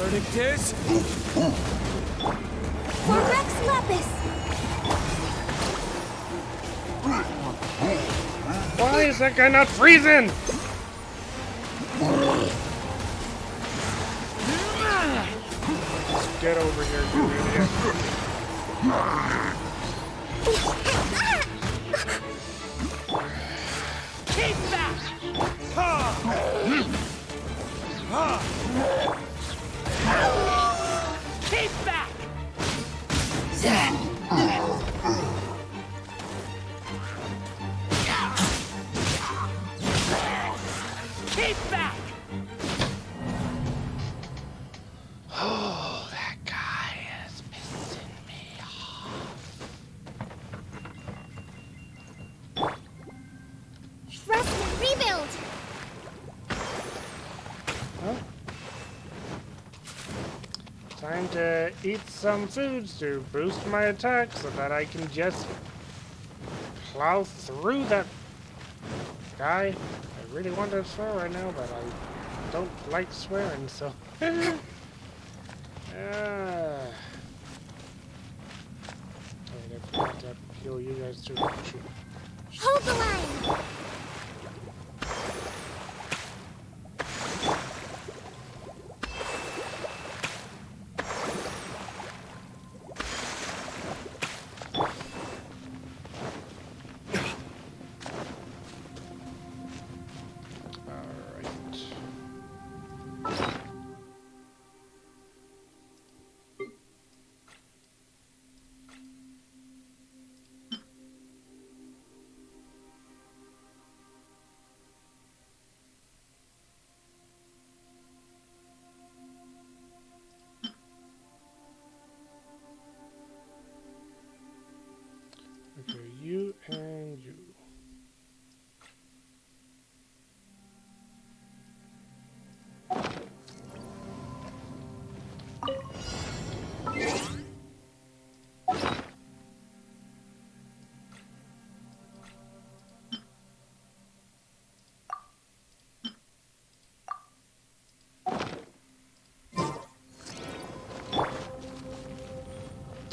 Speaker 11: Verdict is...
Speaker 10: For Rex Lapis!
Speaker 1: Why is that guy not freezing? Get over here, you idiot.
Speaker 15: Keep back! Keep back! Keep back!
Speaker 1: Oh, that guy is pissing me off.
Speaker 10: Trust and rebuild!
Speaker 1: Huh? Time to eat some foods to boost my attack so that I can just plow through that guy. I really want to swear right now, but I don't like swearing, so... Wait, I forgot to heal you guys too. Shoot.
Speaker 10: Hold the line!
Speaker 1: Okay, you and you.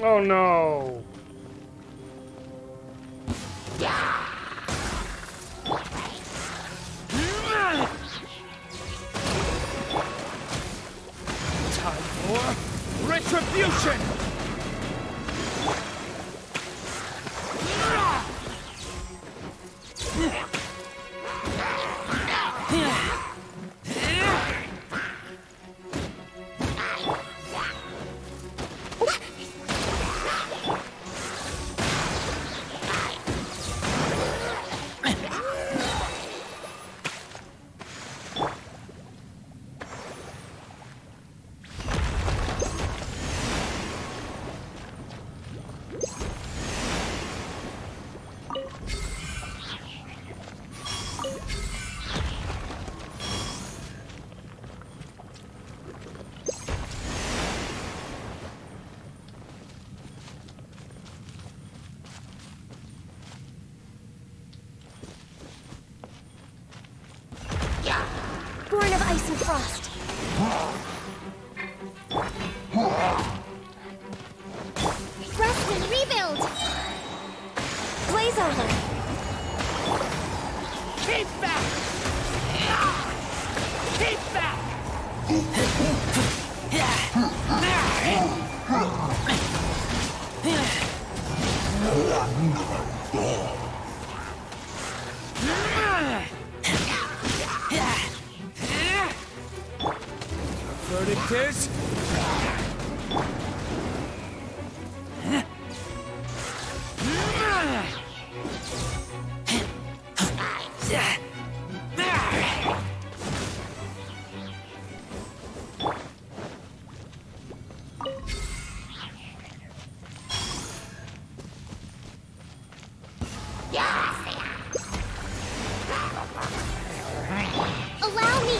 Speaker 1: Oh no!
Speaker 15: Time for retribution!
Speaker 10: Born of ice and frost. Rest and rebuild. Blaze over.
Speaker 15: Keep back! Keep back!
Speaker 11: Verdict is...
Speaker 10: Allow me.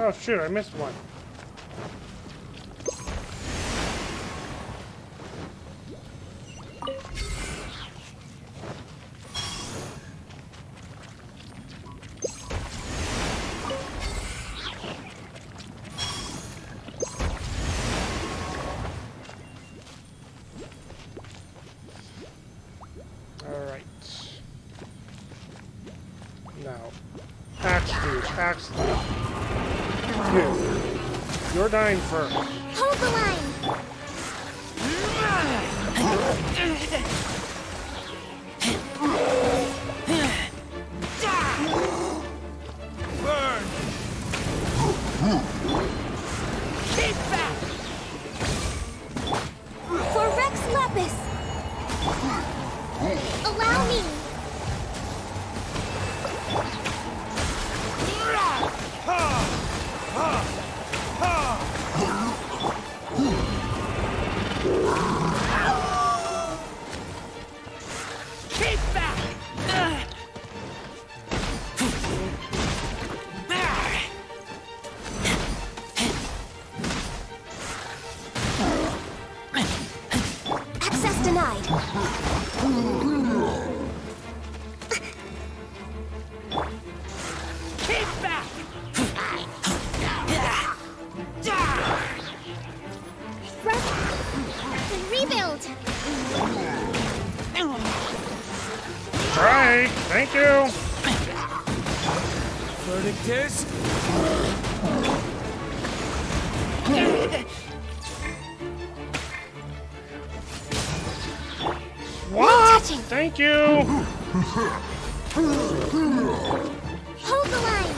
Speaker 1: Oh shoot, I missed one. Alright. Now, axe dude. You're dying first.
Speaker 10: Hold the line!
Speaker 15: Burn! Keep back!
Speaker 10: For Rex Lepus! Allow me!
Speaker 15: Keep back!
Speaker 10: Access denied.
Speaker 15: Keep back!
Speaker 10: Rest and rebuild.
Speaker 1: Strike! Thank you!
Speaker 11: Verdict is...
Speaker 1: What? Thank you!
Speaker 10: Hold the line.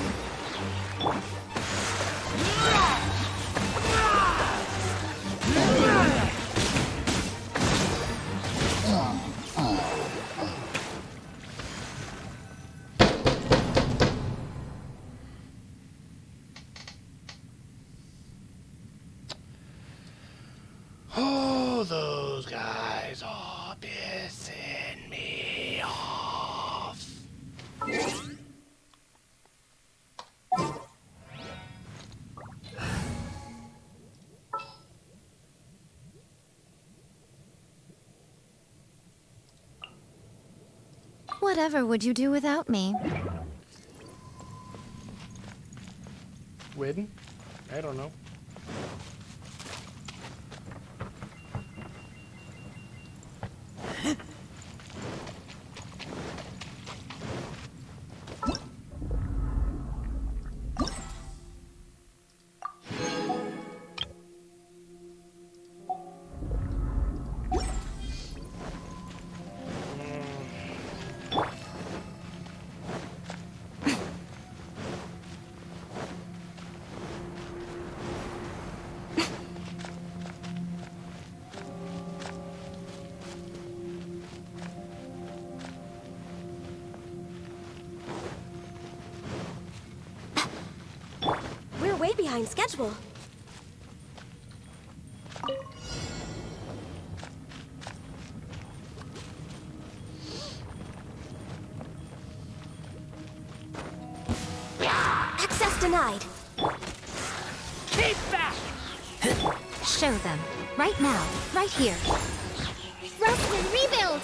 Speaker 1: Oh, those guys are pissing me off.
Speaker 2: Whatever would you do without me?
Speaker 1: Win? I don't know.
Speaker 10: We're way behind schedule. Access denied.
Speaker 15: Keep back!
Speaker 2: Show them. Right now. Right here.
Speaker 10: Rest and rebuild.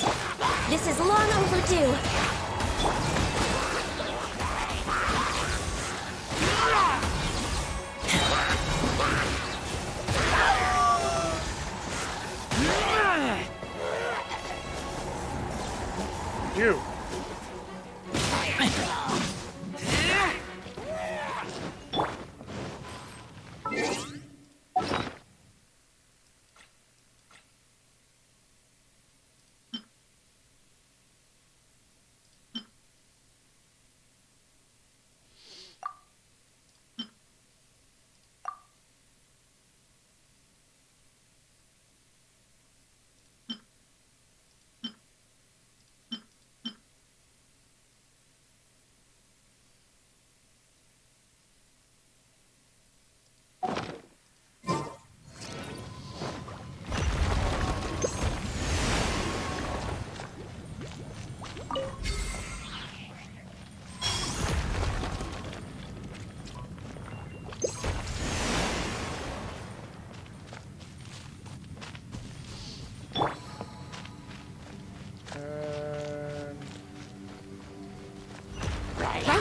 Speaker 10: This is long overdue.
Speaker 1: You.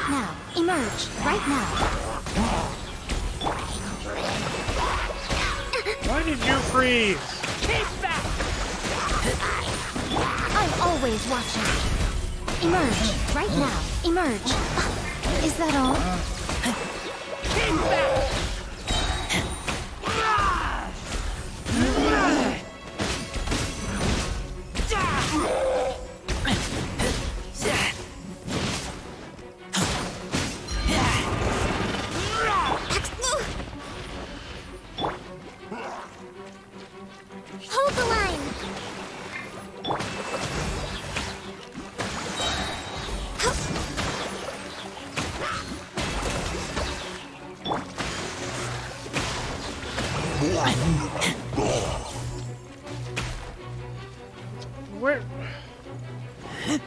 Speaker 10: Right now. Emerge. Right now.
Speaker 1: Why did you freeze?
Speaker 15: Keep back!
Speaker 10: I'm always watching. Emerge. Right now. Emerge. Is that all?
Speaker 15: Keep back!
Speaker 10: Hold the line.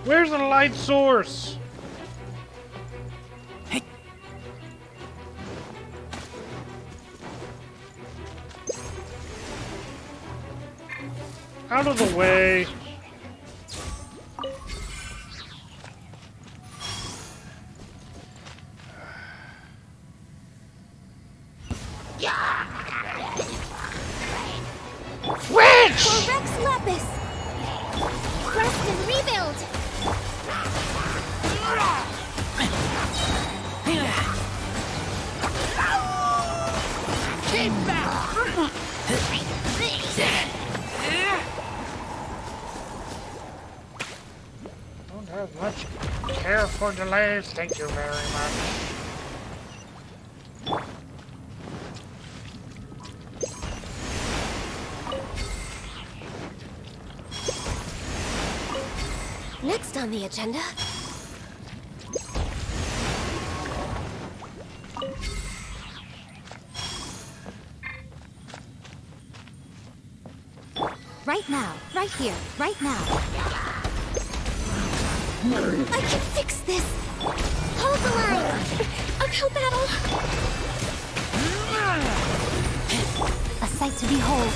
Speaker 1: Where's the light source? Out of the way. Witch!
Speaker 10: Rex Lepus. Rest and rebuild.
Speaker 15: Keep back!
Speaker 1: Don't have much care for delays. Thank you very much.
Speaker 10: Next on the agenda. Right now. Right here. Right now. I can fix this. Hold the line. Uphill battle. A sight to behold.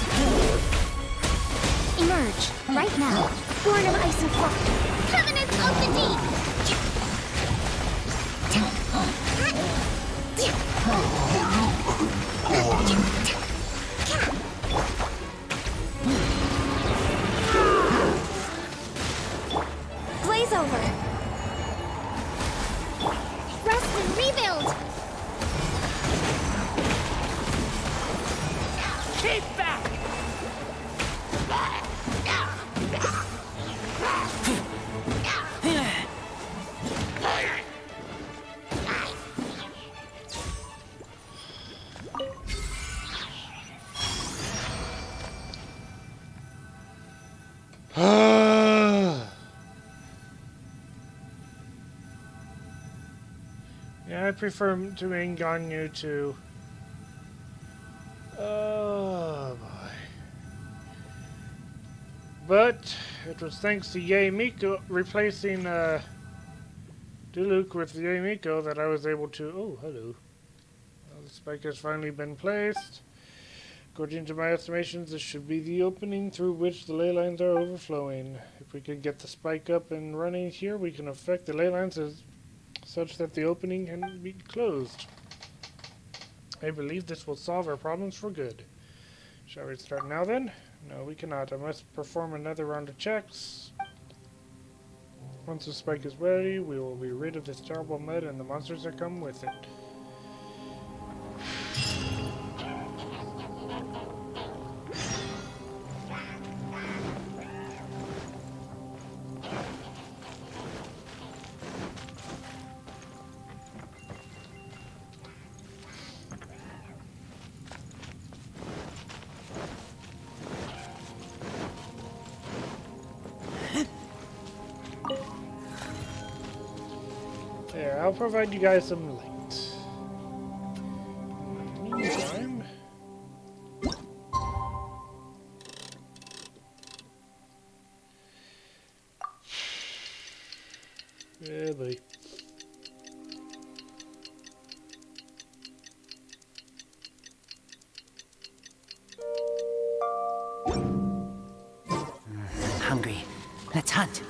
Speaker 10: Emerge. Right now. Born of ice and fire. Covenants of the deep. Blaze over. Rest and rebuild.
Speaker 15: Keep back!
Speaker 1: Yeah, I prefer doing Ganyu too. Oh boy. But it was thanks to Miko replacing Diluc with Miko that I was able to. Oh, hello. Well, the spike has finally been placed. According to my estimations, this should be the opening through which the ley lines are overflowing. If we can get the spike up and running here, we can affect the ley lines such that the opening can be closed. I believe this will solve our problems for good. Shall we start now then? No, we cannot. I must perform another round of checks. Once the spike is ready, we will be rid of this terrible mud and the monsters that come with it. There, I'll provide you guys some light. Meantime... Yeah, buddy.
Speaker 7: Hungry. Let's hunt.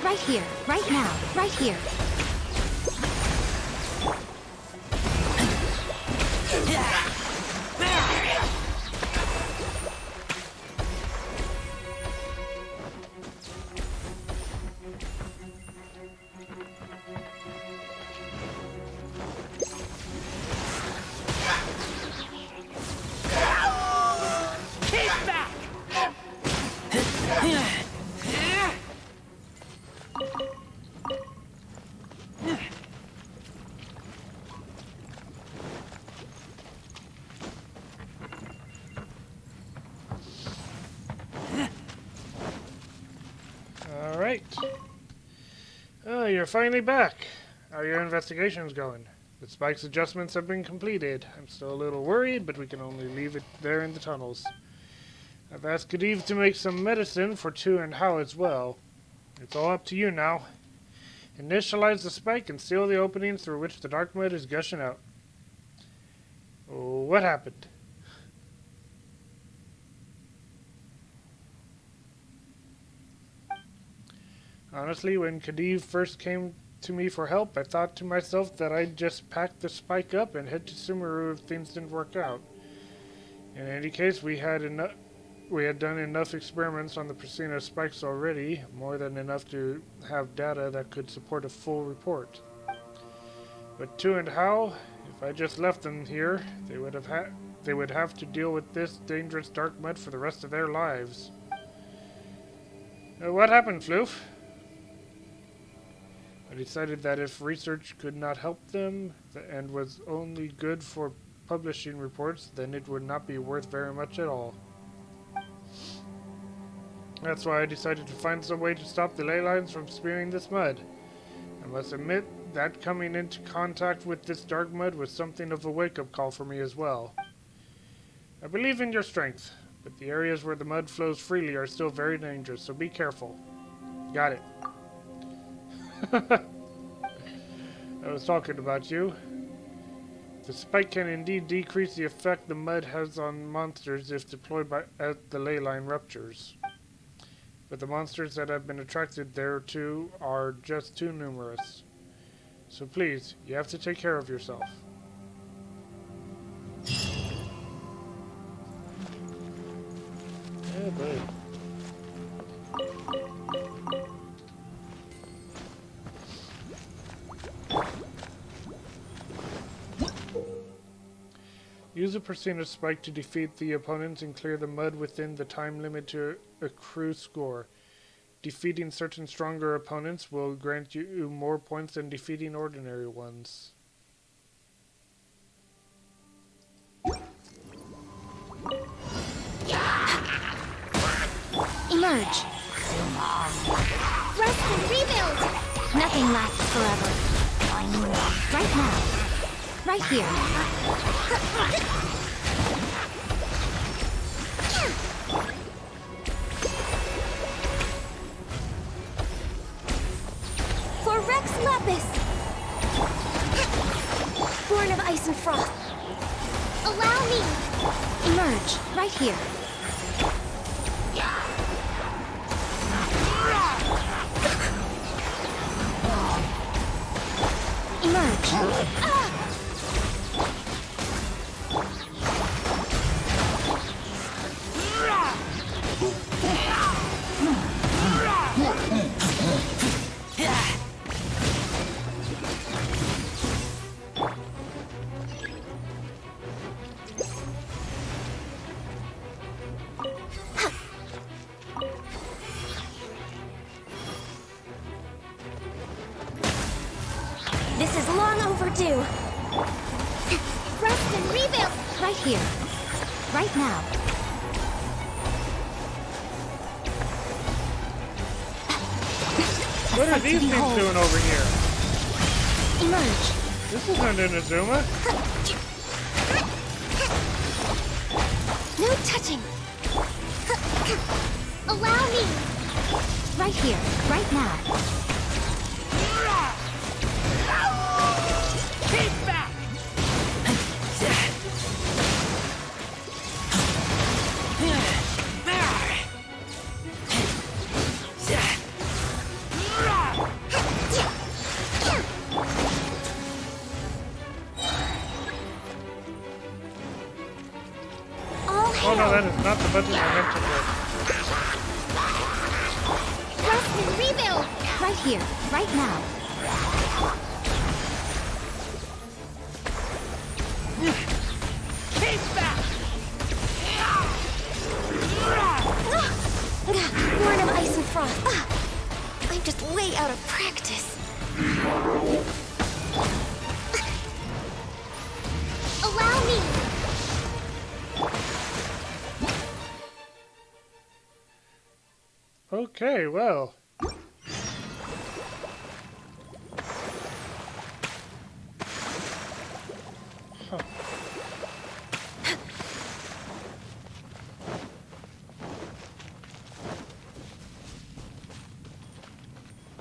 Speaker 2: Right here, right now, right here.
Speaker 15: Keep back!
Speaker 1: All right. Oh, you're finally back. How are your investigations going? The spike's adjustments have been completed. I'm still a little worried, but we can only leave it there in the tunnels. I've asked Khedive to make some medicine for Tu and Hao as well. It's all up to you now. Initialize the spike and seal the openings through which the dark mud is gushing out. What happened? Honestly, when Khedive first came to me for help, I thought to myself that I'd just pack the spike up and head to Sumeru if things didn't work out. In any case, we had done enough experiments on the Priscina spikes already, more than enough to have data that could support a full report. But Tu and Hao, if I just left them here, they would have to deal with this dangerous dark mud for the rest of their lives. What happened, Floof? I decided that if research could not help them and was only good for publishing reports, then it would not be worth very much at all. That's why I decided to find some way to stop the ley lines from spewing this mud. I must admit that coming into contact with this dark mud was something of a wake-up call for me as well. I believe in your strength, but the areas where the mud flows freely are still very dangerous, so be careful. Got it. I was talking about you. The spike can indeed decrease the effect the mud has on monsters if deployed as the ley line ruptures. But the monsters that have been attracted thereto are just too numerous. So please, you have to take care of yourself. Yeah, buddy. Use a Priscina spike to defeat the opponents and clear the mud within the time limit to accrue score. Defeating certain stronger opponents will grant you more points than defeating ordinary ones.
Speaker 2: Emerge. Rest and rebuild. Nothing lasts forever. Right now. Right here.
Speaker 10: For Rex Lapis! Born of ice and frost. Allow me!
Speaker 2: Emerge. Right here. Emerge.
Speaker 10: This is long overdue. Rest and rebuild!
Speaker 2: Right here. Right now.
Speaker 1: What are these things doing over here?
Speaker 2: Emerge.
Speaker 1: This isn't Inazuma.
Speaker 10: No touching! Allow me!
Speaker 2: Right here. Right now.
Speaker 15: Keep back!
Speaker 1: not the button I meant to click.
Speaker 2: Frostman, rebuild! Right here, right now.
Speaker 15: Keep back!
Speaker 2: Born of ice and frost. I'm just way out of practice. Allow me!
Speaker 1: Okay, well. Huh.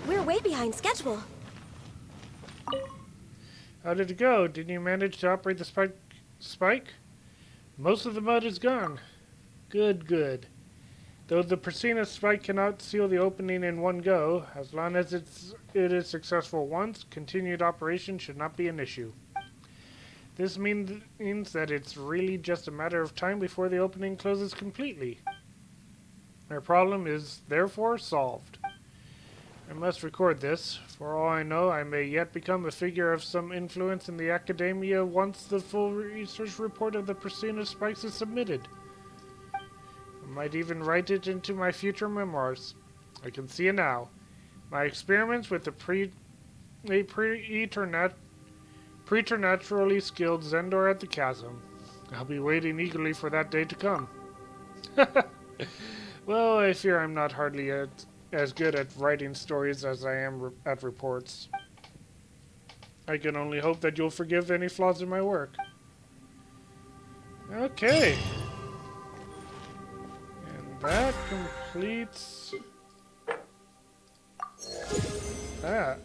Speaker 2: We're way behind schedule.
Speaker 1: How did it go? Did you manage to operate the spike? Most of the mud is gone. Good, good. Though the Persina spike cannot seal the opening in one go, as long as it is successful once, continued operation should not be an issue. This means that it's really just a matter of time before the opening closes completely. Our problem is therefore solved. I must record this. For all I know, I may yet become a figure of some influence in the academia once the full research report of the Persina spikes is submitted. I might even write it into my future memoirs. I can see it now. My experiments with the preternaturally skilled Zendor at the chasm. I'll be waiting eagerly for that day to come. Well, I fear I'm not hardly as good at writing stories as I am at reports. I can only hope that you'll forgive any flaws in my work. Okay. And that completes that.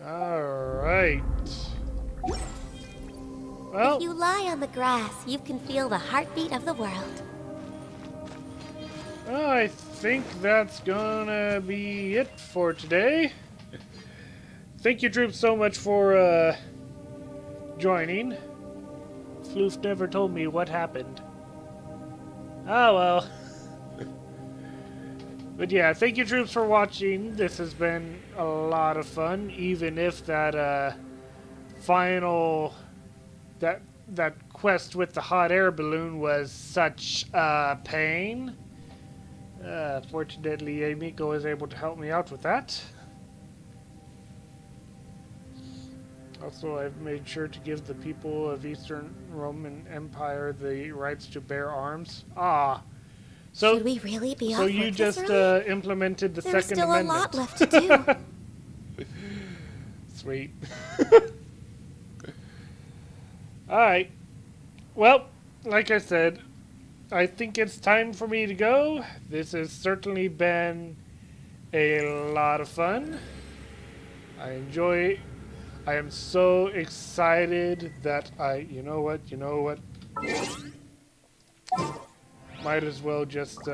Speaker 1: Alright. Well,
Speaker 2: If you lie on the grass, you can feel the heartbeat of the world.
Speaker 1: I think that's gonna be it for today. Thank you, Droop, so much for joining. Floof never told me what happened. Oh well. But yeah, thank you, Troops, for watching. This has been a lot of fun, even if that final that quest with the hot air balloon was such a pain. Fortunately, Amiko was able to help me out with that. Also, I've made sure to give the people of Eastern Roman Empire the rights to bear arms. Ah. So,
Speaker 2: Should we really be
Speaker 1: so
Speaker 2: off
Speaker 1: you
Speaker 2: work
Speaker 1: just
Speaker 2: this early?
Speaker 1: implemented the
Speaker 2: There's
Speaker 1: Second
Speaker 2: still
Speaker 1: Amendment.
Speaker 2: a lot left to do.
Speaker 1: Sweet. Alright. Well, like I said, I think it's time for me to go. This has certainly been a lot of fun. I am so excited that you know what? Might as well just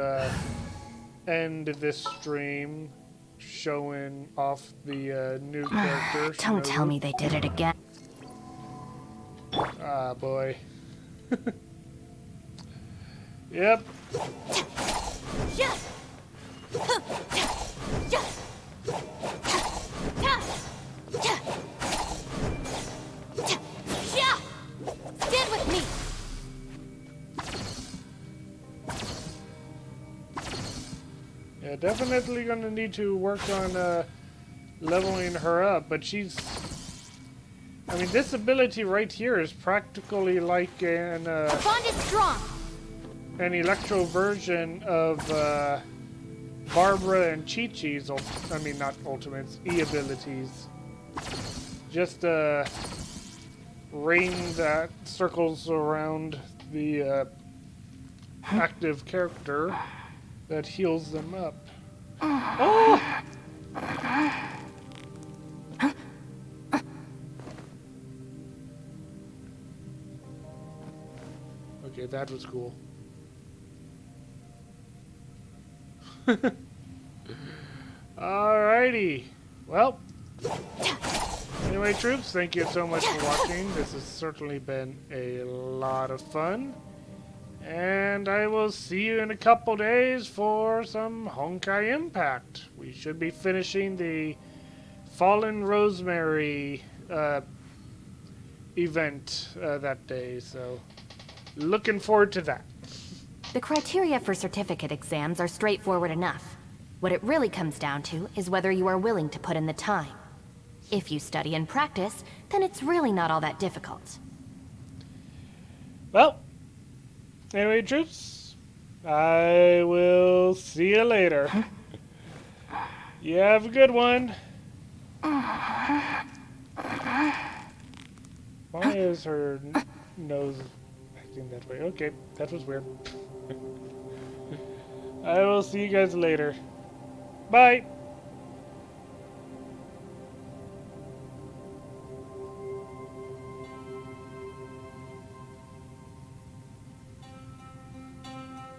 Speaker 1: end this stream showing off the new character.
Speaker 2: Don't tell
Speaker 1: Shinobu.
Speaker 2: me they did it again.
Speaker 1: Ah, boy. Yep.
Speaker 2: Stand with me.
Speaker 1: Yeah, definitely gonna need to work on leveling her up, but I mean, this ability right here is practically like an
Speaker 2: Bond is strong.
Speaker 1: an electro version of Barbara and Chi-Chi's, I mean not ultimates, E-abilities. Just a ring that circles around the active character that heals them up. Oh! Okay, that was cool. Alrighty. Well, anyway, troops, thank you so much for watching. This has certainly been a lot of fun. And I will see you in a couple days for some Honkai Impact. We should be finishing the Fallen Rosemary event that day, so looking forward to that.
Speaker 2: The criteria for certificate exams are straightforward enough. What it really comes down to is whether you are willing to put in the time. If you study and practice, then it's really not all that difficult.
Speaker 1: Well, anyway, troops, I will see you later. You have a good one. Why is her nose acting that way? Okay, that was weird. I will see you guys later. Bye.